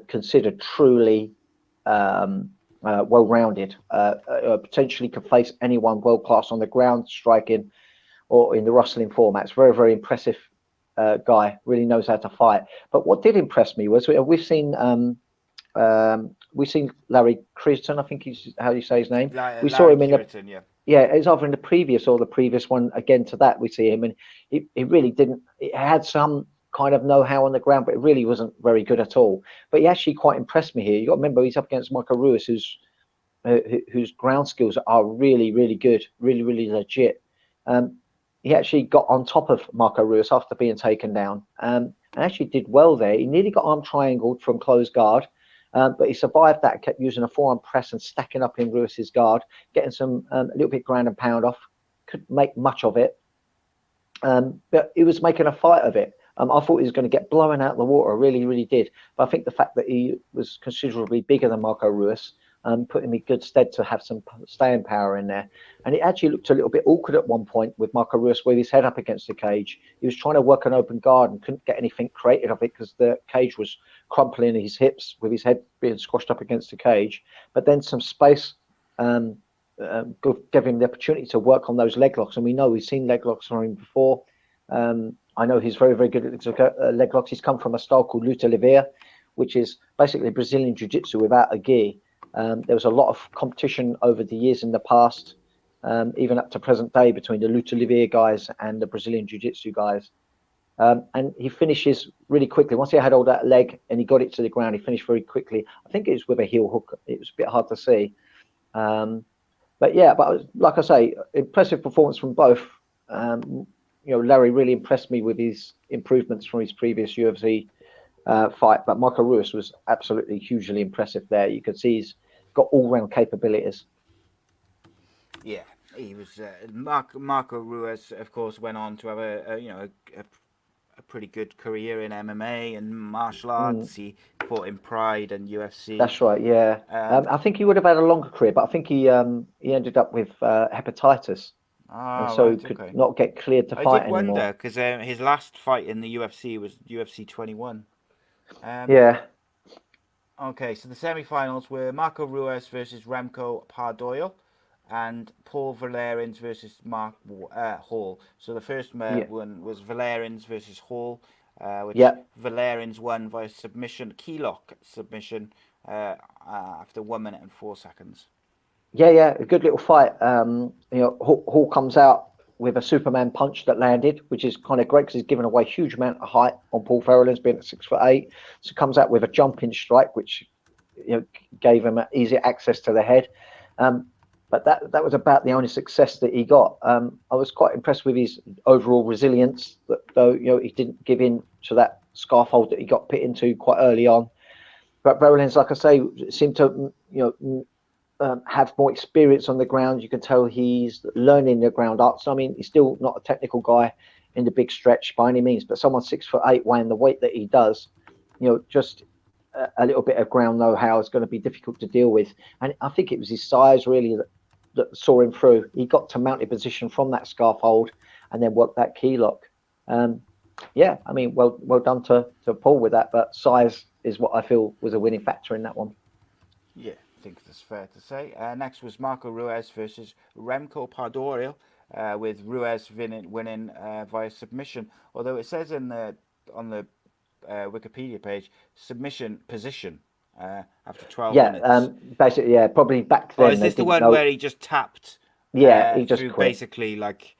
considered truly well-rounded. Potentially could face anyone world class on the ground, striking, or in the wrestling formats. Very, very impressive guy. Really knows how to fight. But what did impress me was we've seen we seen Larry Creighton, I think he's how you say his name. We saw Larry him in the Curitin, yeah. yeah, it's either in the previous or the previous one again to that we see him, and he really didn't. He had some kind of know-how on the ground, but it really wasn't very good at all. But he actually quite impressed me here. You got to remember he's up against Michael Ruiz, whose ground skills are really, really good, really, really legit. He actually got on top of Marco Ruiz after being taken down, and actually did well there. He nearly got arm triangled from closed guard, but he survived that. Kept using a forearm press and stacking up in Ruiz's guard, getting some a little bit ground and pound off. Couldn't make much of it, but he was making a fight of it. I thought he was going to get blown out of the water. I really, really did. But I think the fact that he was considerably bigger than Marco Ruiz put him in good stead to have some staying power in there. And it actually looked a little bit awkward at one point with Marco Ruiz with his head up against the cage. He was trying to work an open guard and couldn't get anything created of it because the cage was crumpling his hips with his head being squashed up against the cage. But then some space gave him the opportunity to work on those leg locks. And we know we've seen leg locks from him before. I know he's very, very good at leg locks. He's come from a style called luta livre, which is basically Brazilian jiu-jitsu without a gi. There was a lot of competition over the years in the past, even up to present day, between the luta livre guys and the Brazilian jiu-jitsu guys. And he finishes really quickly. Once he had all that leg and he got it to the ground, he finished very quickly. I think it was with a heel hook. It was a bit hard to see. But yeah, but like I say, impressive performance from both. Larry really impressed me with his improvements from his previous UFC fight, but Michael Ruiz was absolutely hugely impressive there. You could see he's got all-round capabilities. Yeah, he was. Marco Ruiz, of course, went on to have a pretty good career in MMA and martial arts. He fought in Pride and UFC. That's right. Yeah, I think he would have had a longer career, but I think he ended up with hepatitis. And so right, could okay. not get cleared to I fight did wonder anymore. because his last fight in the UFC was UFC 21. Yeah. Okay, so the semi-finals were Marco Ruiz versus Remco Pardoyle and Paul Valerins versus Mark Hall. So the first one was Valerins versus Hall, which Valerins won via submission, key lock submission, after 1 minute and 4 seconds. Yeah, a good little fight. Hall comes out with a Superman punch that landed, which is kind of great because he's given away a huge amount of height on Paul Valerins being at 6'8". So comes out with a jumping strike, which gave him easy access to the head. But that was about the only success that he got. I was quite impressed with his overall resilience, that though he didn't give in to that scarfold that he got put into quite early on. But Valerins, like I say, seemed to have more experience on the ground. You can tell he's learning the ground arts. I mean, he's still not a technical guy in the big stretch by any means, but someone 6'8" weighing the weight that he does, just a little bit of ground know-how is going to be difficult to deal with. And I think it was his size really that saw him through. He got to mounted position from that scarfold and then worked that key lock. Yeah, I mean, well done to Paul with that, but size is what I feel was a winning factor in that one. Yeah, I think that's fair to say. Next was Marco Ruiz versus Remco Pardoyle, with Ruiz winning via submission. Although it says on the Wikipedia page, submission position after 12 minutes. Basically, yeah, probably back then. Is this the one where he just tapped? Yeah, he just through quit. Basically, like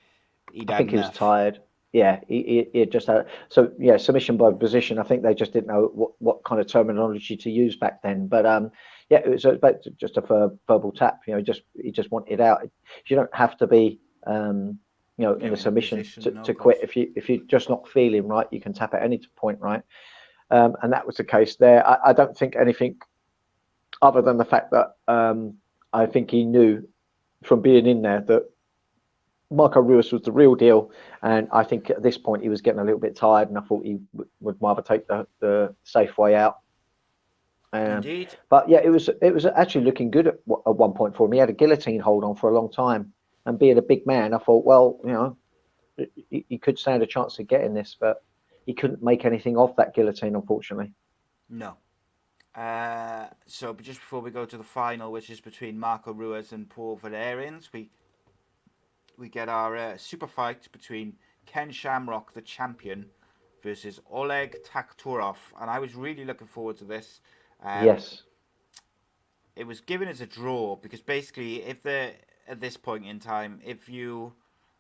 he'd I had think he was enough. tired. Yeah, he just had. So yeah, submission by position. I think they just didn't know what kind of terminology to use back then. But yeah, it was just a verbal tap. He just wanted out. You don't have to be in a submission to quit. If you're just not feeling right, you can tap at any point, right? And that was the case there. I don't think anything other than the fact that I think he knew from being in there that Marco Ruiz was the real deal, and I think at this point he was getting a little bit tired, and I thought he would rather take the safe way out. Indeed. But yeah, it was actually looking good at one point for him. He had a guillotine hold on for a long time, and being a big man, I thought, well, he could stand a chance of getting this, but he couldn't make anything of that guillotine, unfortunately. No. So just before we go to the final, which is between Marco Ruiz and Paul Valerins, we get our super fight between Ken Shamrock, the champion, versus Oleg Takturov, and I was really looking forward to this. Yes. it was given as a draw because basically, if the at this point in time, if you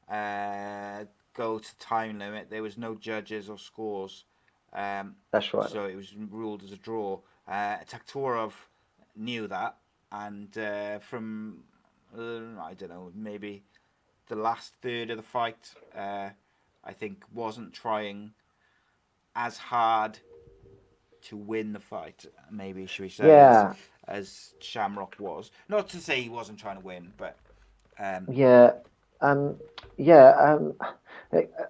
go to time limit, there was no judges or scores, That's right. so it was ruled as a draw. Taktorov knew that, and from I don't know, maybe the last third of the fight, I think wasn't trying as hard to win the fight, maybe should we say, Yeah, as Shamrock was. Not to say he wasn't trying to win, but yeah, um, yeah.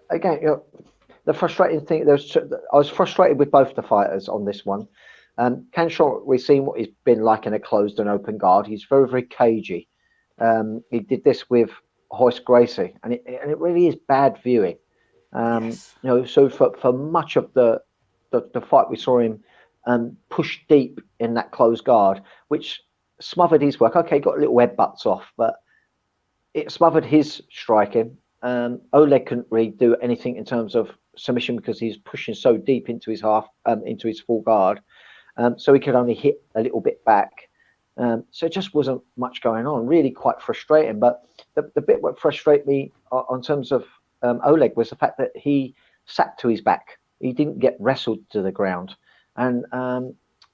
Again, the frustrating thing, I was frustrated with both the fighters on this one. Canshaw, we've seen what he's been like in a closed and open guard. He's very, very cagey. He did this with Hoist Gracie, and it really is bad viewing. yes, So for much of the fight, we saw him push deep in that closed guard, which smothered his work. Okay, got a little headbutts off, but it smothered his striking. Oleg couldn't really do anything in terms of submission because he's pushing so deep into his into his full guard. So he could only hit a little bit back. So it just wasn't much going on. Really quite frustrating. But the bit what frustrated me on terms of Oleg was the fact that he sat to his back. He didn't get wrestled to the ground. And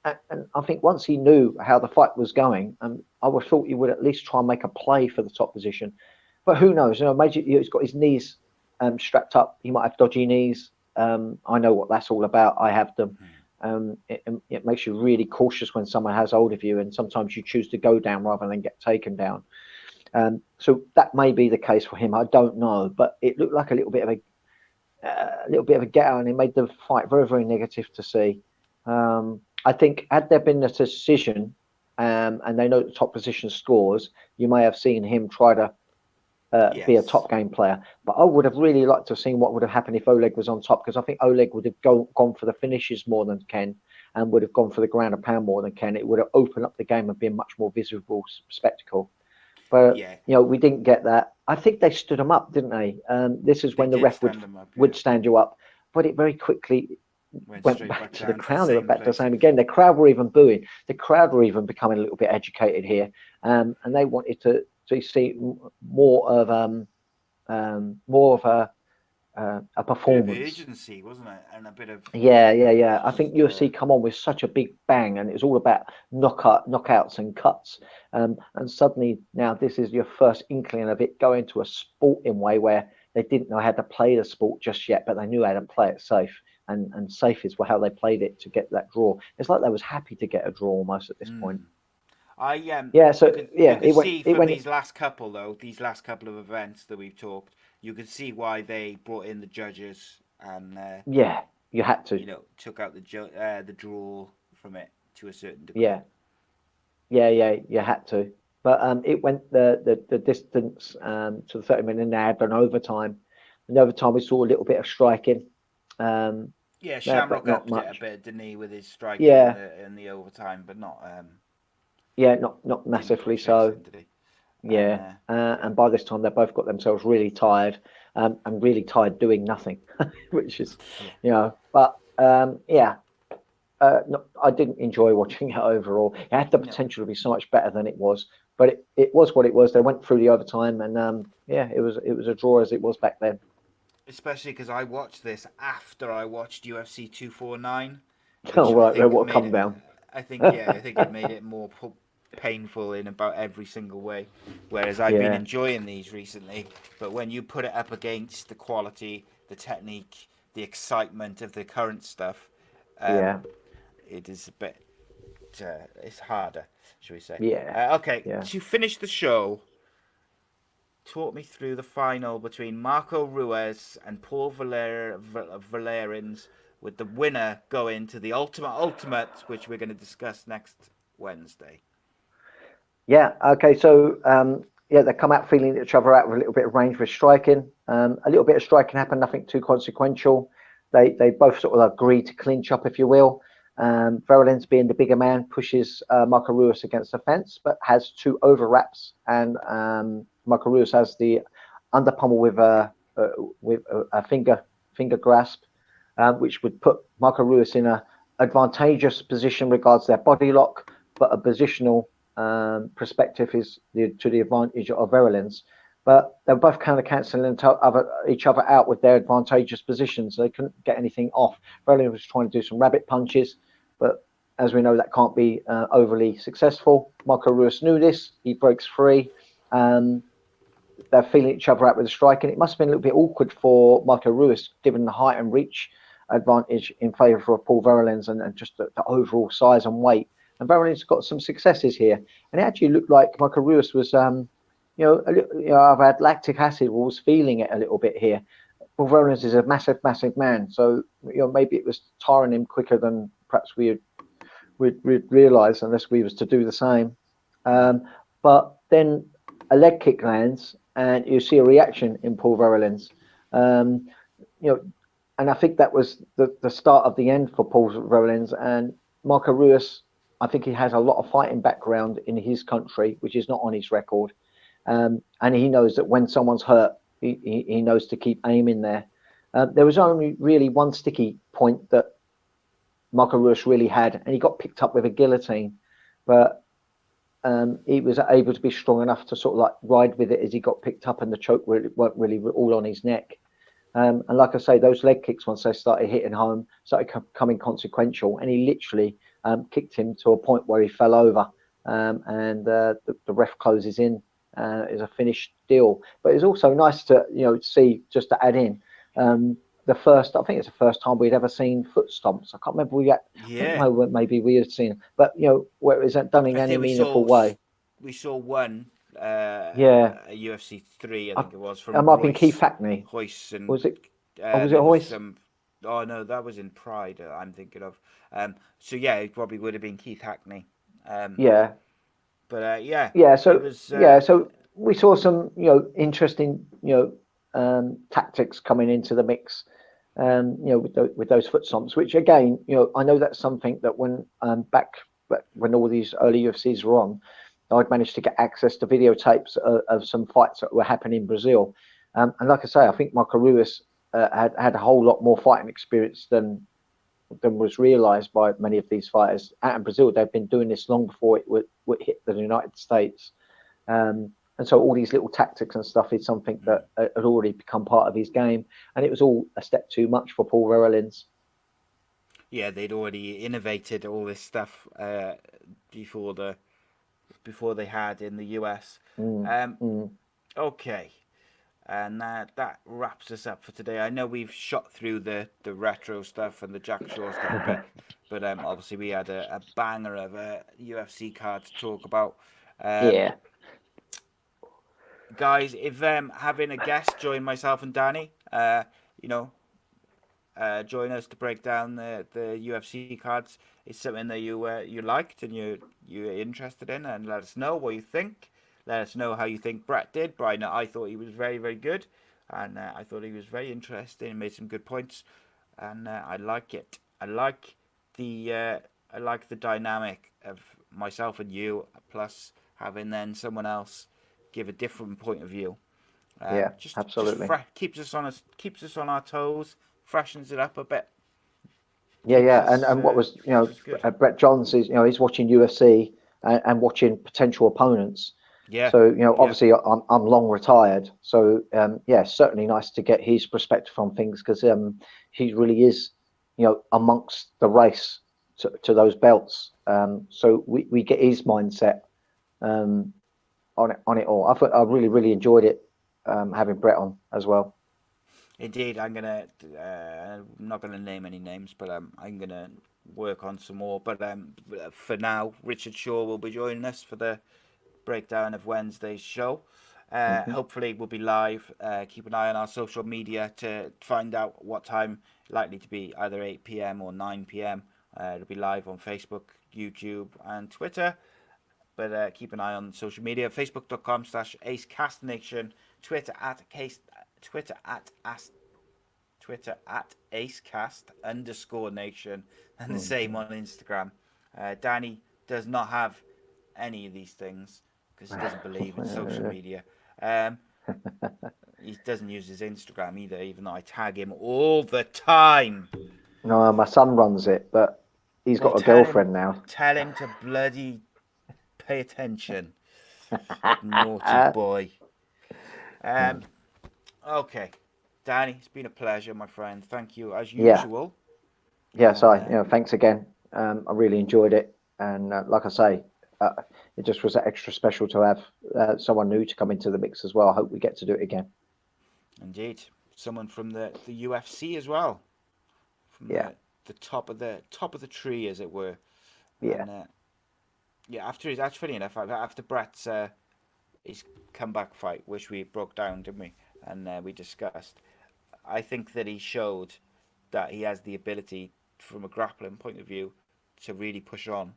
I think once he knew how the fight was going, I would have thought he would at least try and make a play for the top position. But who knows? Maybe he's got his knees strapped up. He might have dodgy knees. I know what that's all about. I have them. It makes you really cautious when someone has hold of you, and sometimes you choose to go down rather than get taken down. So that may be the case for him. I don't know, but it looked like a little bit of a get out, and it made the fight very, very negative to see. I think had there been a decision, and they know the top position scores, you may have seen him try to be a yes, top game player. But I would have really liked to have seen what would have happened if Oleg was on top, because I think Oleg would have gone for the finishes more than Ken, and would have gone for the ground and pound more than Ken. It would have opened up the game and been much more visible spectacle. But yeah, we didn't get that. I think they stood him up, didn't they? This is they when the did ref stand him up. Yeah. would stand you up, but it very quickly Went went straight back back to the down to the crowd. They went same back to the place. same again. The crowd were even booing. The crowd were even becoming a little bit educated here, and they wanted to see more of a Bit of performance. urgency, wasn't it? And a bit of Yeah. I think just UFC come on with such a big bang, and it was all about knockouts and cuts. And suddenly now this is your first inkling of it going to a sporting way where they didn't know how to play the sport just yet, but they knew how to play it safe. And safe is how they played it to get that draw. It's like they was happy to get a draw almost at this point. I Yeah. you So could you yeah, could it went. see It from went. these last couple of events that we've talked, you could see why they brought in the judges and Yeah. You had to. took out the draw from it to a certain degree. Yeah. Yeah. You had to. But it went the distance to the 30 minute, and they had an overtime. In overtime, we saw a little bit of striking, um, Yeah, but Shamrock not upped it a much. bit, didn't he, with his striking Yeah, in the overtime, but not yeah, not didn't go massively so. chasing, did he? And Yeah, and by this time they both got themselves really tired, and really tired doing nothing, which is, yeah, But yeah, no, I didn't enjoy watching it overall. It had the no, potential to be so much better than it was, but it was what it was. They went through the overtime, and yeah, it was a draw as it was back then. especially because I watched this after I watched UFC 249, Oh which I right, well, think what a made come it. down. I think it made it more painful in about every single way. Whereas I've been Yeah, enjoying these recently, but when you put it up against the quality, the technique, the excitement of the current stuff, um, yeah, it is a bit. It's harder, shall we say? yeah, Okay, yeah. to finish the show, talk me through the final between Marco Ruiz and Paul Valerins, with the winner going to the ultimate, which we're going to discuss next Wednesday. Yeah. Okay. So yeah, they come out feeling each other out with a little bit of range with striking. A little bit of striking happened, nothing too consequential. They both sort of agree to clinch up, if you will. Verolins, being the bigger man, pushes Marco Ruiz against the fence, but has two overwraps, and Marco Ruiz has the under pummel with a finger grasp, which would put Marco Ruiz in a advantageous position regards their body lock, but a positional perspective is to the advantage of Verolin's. But they're both kind of cancelling each other out with their advantageous positions. They couldn't get anything off. Verolin was trying to do some rabbit punches, but as we know, that can't be overly successful. Marco Ruiz knew this. He breaks free. They're feeling each other out with the striking. It must have been a little bit awkward for Marco Ruiz, given the height and reach advantage in favour of Paul Verolin's and just the overall size and weight. And Verolin's got some successes here. And it actually looked like Marco Ruiz was, I've had lactic acid, was feeling it a little bit here. Paul Verolin's is a massive, massive man. So, maybe it was tiring him quicker than perhaps we'd realise unless we was to do the same. But then a leg kick lands and you see a reaction in Paul Verolin's. And I think that was the start of the end for Paul Verolin's. And Marco Ruiz, I think he has a lot of fighting background in his country, which is not on his record. And he knows that when someone's hurt, he knows to keep aiming there. There was only really one sticky point that Marco Ruiz really had, and he got picked up with a guillotine. But he was able to be strong enough to sort of like ride with it as he got picked up, and the choke weren't really all on his neck. And like I say, those leg kicks, once they started hitting home, started becoming consequential, and he literally kicked him to a point where he fell over, and the ref closes in as a finished deal. But it's also nice to see, just to add in, I think it's the first time we'd ever seen foot stomps. I can't remember maybe we had seen, but where it was done in any meaningful way. We saw one. A UFC 3, I think it was from. It might have been Keith Hackney. Royce and was it? Was it Royce? Oh no, that was in Pride. I'm thinking of. So yeah, it probably would have been Keith Hackney. But yeah. So it was, so we saw some interesting tactics coming into the mix. With those foot stomps, which again, I know that's something that when when all these early UFCs were on, I'd managed to get access to videotapes of some fights that were happening in Brazil. And like I say, I think Marco Ruiz had a whole lot more fighting experience than was realised by many of these fighters. Out in Brazil, they've been doing this long before it would hit the United States. And so all these little tactics and stuff is something that had already become part of his game. And it was all a step too much for Paul Verolin's. Yeah, they'd already innovated all this stuff before they had in the US. Okay. And that wraps us up for today. I know we've shot through the retro stuff and the Jack Shaw stuff a bit. But obviously we had a banger of a UFC card to talk about. Guys, if having a guest join myself and Danny, join us to break down the UFC cards is something that you liked and you're interested in, and let us know what you think. Let us know how you think Brett did. But I thought he was very, very good, and I thought he was very interesting and made some good points, and I like it. I like the dynamic of myself and you, plus having then someone else give a different point of view. Absolutely. Keeps us on our toes, freshens it up a bit. And what was Brett Johns is he's watching UFC and watching potential opponents. Yeah. So obviously I'm long retired, so certainly nice to get his perspective on things, because he really is amongst the race to those belts. So we get his mindset on it all. I really, really enjoyed it, having Brett on as well. Indeed, I'm not gonna name any names, but I'm gonna work on some more. But for now, Richard Shaw will be joining us for the breakdown of Wednesday's show. Hopefully we'll be live. Keep an eye on our social media to find out what time. Likely to be either 8 p.m. or 9 p.m. It'll be live on Facebook, YouTube, and Twitter. But keep an eye on social media: facebook.com/AceCastNation, Twitter at AceCast_nation, and the same on Instagram. Danny does not have any of these things because he doesn't believe in social media. He doesn't use his Instagram either, even though I tag him all the time. No, my son runs it, but he's got a girlfriend now. Tell him to bloody Pay attention. Naughty boy. Okay. Danny, it's been a pleasure, my friend. Thank you, as usual. Yeah, so thanks again. I really enjoyed it. And like I say, it just was extra special to have someone new to come into the mix as well. I hope we get to do it again. Indeed. Someone from the UFC as well. From the top of the tree, as it were. Yeah. And, that's funny enough. After Brett's his comeback fight, which we broke down, didn't we? And we discussed. I think that he showed that he has the ability, from a grappling point of view, to really push on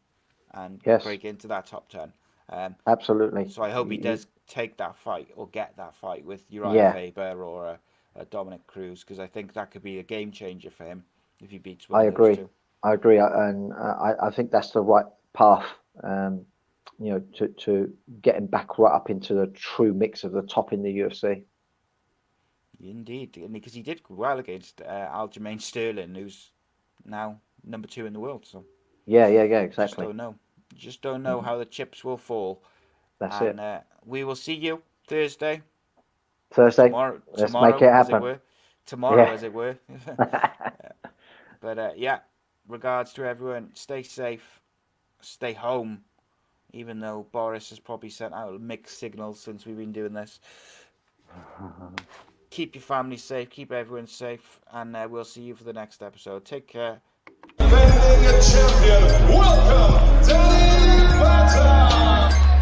and break into that top 10. Absolutely. So I hope he does take that fight or get that fight with Uriah Faber or Dominic Cruz, because I think that could be a game changer for him if he beats one of those two. I agree, and I think that's the right path. To get him back right up into the true mix of the top in the UFC. Indeed, because he did well against Aljamain Sterling, who's now number 2 in the world. So exactly. Just don't know how the chips will fall. That's it. We will see you Thursday. Tomorrow. Let's make it happen. Tomorrow, as it were. But regards to everyone. Stay safe. Stay home. Even though Boris has probably sent out mixed signals since we've been doing this. Keep your family safe. Keep everyone safe. And we'll see you for the next episode. Take care. Defending champion, welcome, Danny Batten!